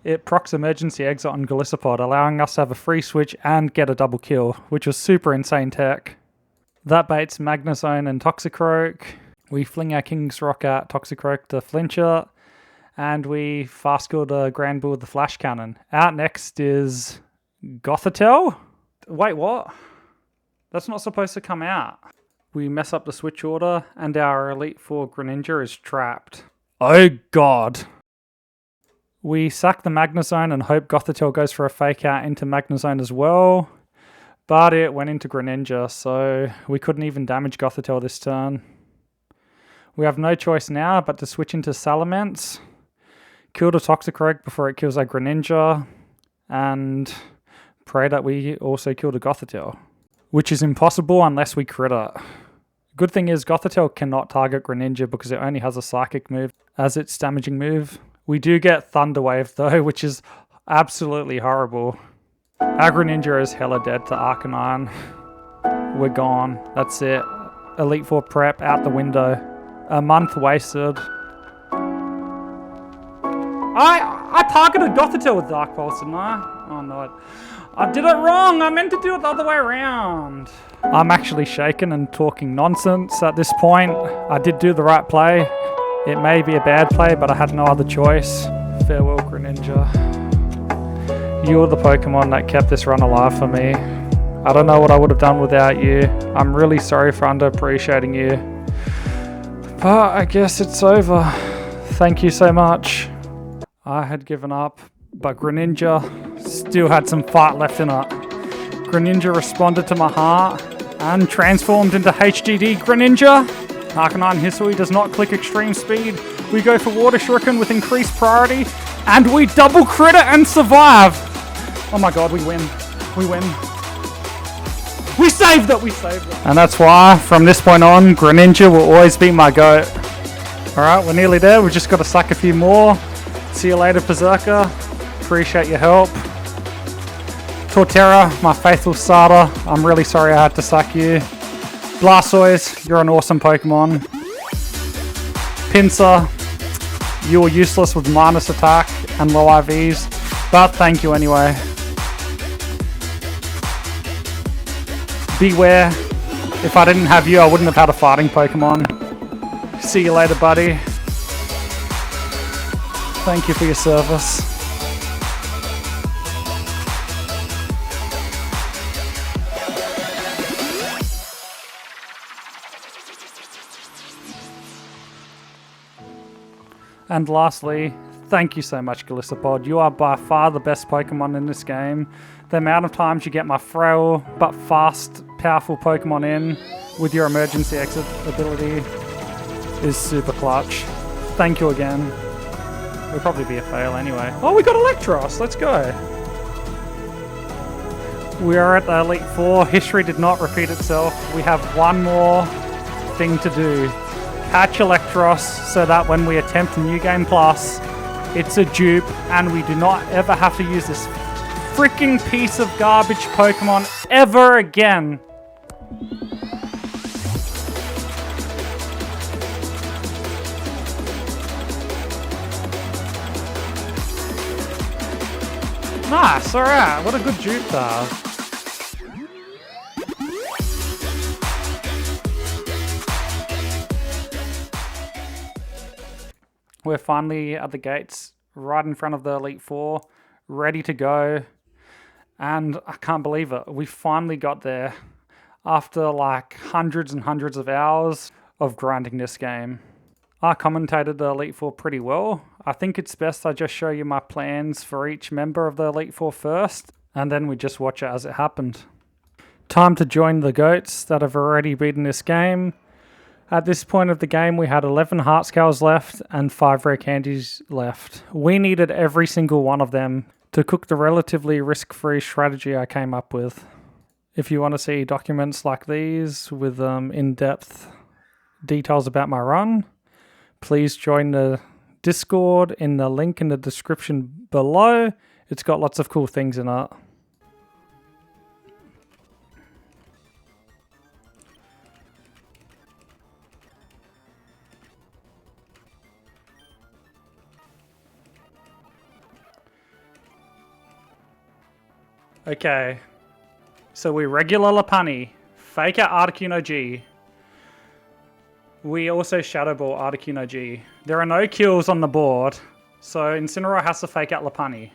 it procs Emergency Exit on Golisopod, allowing us to have a free switch and get a double kill, which was super insane tech. That baits Magnezone and Toxicroak. We fling our King's Rock at Toxicroak to flinch it, and we fast kill the Grand Bull with the Flash Cannon. Out next is Gothitelle? Wait, what? That's not supposed to come out. We mess up the switch order, and our Elite Four Greninja is trapped. Oh god. We sack the Magnezone and hope Gothitelle goes for a fake out into Magnezone as well. But it went into Greninja, so we couldn't even damage Gothitelle this turn. We have no choice now but to switch into Salamence, kill the Toxicroak before it kills our Greninja, and pray that we also kill the Gothitelle, which is impossible unless we crit it. Good thing is Gothitelle cannot target Greninja because it only has a Psychic move as its damaging move. We do get Thunder Wave though, which is absolutely horrible. Our Greninja is hella dead to Arcanine. We're gone. That's it. Elite Four prep out the window. A month wasted. I targeted Gothitelle with Dark Pulse, didn't I? Oh no. I did it wrong. I meant to do it the other way around. I'm actually shaken and talking nonsense at this point. I did do the right play. It may be a bad play, but I had no other choice. Farewell, Greninja. You were the Pokemon that kept this run alive for me. I don't know what I would have done without you. I'm really sorry for underappreciating you. But I guess it's over. Thank you so much. I had given up, but Greninja still had some fight left in it. Greninja responded to my heart, And transformed into HDD Greninja. Arcanine Hisui does not click extreme speed. We go for Water Shuriken with increased priority. And we double crit it and survive. Oh my god, we win. We win. We saved it! We saved it. And that's why, from this point on, Greninja will always be my goat. Alright, we're nearly there. We've just got to suck a few more. See you later, Berserker. Appreciate your help. Torterra, my faithful starter. I'm really sorry I had to suck you. Blastoise, you're an awesome Pokemon. Pinsir, you were useless with minus attack and low IVs, but thank you anyway. Beware, if I didn't have you, I wouldn't have had a fighting Pokemon. See you later, buddy. Thank you for your service. And lastly, thank you so much, Galissapod. You are by far the best Pokemon in this game. The amount of times you get my frail but fast, powerful Pokemon in with your emergency exit ability is super clutch. Thank you again. It'll probably be a fail anyway. Oh, we got Electros. Let's go. We are at the Elite Four. History did not repeat itself. We have one more thing to do. Catch Electros so that when we attempt New Game Plus, it's a dupe and we do not ever have to use this freaking piece of garbage Pokemon ever again. Nice, alright, what a good dupe there. We're finally at the gates, right in front of the Elite Four, ready to go. And I can't believe it. We finally got there after like hundreds and hundreds of hours of grinding this game. I commentated the Elite Four pretty well. I think it's best I just show you my plans for each member of the Elite Four first, and then we just watch it as it happened. Time to join the goats that have already beaten this game. At this point of the game, we had 11 heart scales left and 5 rare candies left. We needed every single one of them to cook the relatively risk-free strategy I came up with. If you want to see documents like these with in-depth details about my run, please join the Discord in the link in the description below. It's got lots of cool things in it. Okay, so we regular Lopunny, fake out Articuno G. We also Shadow Ball Articuno G. There are no kills on the board, so Incineroar has to fake out Lopunny.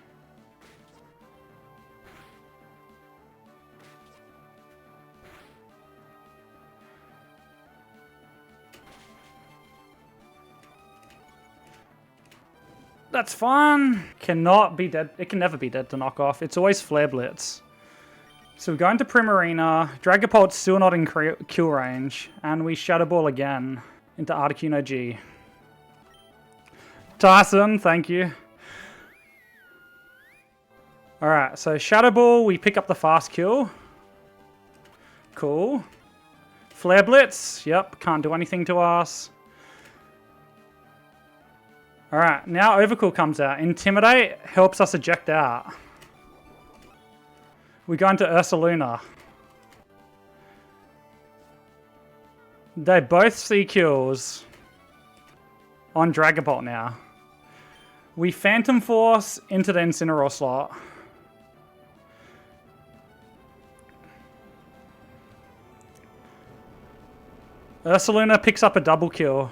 That's fine. Cannot be dead. It can never be dead to knock off. It's always Flare Blitz. So we go into Primarina. Dragapult's still not in kill range. And we Shadow Ball again into Articuno G. Tyson, thank you. Alright, so Shadow Ball, we pick up the fast kill. Cool. Flare Blitz, yep, can't do anything to us. Alright, now Overcool comes out. Intimidate helps us eject out. We go into Ursaluna. They both see kills on Dragapult now. We Phantom Force into the Incineroar slot. Ursaluna picks up a double kill.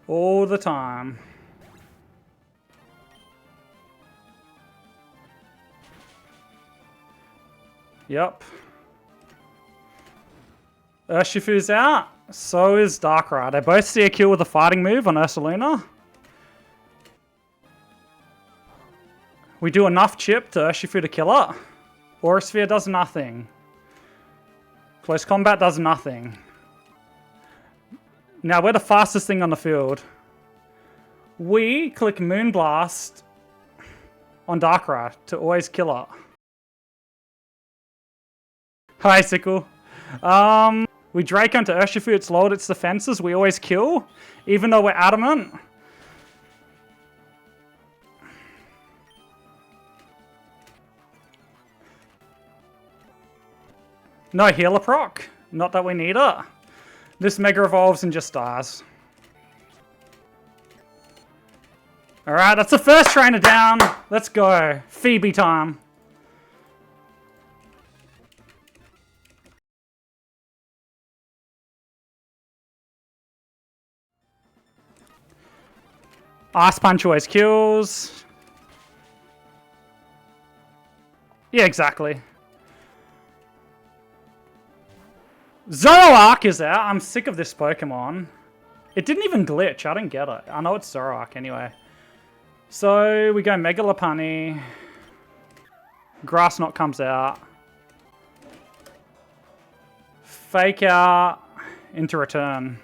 All the time. Yep. Urshifu's out. So is Darkrai. They both see a kill with a fighting move on Ursaluna. We do enough chip to Urshifu to kill it. Aura Sphere does nothing. Close combat does nothing. Now we're the fastest thing on the field. We click Moonblast on Darkrai to always kill it. Hi, Sickle. We Draco into Urshifu, it's lowered its defenses, we always kill, even though we're adamant. No healer proc, not that we need it. This Mega Evolves and just dies. Alright, that's the first trainer down. Let's go. Phoebe time. Ice Punch always kills. Yeah, exactly. Zoroark is out. I'm sick of this Pokemon. It didn't even glitch. I didn't get it. I know it's Zoroark anyway. So we go Mega Lopunny. Grass Knot comes out. Fake out into return.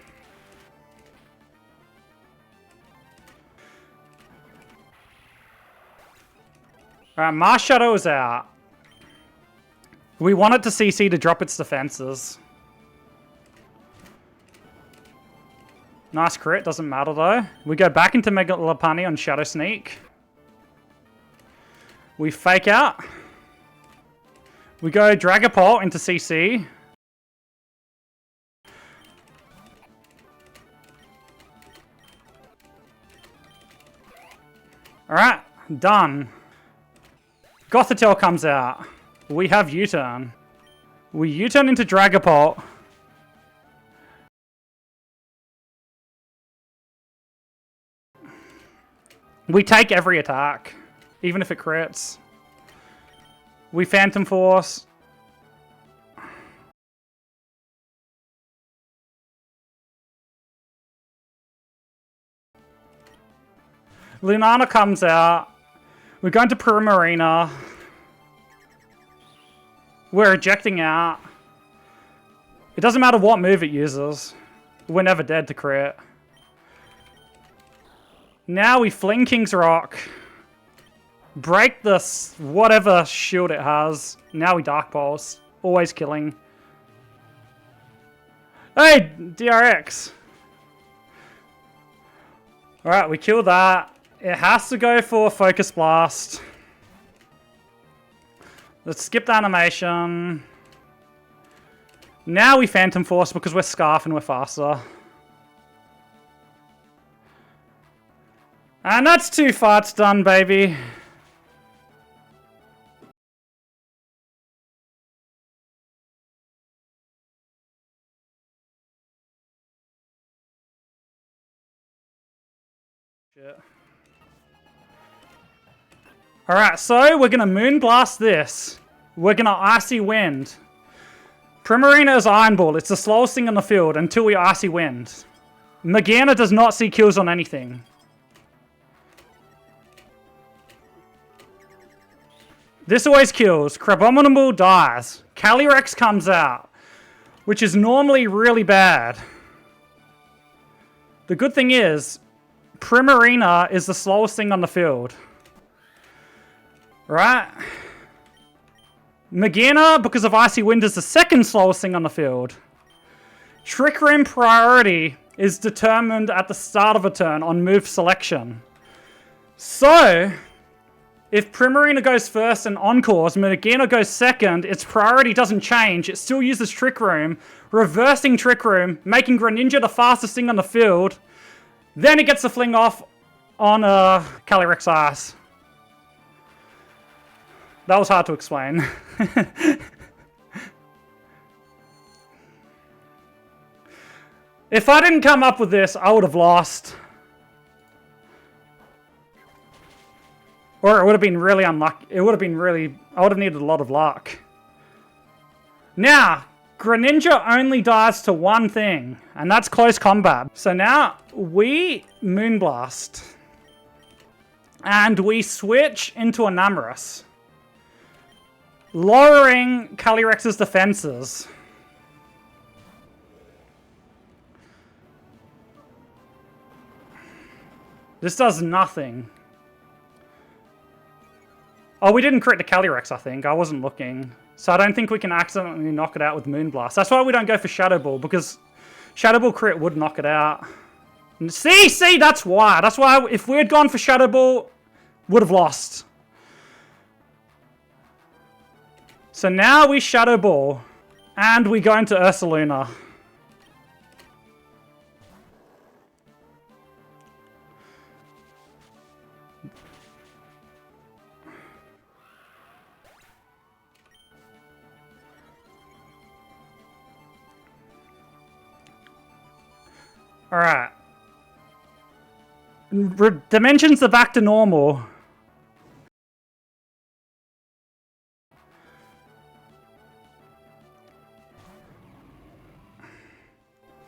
Alright, Marshadow is out. We want it to CC to drop its defenses. Nice crit, doesn't matter though. We go back into Mega Lopunny on Shadow Sneak. We fake out. We go Dragapult into CC. Alright, done. Gothitelle comes out. We have U-turn. We U-turn into Dragapult. We take every attack, even if it crits. We Phantom Force. Lunana comes out. We're going to Primarina. We're ejecting out. It doesn't matter what move it uses. We're never dead to crit. Now we fling King's Rock. Break this whatever shield it has. Now we Dark Pulse. Always killing. Hey, DRX. Alright, we kill that. It has to go for Focus Blast. Let's skip the animation. Now we Phantom Force because we're Scarf and we're faster. And that's 2 fights done, baby. Shit. Alright, so we're gonna Moonblast this. We're gonna Icy Wind. Primarina is Iron Ball. It's the slowest thing on the field until we Icy Wind. Magearna does not see kills on anything. This always kills. Crabominable dies. Calyrex comes out, which is normally really bad. The good thing is, Primarina is the slowest thing on the field. Right? Magearna, because of Icy Wind, is the second slowest thing on the field. Trick Room priority is determined at the start of a turn on move selection. So, if Primarina goes first and Encores, Magearna goes second, its priority doesn't change. It still uses Trick Room, reversing Trick Room, making Greninja the fastest thing on the field. Then it gets the fling off on Calyrex Ice. That was hard to explain. If I didn't come up with this, I would have lost. Or it would have been really unlucky. It would have been really... I would have needed a lot of luck. Now, Greninja only dies to one thing, and that's close combat. So now, we Moonblast. And we switch into Enamorus, lowering Calyrex's defenses. This does nothing. Oh, we didn't crit the Calyrex, I think. I wasn't looking. So I don't think we can accidentally knock it out with Moonblast. That's why we don't go for Shadow Ball, because Shadow Ball crit would knock it out. See, that's why. That's why if we had gone for Shadow Ball, would have lost. So now we Shadow Ball, and we go into Ursaluna. Alright. Dimensions are back to normal.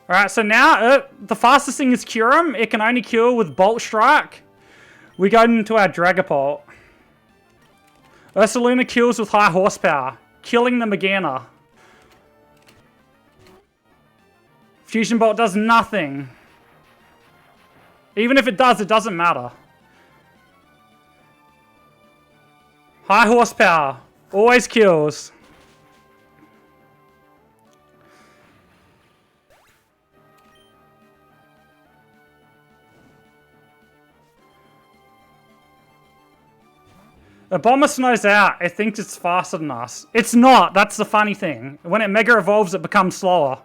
Alright, so now the fastest thing is Kyurem. It can only cure with Bolt Strike. We go into our Dragapult. Ursaluna kills with high horsepower, killing the Magana. Fusion Bolt does nothing. Even if it does, it doesn't matter. High horsepower. Always kills. Abomasnow's out. It thinks it's faster than us. It's not. That's the funny thing. When it Mega Evolves, it becomes slower.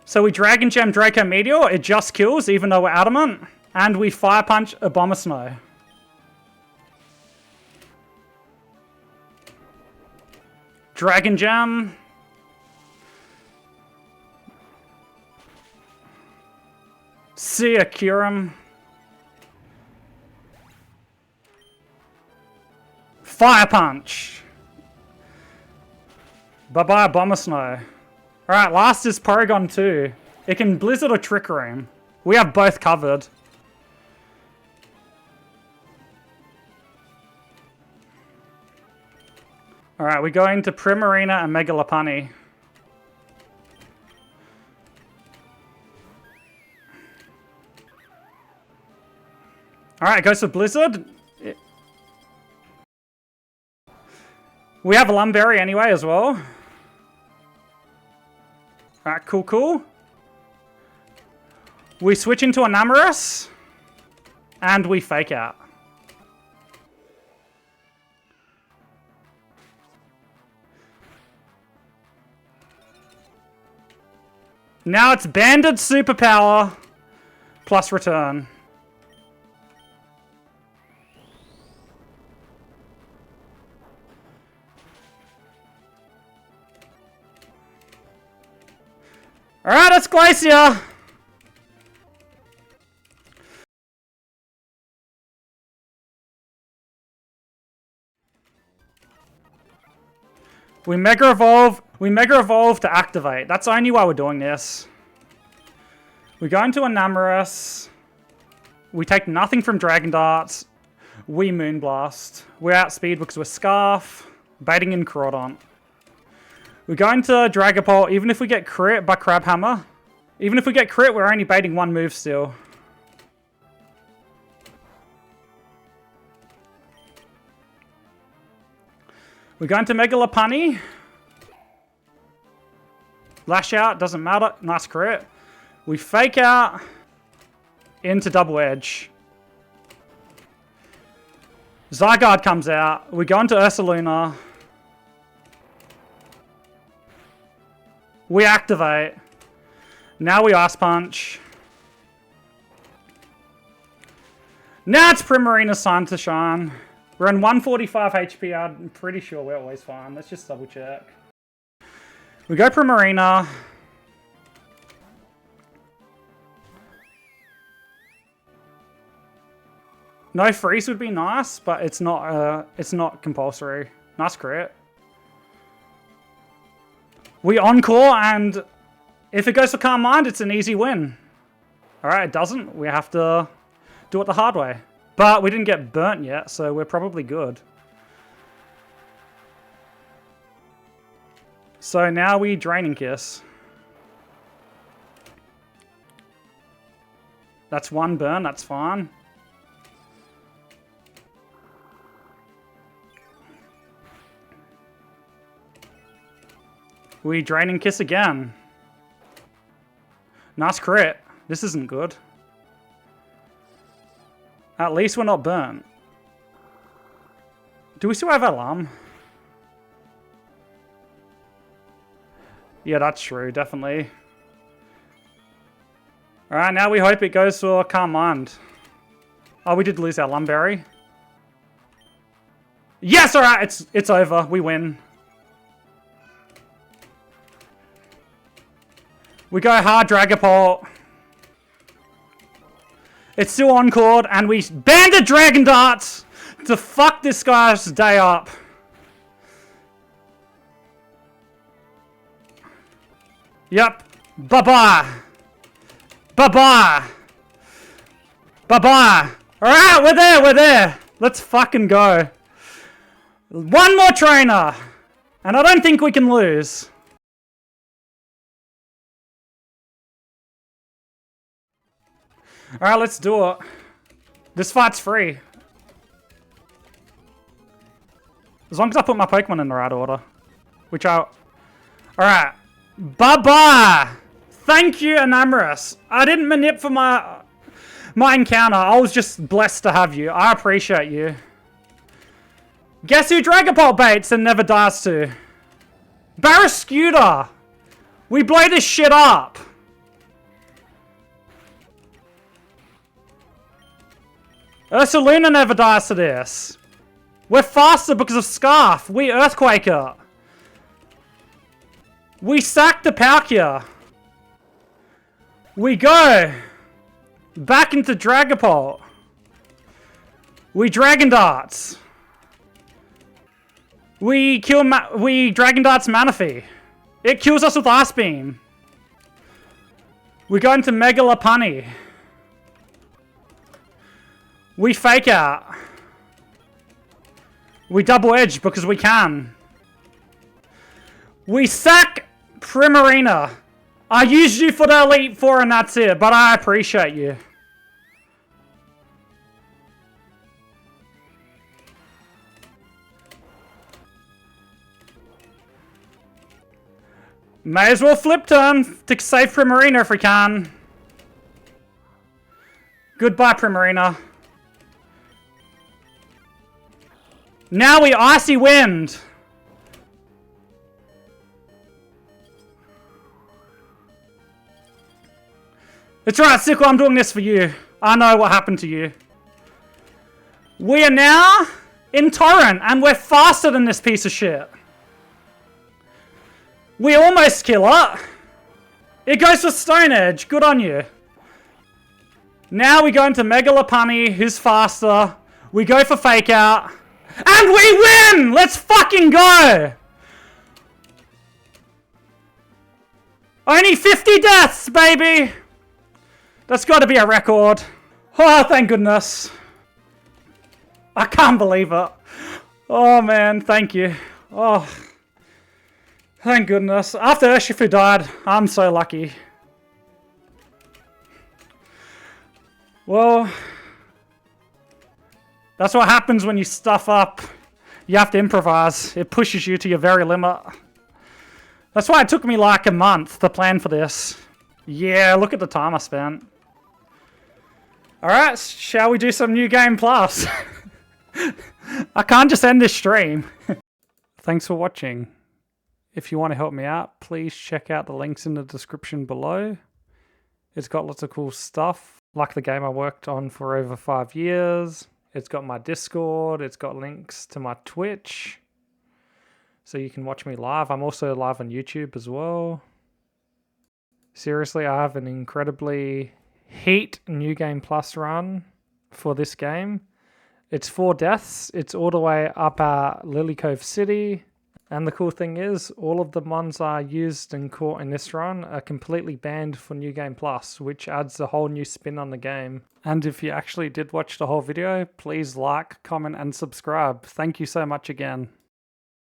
So we Dragon Gem Draco Meteor. It just kills, even though we're adamant. And we Fire Punch Abomasnow. Dragon Gem. See ya, Kyurem. Fire Punch. Bye-bye, Abomasnow. Alright, last is Porygon 2. It can Blizzard or Trick Room. We have both covered. Alright, we go into Primarina and Mega Lopunny. Alright, it goes for Blizzard. We have a Lumberry anyway as well. Alright, cool. We switch into a Namarus. And we Fake Out. Now it's Banded Superpower plus Return. Alright, it's Glacier! We Mega Evolve to activate. That's only why we're doing this. We go into a Namarus. We take nothing from Dragon Darts. We Moonblast. We're outspeed because we're Scarf. Baiting in Crawdont. We go into Dragapult, even if we get crit by Crabhammer. Even if we get crit, we're only baiting one move still. We go into Mega Lopunny. Lash Out, doesn't matter. Nice crit. We Fake Out into Double Edge. Zygarde comes out. We go into Ursaluna. We activate. Now we Ice Punch. Now it's Primarina's time to shine. We're on 145 HP. I'm pretty sure we're always fine. Let's just double check. We go Primarina. No freeze would be nice, but it's not compulsory. Nice crit. We Encore, and if it goes for Calm Mind, it's an easy win. Alright, it doesn't. We have to do it the hard way. But we didn't get burnt yet, so we're probably good. So now we Draining Kiss. That's one burn, that's fine. We Draining Kiss again. Nice crit. This isn't good. At least we're not burnt. Do we still have alarm? Yeah, that's true, definitely. Alright, now we hope it goes for Calm Mind. Oh, we did lose our Lumberry. Yes, alright, it's over. We win. We go hard Dragapult. It's still Encored, and we banded Dragon Darts to fuck this guy's day up. Yep. Bye-bye. Bye-bye. Bye-bye. Alright, we're there. Let's fucking go. One more trainer. And I don't think we can lose. Alright, let's do it. This fight's free. As long as I put my Pokemon in the right order. Which I... Alright. Bye-bye! Thank you, Enamorous. I didn't manip for my encounter. I was just blessed to have you. I appreciate you. Guess who Dragapult baits and never dies to? Barrascuda! We blow this shit up! Ursaluna never dies to this. We're faster because of Scarf. We Earthquaker. We sack the Palkia. We go back into Dragapult. We Dragon Darts. We Dragon Darts Manaphy. It kills us with Ice Beam. We go into Mega Lopunny. We Fake Out. We Double Edge because we can. We sack Primarina. I used you for the Elite Four and that's it, but I appreciate you. May as well flip turn to save Primarina if we can. Goodbye, Primarina. Now we Icy Wind. It's right, Sickle, I'm doing this for you. I know what happened to you. We are now in Torrent, and we're faster than this piece of shit. We almost kill it. It goes for Stone Edge. Good on you. Now we go into Mega Lopunny, who's faster. We go for Fake Out. And we win! Let's fucking go! Only 50 deaths, baby! That's got to be a record. Oh, thank goodness. I can't believe it. Oh, man, thank you. Oh, thank goodness. After Urshifu died, I'm so lucky. Well, that's what happens when you stuff up. You have to improvise. It pushes you to your very limit. That's why it took me like a month to plan for this. Yeah, look at the time I spent. Alright, shall we do some New Game Plus? I can't just end this stream. Thanks for watching. If you want to help me out, please check out the links in the description below. It's got lots of cool stuff, like the game I worked on for over 5 years. It's got my Discord. It's got links to my Twitch, so you can watch me live. I'm also live on YouTube as well. Seriously, I have an incredibly heat New Game Plus run for this game. It's 4 deaths. It's all the way up at Lilycove City. And the cool thing is, all of the mons I used and caught in this run are completely banned for New Game Plus, which adds a whole new spin on the game. And if you actually did watch the whole video, please like, comment, and subscribe. Thank you so much again.